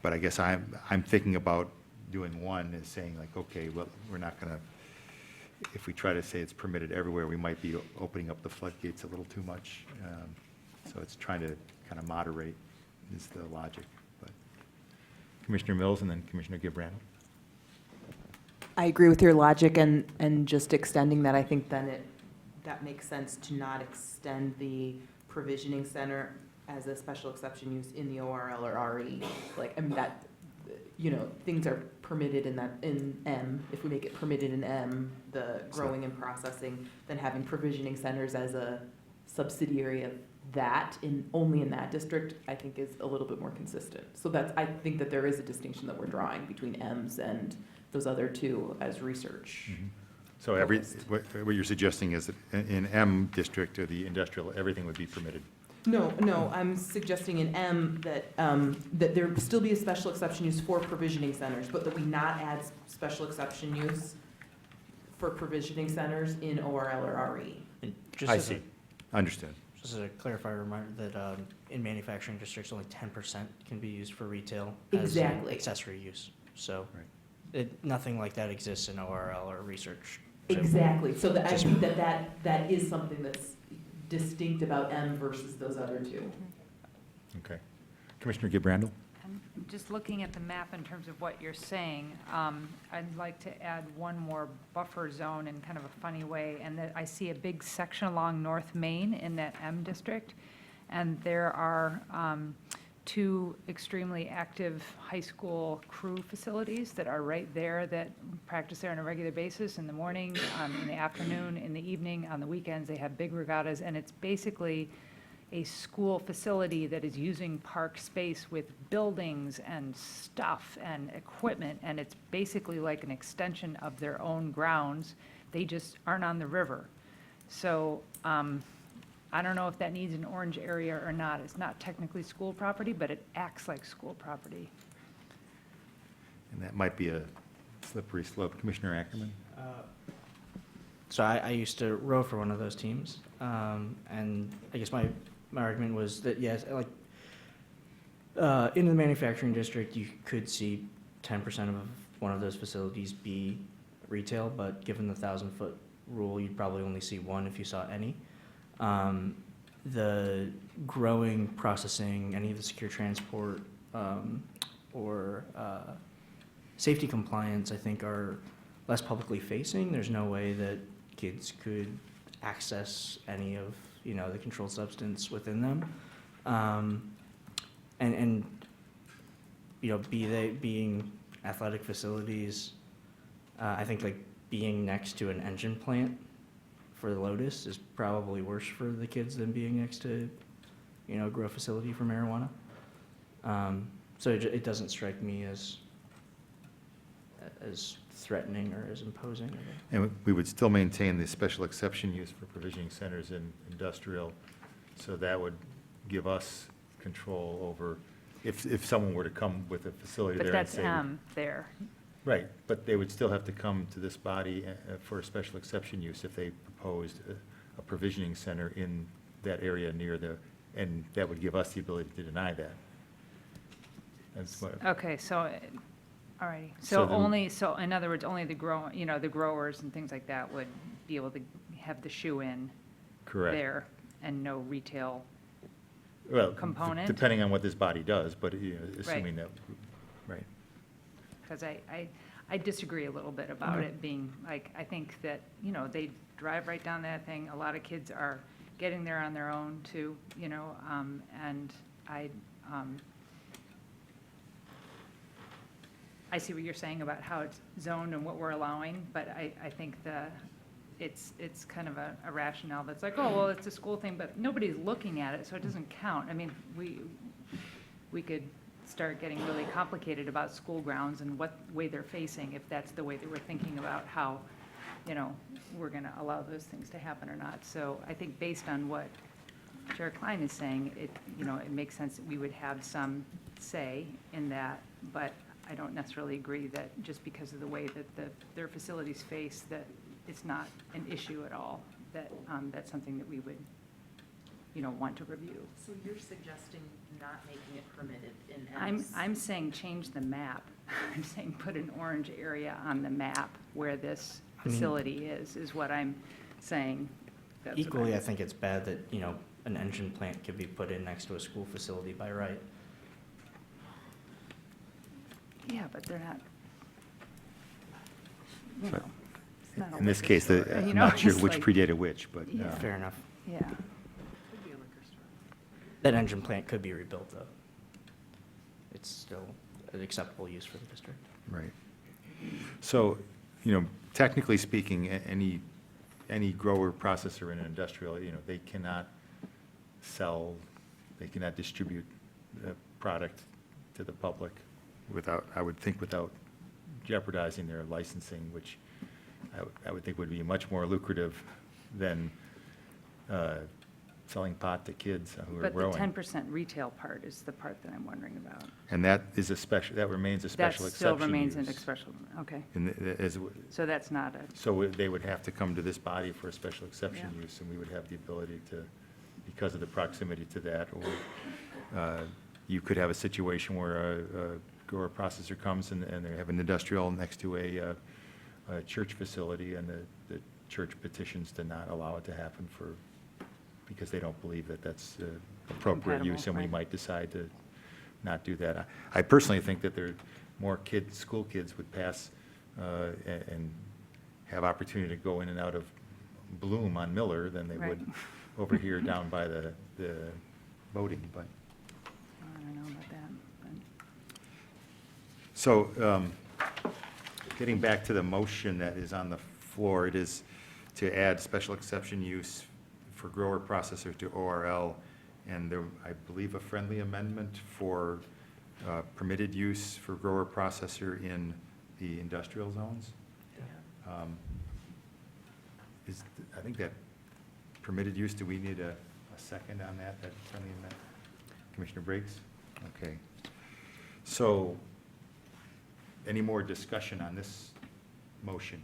But I guess I'm thinking about doing one as saying like, okay, well, we're not going to, if we try to say it's permitted everywhere, we might be opening up the floodgates a little too much. So it's trying to kind of moderate is the logic. But Commissioner Mills and then Commissioner Gibrano. I agree with your logic, and just extending that, I think then that makes sense to not extend the provisioning center as a special exception use in the ORL or RE. Like, I mean, that, things are permitted in M. If we make it permitted in M, the growing and processing, then having provisioning centers as a subsidiary of that only in that district, I think is a little bit more consistent. So I think that there is a distinction that we're drawing between M's and those other two as research. Mm-hmm. So what you're suggesting is that in M district or the industrial, everything would be permitted? No, I'm suggesting in M that there still be a special exception use for provisioning centers, but that we not add special exception use for provisioning centers in ORL or RE. I see. Understood. Just as a clarifier reminder that in manufacturing districts, only 10% can be used for retail Exactly. as accessory use. So Right. nothing like that exists in ORL or research. Exactly. So I think that is something that's distinct about M versus those other two. Okay. Commissioner Gibrandl? Just looking at the map in terms of what you're saying, I'd like to add one more buffer zone in kind of a funny way, and that I see a big section along North Main in that M district, and there are two extremely active high school crew facilities that are right there that practice there on a regular basis in the morning, in the afternoon, in the evening, on the weekends. They have big regattas, and it's basically a school facility that is using park space with buildings and stuff and equipment, and it's basically like an extension of their own grounds. They just aren't on the river. So I don't know if that needs an orange area or not. It's not technically school property, but it acts like school property. And that might be a slippery slope. Commissioner Ackerman? So I used to row for one of those teams, and I guess my argument was that, yes, like, in the manufacturing district, you could see 10% of one of those facilities be retail, but given the 1,000-foot rule, you'd probably only see one if you saw any. The growing, processing, any of the secure transport, or safety compliance, I think, are less publicly facing. There's no way that kids could access any of the controlled substance within them, and being athletic facilities. I think like being next to an engine plant for the Lotus is probably worse for the kids than being next to a grow facility for marijuana. So it doesn't strike me as threatening or as imposing. And we would still maintain the special exception use for provisioning centers in industrial, so that would give us control over, if someone were to come with a facility But there and that's say. M there. Right, but they would still have to come to this body for a special exception use if they proposed a provisioning center in that area and that would give us the ability to deny that. That's what. Okay, so, all righty. So So in other words, only the growers and things like that would be able to have the shoe in Correct. there and no retail Well, component? depending on what this body does, but assuming that, right. Because I disagree a little bit about it being, like, I think that, they drive right down that thing. A lot of kids are getting there on their own too, you know, and I see what you're saying about how it's zoned and what we're allowing, but I think it's kind of a rationale that's like, oh, well, it's a school thing, but nobody's looking at it, so it doesn't count. I mean, we could start getting really complicated about school grounds and what way they're facing, if that's the way that we're thinking about how, you know, we're gonna allow those things to happen or not. So I think based on what Chair Klein is saying, it makes sense that we would have some say in that, but I don't necessarily agree that just because of the way that their facilities face, that it's not an issue at all, that that's something that we would, want to review. So you're suggesting not making it permitted in M's? I'm saying change the map. I'm saying put an orange area on the map where this facility is what I'm saying. That's what Equally, I think it's bad that, an engine plant could be put in next to a school facility by right. Yeah, but they're not, But it's not a in this liquor case, store, I'm not sure it's which like- predated which, but. Yeah. Fair enough. Yeah. That engine plant could be rebuilt, though. It's still an acceptable use for the district. Right. So, technically speaking, any grower, processor in an industrial, they cannot sell, they cannot distribute the product to the public without, I would think, without jeopardizing their licensing, which I would think would be much more lucrative than selling pot to kids who are But the growing. 10% retail part is the part that I'm wondering about. And that is that remains a special That exception still remains an use. special, okay. As So that's not a, So they would have to come to this body for a special exception Yeah. use, and we would have the ability to, because of the proximity to that, or you could have a situation where a grower processor comes and they have an industrial next to a church facility, and the church petitions to not allow it to happen because they don't believe that that's appropriate use, and we Compatible, right. might decide to not do that. I personally think that more school kids would pass and have opportunity to go in and out of Bloom on Miller than they would Right. over here down by the boating, but. I don't know about that. but- So, getting back to the motion that is on the floor, it is to add special exception use for grower processor to ORL, and there, I believe, a friendly amendment for permitted use for grower processor in the industrial zones. I think that permitted use, do we need a second on that friendly amendment? Commissioner Briggs? Okay. So, any more discussion on this motion?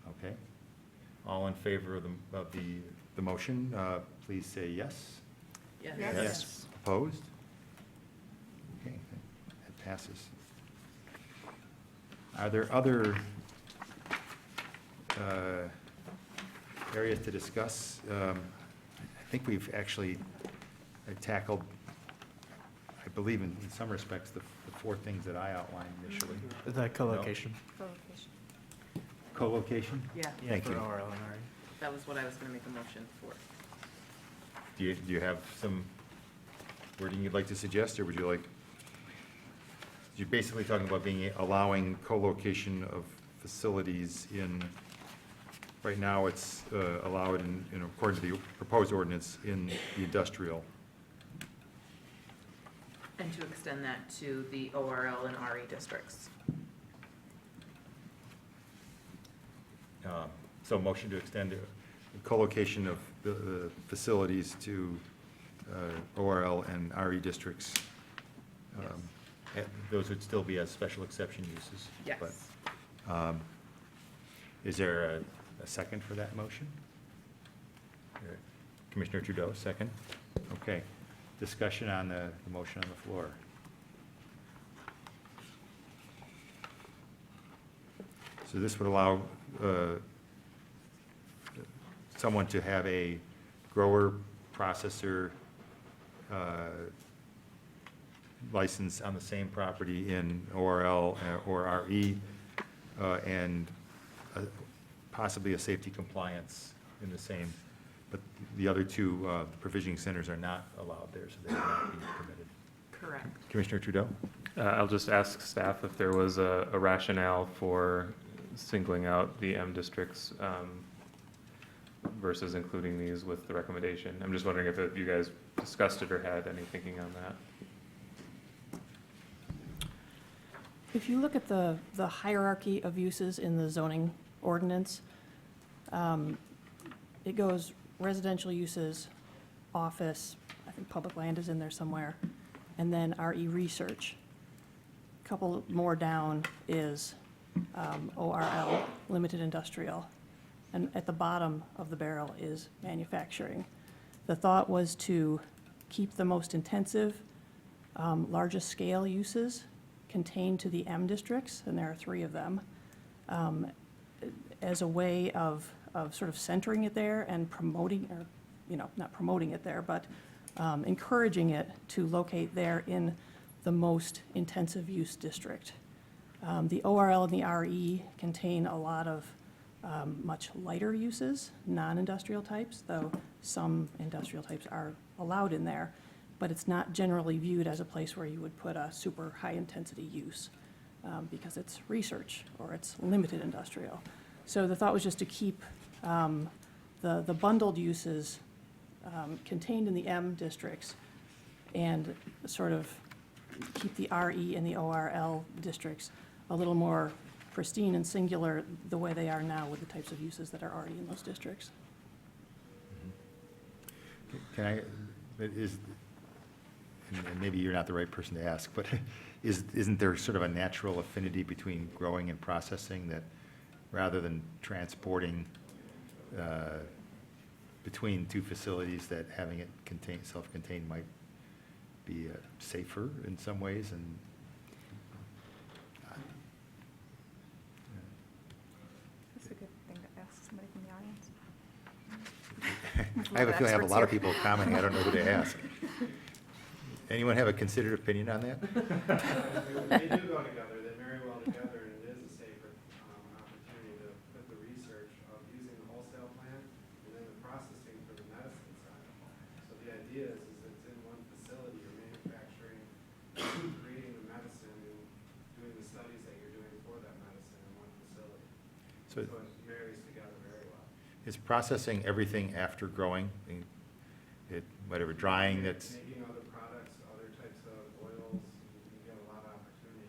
Okay. All in favor of the motion, please say yes. Yes. Yes. Opposed? Okay, that passes. Are there other areas to discuss? I think we've actually tackled, I believe in some respects, the four things that I outlined initially. The co-location. Co-location? Yeah. Thank For you. ORL and RE. That was what I was going to make a motion for. Do you have some wording you'd like to suggest, or would you like, you're basically talking about allowing co-location of facilities in, right now it's allowed in, according to the proposed ordinance, in the industrial. And to extend that to the ORL and RE districts. So motion to extend co-location of the facilities to ORL and RE districts. Those would still be as special exception uses. Yes. But, is there a second for that motion? Commissioner Trudeau, second? Okay. Discussion on the motion on the floor. So this would allow someone to have a grower, processor license on the same property in ORL or RE, and possibly a safety compliance in the same, but the other two provisioning centers are not allowed there, so they will not be permitted. Correct. Commissioner Trudeau? I'll just ask staff if there was a rationale for singling out the M districts versus including these with the recommendation. I'm just wondering if you guys discussed it or had any thinking on that. If you look at the hierarchy of uses in the zoning ordinance, it goes residential uses, office, I think public land is in there somewhere, and then RE research. A couple more down is ORL, limited industrial, and at the bottom of the barrel is manufacturing. The thought was to keep the most intensive, largest scale uses contained to the M districts, and there are 3 of them, as a way of sort of centering it there and promoting, or, not promoting it there, but encouraging it to locate there in the most intensive use district. The ORL and the RE contain a lot of much lighter uses, non-industrial types, though some industrial types are allowed in there, but it's not generally viewed as a place where you would put a super high-intensity use because it's research or it's limited industrial. So the thought was just to keep the bundled uses contained in the M districts and sort of keep the RE and the ORL districts a little more pristine and singular the way they are now with the types of uses that are already in those districts. Can I, and maybe you're not the right person to ask, but isn't there sort of a natural affinity between growing and processing that rather than transporting between 2 facilities, that having it self-contained might be safer in some ways? And That's a good thing to ask somebody from the audience. I have a feeling I have a lot of people commenting, I don't know who to ask. Anyone have a considered opinion on that? They do go together, they're very well together, and it is a safer opportunity to put the research of using the wholesale plant and then the processing for the medicine side. So the idea is it's in one facility, you're manufacturing, creating the medicine and doing the studies that you're doing for that medicine in one facility. So So it marries together very well. is processing everything after growing? Whatever, drying that's, Making other products, other types of oils, you get a lot of opportunity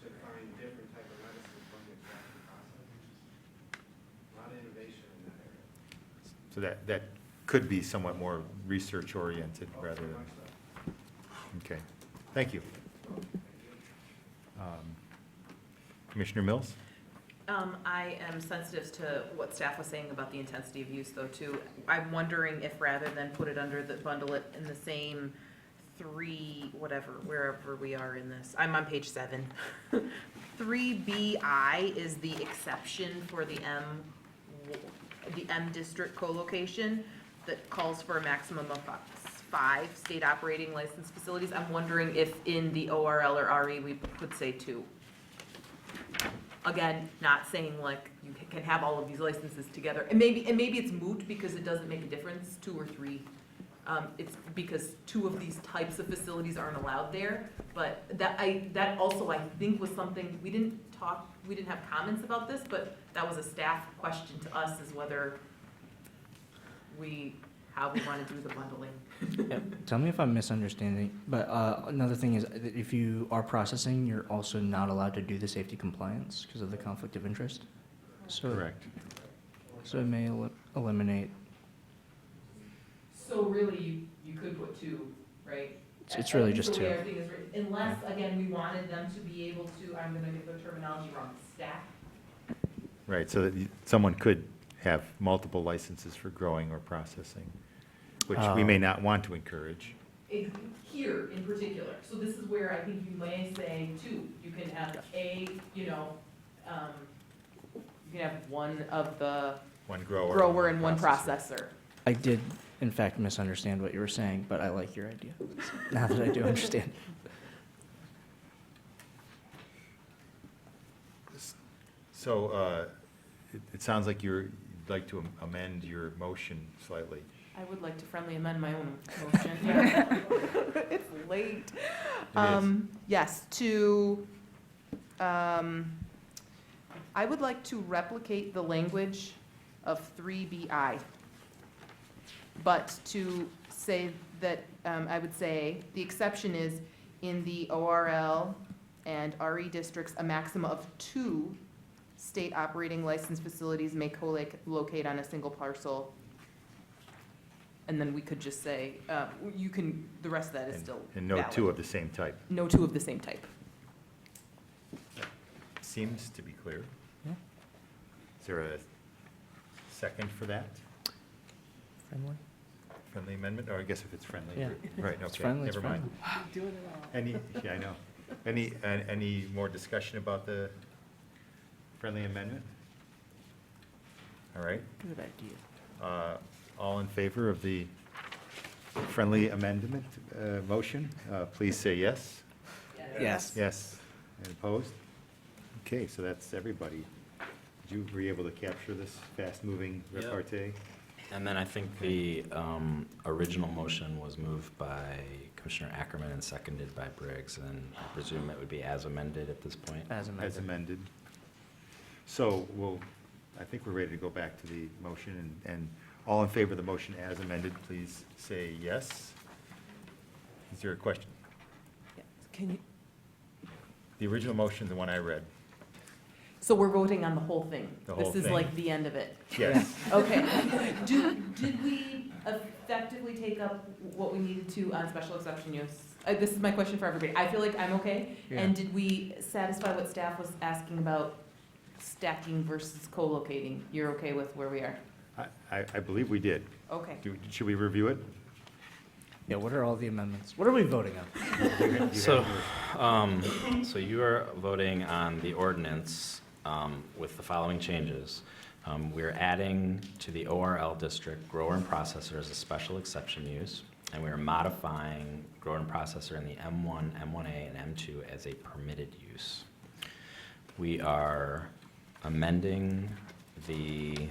to find different type of medicine from the extraction process. A lot of innovation in that area. so that could be somewhat more research-oriented rather than, okay, thank you. Commissioner Mills? I am sensitive to what staff was saying about the intensity of use, though, too. I'm wondering if rather than put it under bundle it in the same 3, whatever, wherever we are in this, I'm on page 7. 3BI is the exception for the M district co-location that calls for a maximum of 5 state operating licensed facilities. I'm wondering if in the ORL or RE we could say 2. Again, not saying like you can have all of these licenses together, and maybe it's moot because it doesn't make a difference, 2 or 3. It's because 2 of these types of facilities aren't allowed there, but that also I think was something, we didn't have comments about this, but that was a staff question to us, is whether how we want to do the bundling. Yeah, tell me if I'm misunderstanding, but another thing is that if you are processing, you're also not allowed to do the safety compliance because of the conflict of interest. So, correct. So it may eliminate. So really, you could put 2, right? It's really just The way 2. everything is written. Unless, again, we wanted them to be able to, I'm gonna get the terminology wrong, stack. Right, so that someone could have multiple licenses for growing or processing, which we may not want to encourage. Here in particular, so this is where I think you may say 2. You can have you can have one of the One grower. grower and one processor. I did, in fact, misunderstand what you were saying, but I like your idea, now that I do understand. So it sounds like you're like to amend your motion slightly? I would like to friendly amend my own motion. It's late. Yes, I would like to replicate the language of 3BI, but to say that, I would say, the exception is in the ORL and RE districts, a maximum of 2 state operating licensed facilities may co-locate on a single parcel. And then we could just say, the rest of that is still And no valid. 2 of the same type. No 2 of the same type. Seems to be clear. Yeah. Is there a second for that? Friendly? Friendly amendment, or I guess if it's friendly. Yeah. Right, It's okay, friendly, it's never mind. Doing it all. Yeah, I know. Any more discussion about the friendly amendment? All right. Good idea. All in favor of the friendly amendment motion, please say yes. Yes. Yes. And opposed? Okay, so that's everybody. Were you able to capture this fast-moving Yep. repartee? And then I think the original motion was moved by Commissioner Ackerman and seconded by Briggs, and I presume it would be as amended at this point? As amended. As amended. So I think we're ready to go back to the motion, and all in favor of the motion as amended, please say yes. Is there a question? Can you, The original motion, the one I read. so we're voting on the whole thing? The whole This is thing. like the end of it? Yes. Okay. Did we effectively take up what we needed to on special exception use? This is my question for everybody. I feel like I'm okay. Yeah. And did we satisfy what staff was asking about stacking versus co-locating? You're okay with where we are? I believe we did. Okay. Should we review it? Yeah, what are all the amendments? What are we voting on? So, so you are voting on the ordinance with the following changes. We're adding to the ORL district grower and processor as a special exception use, and we are modifying grower and processor in the M1, M1A, and M2 as a permitted use. We are amending the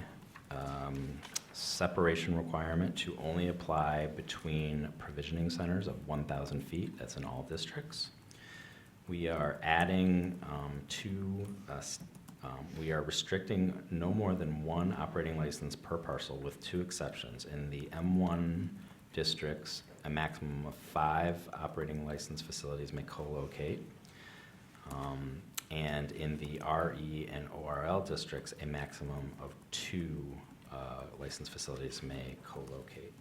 separation requirement to only apply between provisioning centers of 1,000 feet. That's in all districts. We are adding we are restricting no more than 1 operating license per parcel with 2 exceptions. In the M1 districts, a maximum of 5 operating license facilities may co-locate. And in the RE and ORL districts, a maximum of 2 licensed facilities may co-locate.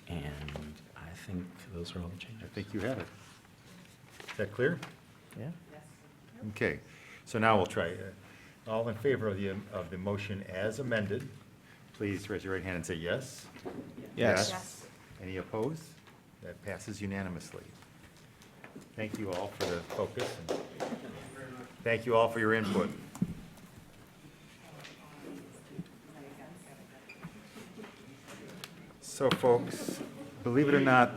And I think those are all the changes. I think you have it. Is that clear? Yeah. Okay, so now we'll try. All in favor of the motion as amended, please raise your right hand and say yes. Yes. Yes. Any opposed? That passes unanimously. Thank you all for the focus, and thank you all for your input. So folks, believe it or not,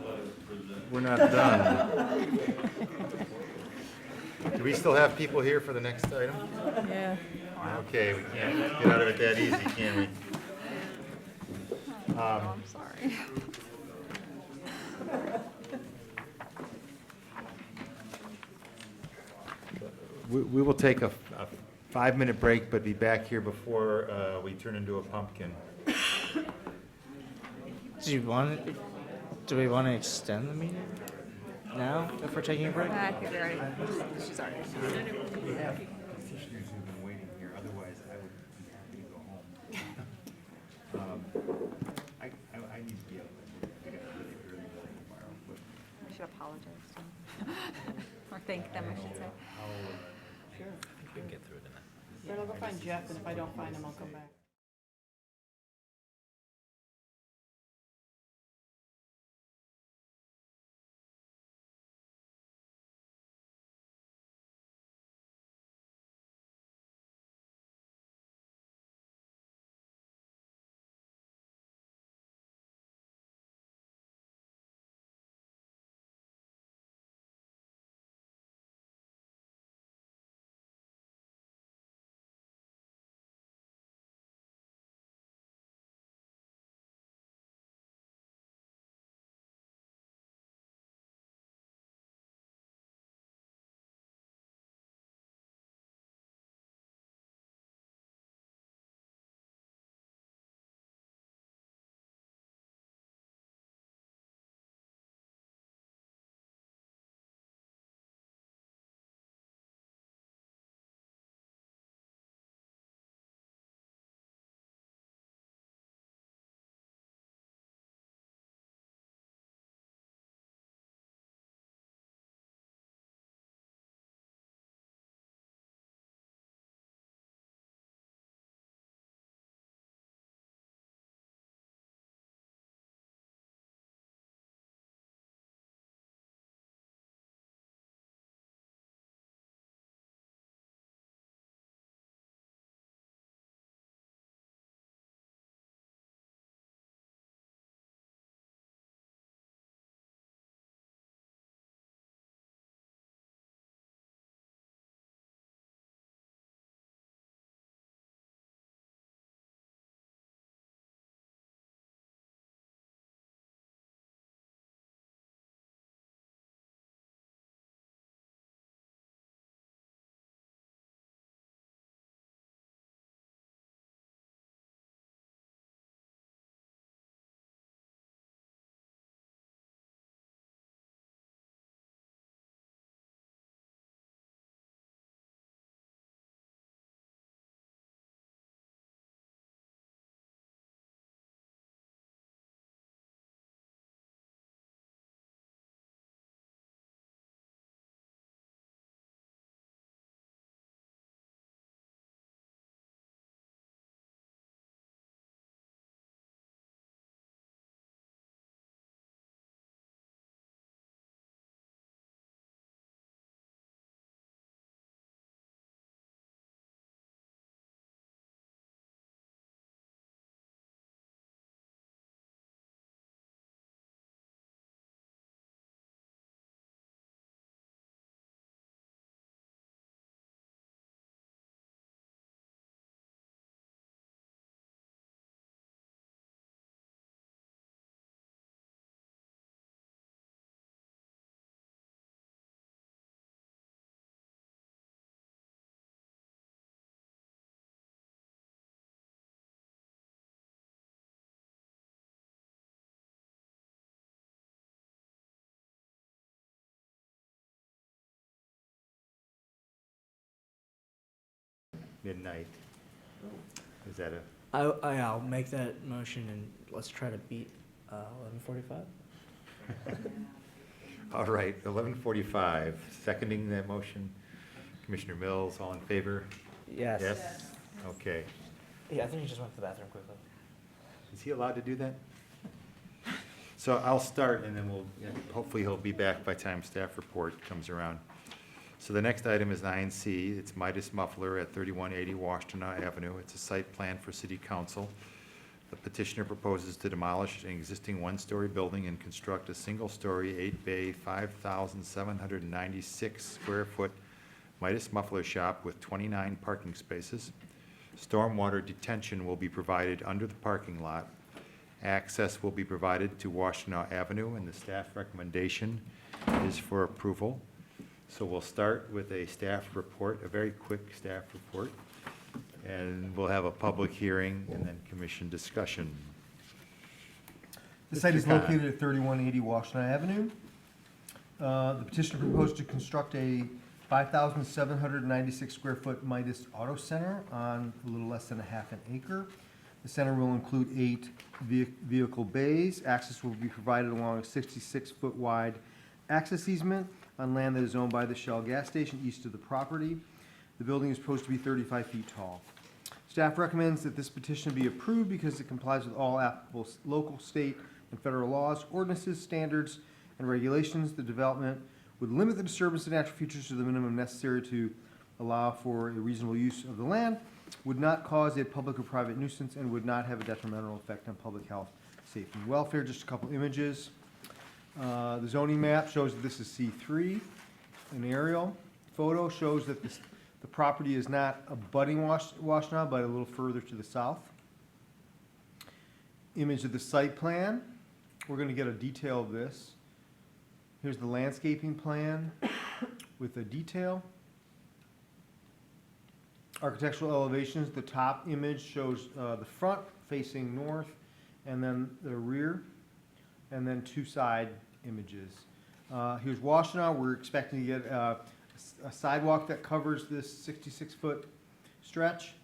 we're not done. Do we still have people here for the next item? Yeah. Okay, we can't get out of it that easy, can we? I'm sorry. We will take a 5-minute break, but be back here before we turn into a pumpkin. Do we want to extend the meeting now if we're taking a break? I think we already, she's already. We have petitioners who've been waiting here, otherwise I would be happy to go home. I need to be out. I got a really early morning tomorrow, but We should apologize to them. Or thank them, I should say. Sure. I think we can get through it in that. But I'll go find Jeff, and if I don't find him, I'll come back. midnight. Is that a, I'll make that motion and let's try to beat 11:45. all right, 11:45, seconding that motion. Commissioner Mills, all in favor? Yes. Yes? Okay. Yeah, I think he just went to the bathroom quickly. Is he allowed to do that? So I'll start, and then we'll, hopefully he'll be back by time staff report comes around. So the next item is 9C. It's Midas Muffler at 3180 Washtenaw Avenue. It's a site plan for city council. The petitioner proposes to demolish an existing one-story building and construct a single-story, 8-bay, 5,796 square foot Midas Muffler shop with 29 parking spaces. Stormwater detention will be provided under the parking lot. Access will be provided to Washtenaw Avenue, and the staff recommendation is for approval. So we'll start with a staff report, a very quick staff report, and we'll have a public hearing and then commission discussion. The site is Mr. Khan. located at 3180 Washtenaw Avenue. The petitioner proposed to construct a 5,796 square foot Midas Auto Center on a little less than a half an acre. The center will include 8 vehicle bays. Access will be provided along a 66-foot wide access easement on land that is owned by the Shell gas station east of the property. The building is supposed to be 35 feet tall. Staff recommends that this petition be approved because it complies with all applicable local, state, and federal laws, ordinances, standards, and regulations. The development would limit the disturbance of natural features to the minimum necessary to allow for a reasonable use of the land, would not cause a public or private nuisance, and would not have a detrimental effect on public health, safety, and welfare. Just a couple images. The zoning map shows that this is C3. An aerial photo shows that the property is not abutting Washtenaw, but a little further to the south. Image of the site plan. We're going to get a detail of this. Here's the landscaping plan with a detail. Architectural elevations. The top image shows the front facing north, and then the rear, and then 2 side images. Here's Washtenaw. We're expecting to get a sidewalk that covers this 66-foot stretch.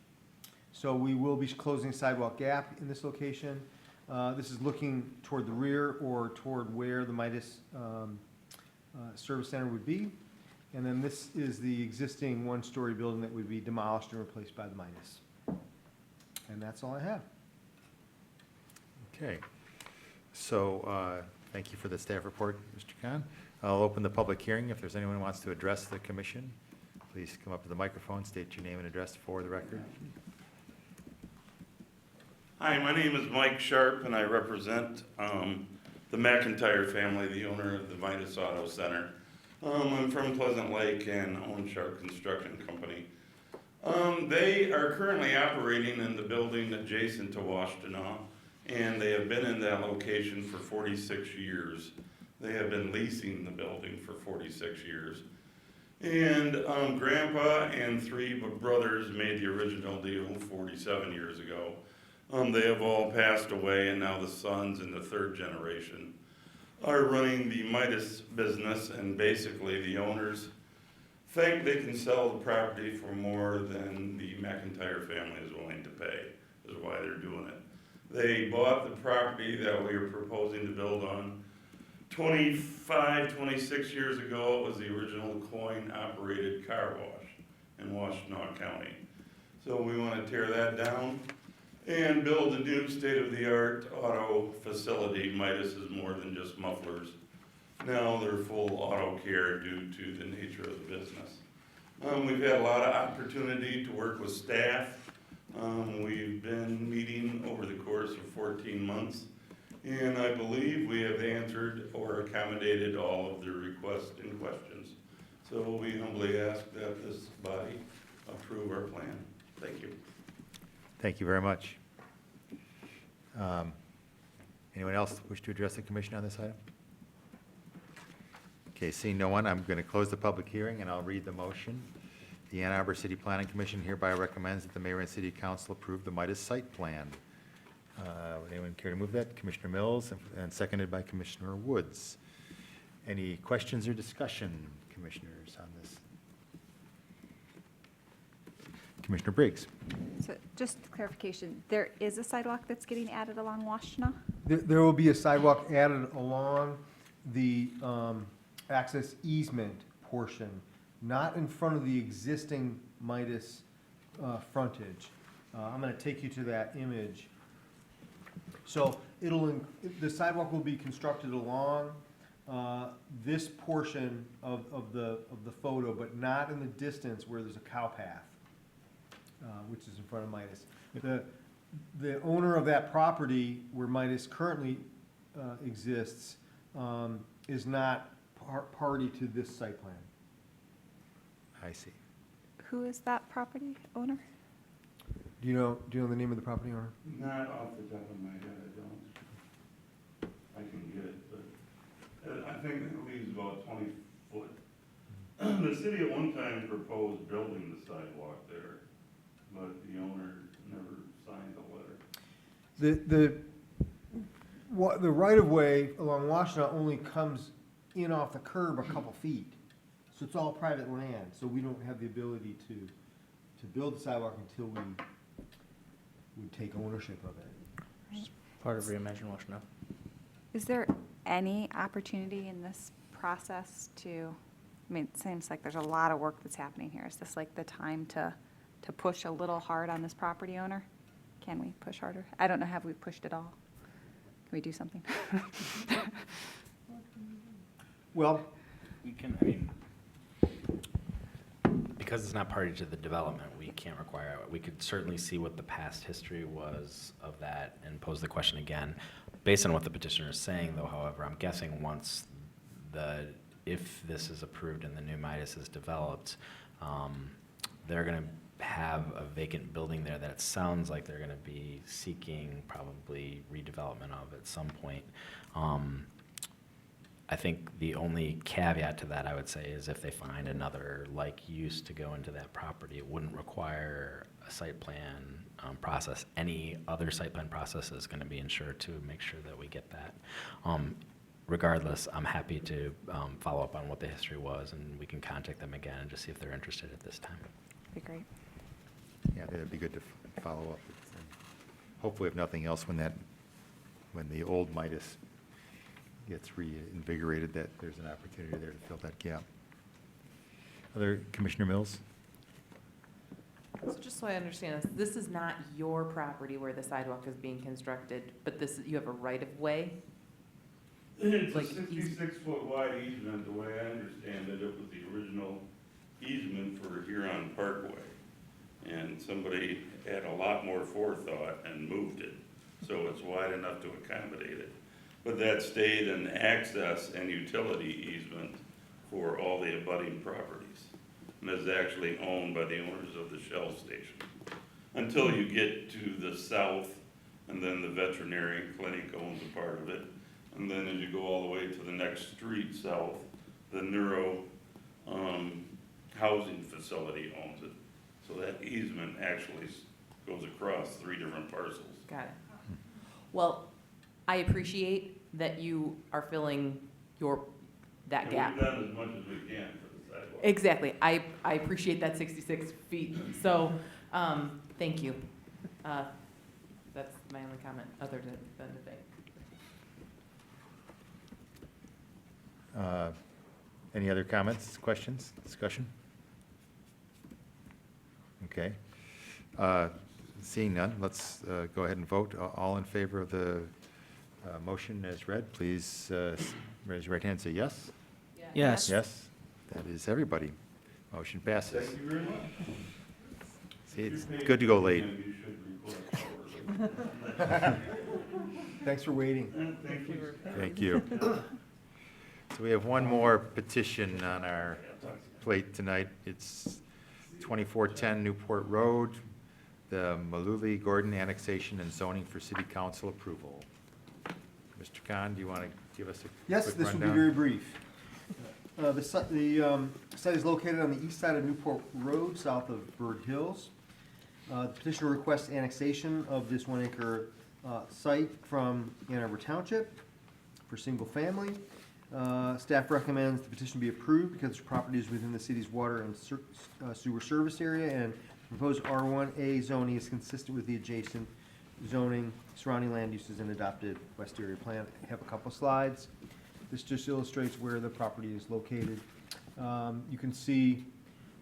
So we will be closing a sidewalk gap in this location. This is looking toward the rear or toward where the Midas Service Center would be. And then this is the existing one-story building that would be demolished and replaced by the Midas. And that's all I have. Okay. So thank you for the staff report, Mr. Khan. I'll open the public hearing. If there's anyone who wants to address the commission, please come up to the microphone, state your name and address for the record. Hi, my name is Mike Sharp, and I represent the McIntyre family, the owner of the Midas Auto Center. I'm from Pleasant Lake and own Sharp Construction Company. They are currently operating in the building adjacent to Washtenaw, and they have been in that location for 46 years. They have been leasing the building for 46 years. And Grandpa and 3 brothers made the original deal 47 years ago. They have all passed away, and now the sons in the 3rd generation are running the Midas business, and basically the owners think they can sell the property for more than the McIntyre family is willing to pay, is why they're doing it. They bought the property that we are proposing to build on 25, 26 years ago. It was the original coin-operated car wash in Washtenaw County. So we want to tear that down and build a new state-of-the-art auto facility. Midas is more than just mufflers. Now they're full auto care due to the nature of the business. We've had a lot of opportunity to work with staff. We've been meeting over the course of 14 months, and I believe we have answered or accommodated all of the requests and questions. So we humbly ask that this body approve our plan. Thank you. Thank you very much. Anyone else wish to address the commission on this item? Okay, seeing no one, I'm going to close the public hearing, and I'll read the motion. The Ann Arbor City Planning Commission hereby recommends that the mayor and city council approve the Midas site plan. Would anyone care to move that? Commissioner Mills, and seconded by Commissioner Woods. Any questions or discussion, commissioners, on this? Commissioner Briggs. So just clarification, there is a sidewalk that's getting added along Washtenaw? There will be a sidewalk added along the access easement portion, not in front of the existing Midas frontage. I'm going to take you to that image. So the sidewalk will be constructed along this portion of the photo, but not in the distance where there's a cow path, which is in front of Midas. The owner of that property where Midas currently exists is not party to this site plan. I see. Who is that property owner? Do you know the name of the property owner? Not off the top of my head, I don't. I can get it, but I think it leaves about 20 foot. The city at one time proposed building the sidewalk there, but the owner never signed the letter. The right-of-way along Washtenaw only comes in off the curb a couple feet. So it's all private land, so we don't have the ability to build the sidewalk until we take ownership of it. Part of Reimagine Washtenaw. Is there any opportunity in this process to, I mean, it seems like there's a lot of work that's happening here. Is this like the time to push a little hard on this property owner? Can we push harder? I don't know, have we pushed at all? Can we do something? Well, We can, I mean, because it's not party to the development, we can't require, we could certainly see what the past history was of that and pose the question again. Based on what the petitioner is saying, though, however, I'm guessing once if this is approved and the new Midas is developed, they're going to have a vacant building there that it sounds like they're going to be seeking probably redevelopment of at some point. I think the only caveat to that, I would say, is if they find another like use to go into that property, it wouldn't require a site plan process. Any other site plan process is going to be ensured to make sure that we get that. Regardless, I'm happy to follow up on what the history was, and we can contact them again and just see if they're interested at this time. Be great. Yeah, that'd be good to follow up. Hopefully, if nothing else, when the old Midas gets reinvigorated, that there's an opportunity there to fill that gap. Other, Commissioner Mills? So just so I understand, this is not your property where the sidewalk is being constructed, but you have a right-of-way? It's a Like 66-foot wide easement, the way I understand it. It was the original easement for Huron Parkway. And somebody had a lot more forethought and moved it, so it's wide enough to accommodate it. But that stayed an access and utility easement for all the abutting properties. And is actually owned by the owners of the Shell station. Until you get to the south, and then the veterinary clinic owns a part of it. And then as you go all the way to the next street south, the neuro housing facility owns it. So that easement actually goes across 3 different parcels. Got it. Well, I appreciate that you are filling that gap. And we've done as much as we can for the sidewalk. Exactly. I appreciate that 66 feet. So, thank you. That's my only comment, other than to thank. Any other comments, questions, discussion? Okay. Seeing none, let's go ahead and vote. All in favor of the motion as read, please raise your right hand and say yes. Yes. Yes, that is everybody. Motion passes. Thank you very much. See, it's good to go late. You should report forward. Thanks for waiting. Thank you. Thank you. So we have one more petition on our plate tonight. It's 2410 Newport Road, the Malooly Gordon annexation and zoning for city council approval. Mr. Khan, do you want to give us a Yes, quick this will be rundown? very brief. The site is located on the east side of Newport Road, south of Bird Hills. The petitioner requests annexation of this 1-acre site from Ann Arbor Township for single family. Staff recommends the petition be approved because the property is within the city's water and sewer service area and Proposed R1A zoning is consistent with the adjacent zoning, surrounding land uses, and adopted West Area Plan. I have a couple slides. This just illustrates where the property is located. You can see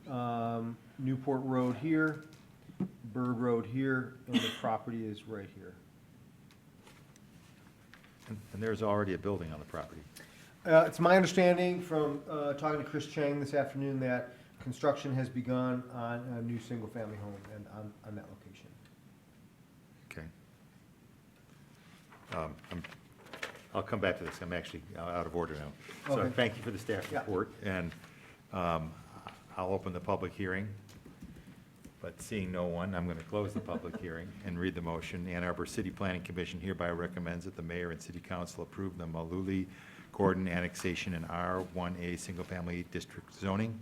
Newport Road here, Bird Road here, and the property is right here. And there's already a building on the property. It's my understanding from talking to Chris Chang this afternoon that construction has begun on a new single-family home and on that location. Okay. I'll come back to this. I'm actually out of order now. So Okay. thank you for the staff Yeah. report, and I'll open the public hearing. But seeing no one, I'm going to close the public hearing and read the motion. Ann Arbor City Planning Commission hereby recommends that the mayor and city council approve the Malooly Gordon annexation in R1A single-family district zoning.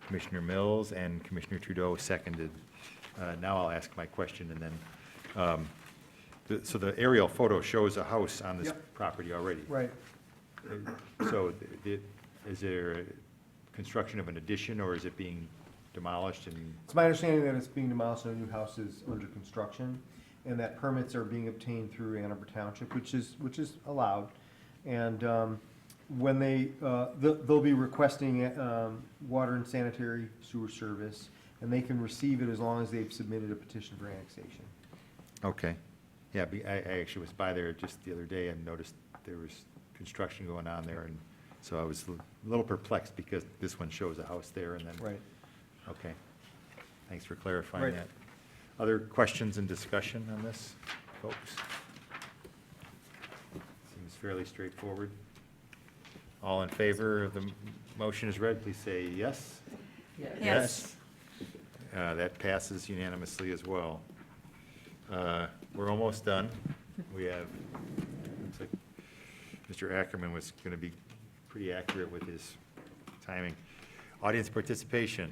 Commissioner Mills and Commissioner Trudeau seconded. Now I'll ask my question, and then, so the aerial photo shows a house on this Yep. property already. Right. So is there construction of an addition, or is it being demolished and? It's my understanding that it's being demolished and a new house is under construction, and that permits are being obtained through Ann Arbor Township, which is allowed. And when they'll be requesting water and sanitary sewer service, and they can receive it as long as they've submitted a petition for annexation. Okay. Yeah, I actually was by there just the other day and noticed there was construction going on there, and so I was a little perplexed because this one shows a house there and then. Right. Okay. Thanks for clarifying Right. that. Other questions and discussion on this, folks? Seems fairly straightforward. All in favor of the motion as read, please say yes. Yes. Yes. That passes unanimously as well. We're almost done. We have, looks like Mr. Ackerman was going to be pretty accurate with his timing. Audience participation.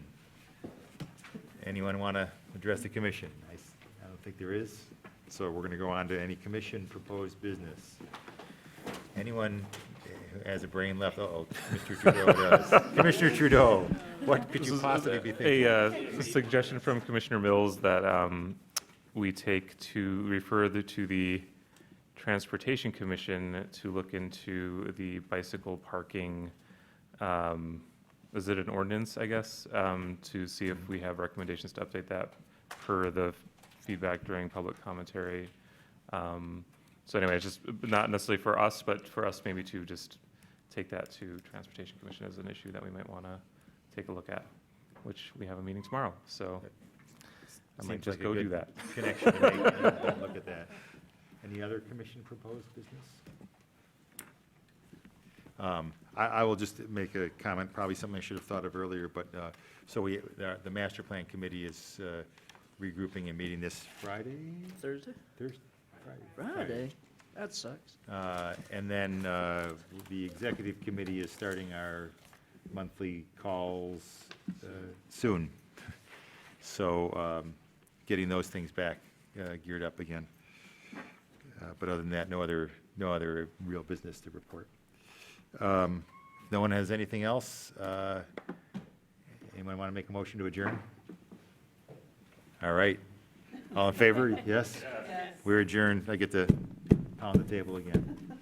Anyone want to address the commission? I don't think there is. So we're going to go on to any commission proposed business. Anyone who has a brain left? Uh-oh, Mr. Trudeau does. Commissioner Trudeau, what could you possibly be thinking? A suggestion from Commissioner Mills that we take to refer to the Transportation Commission to look into the bicycle parking, is it an ordinance, I guess, to see if we have recommendations to update that per the feedback during public commentary. So anyway, it's just not necessarily for us, but for us maybe to just take that to Transportation Commission as an issue that we might want to take a look at, which we have a meeting tomorrow, so I might Seems just like a go good do that. connection to make, and look at that. Any other commission proposed business? I will just make a comment, probably something I should have thought of earlier, but, so the master plan committee is regrouping and meeting this Friday? Thursday? Friday. That sucks. And then the executive committee is starting our monthly calls soon. So getting those things back geared up again. But other than that, no other real business to report. No one has anything else? Anyone want to make a motion to adjourn? All right. All in favor? Yes? We're adjourned. I get to pound the table again.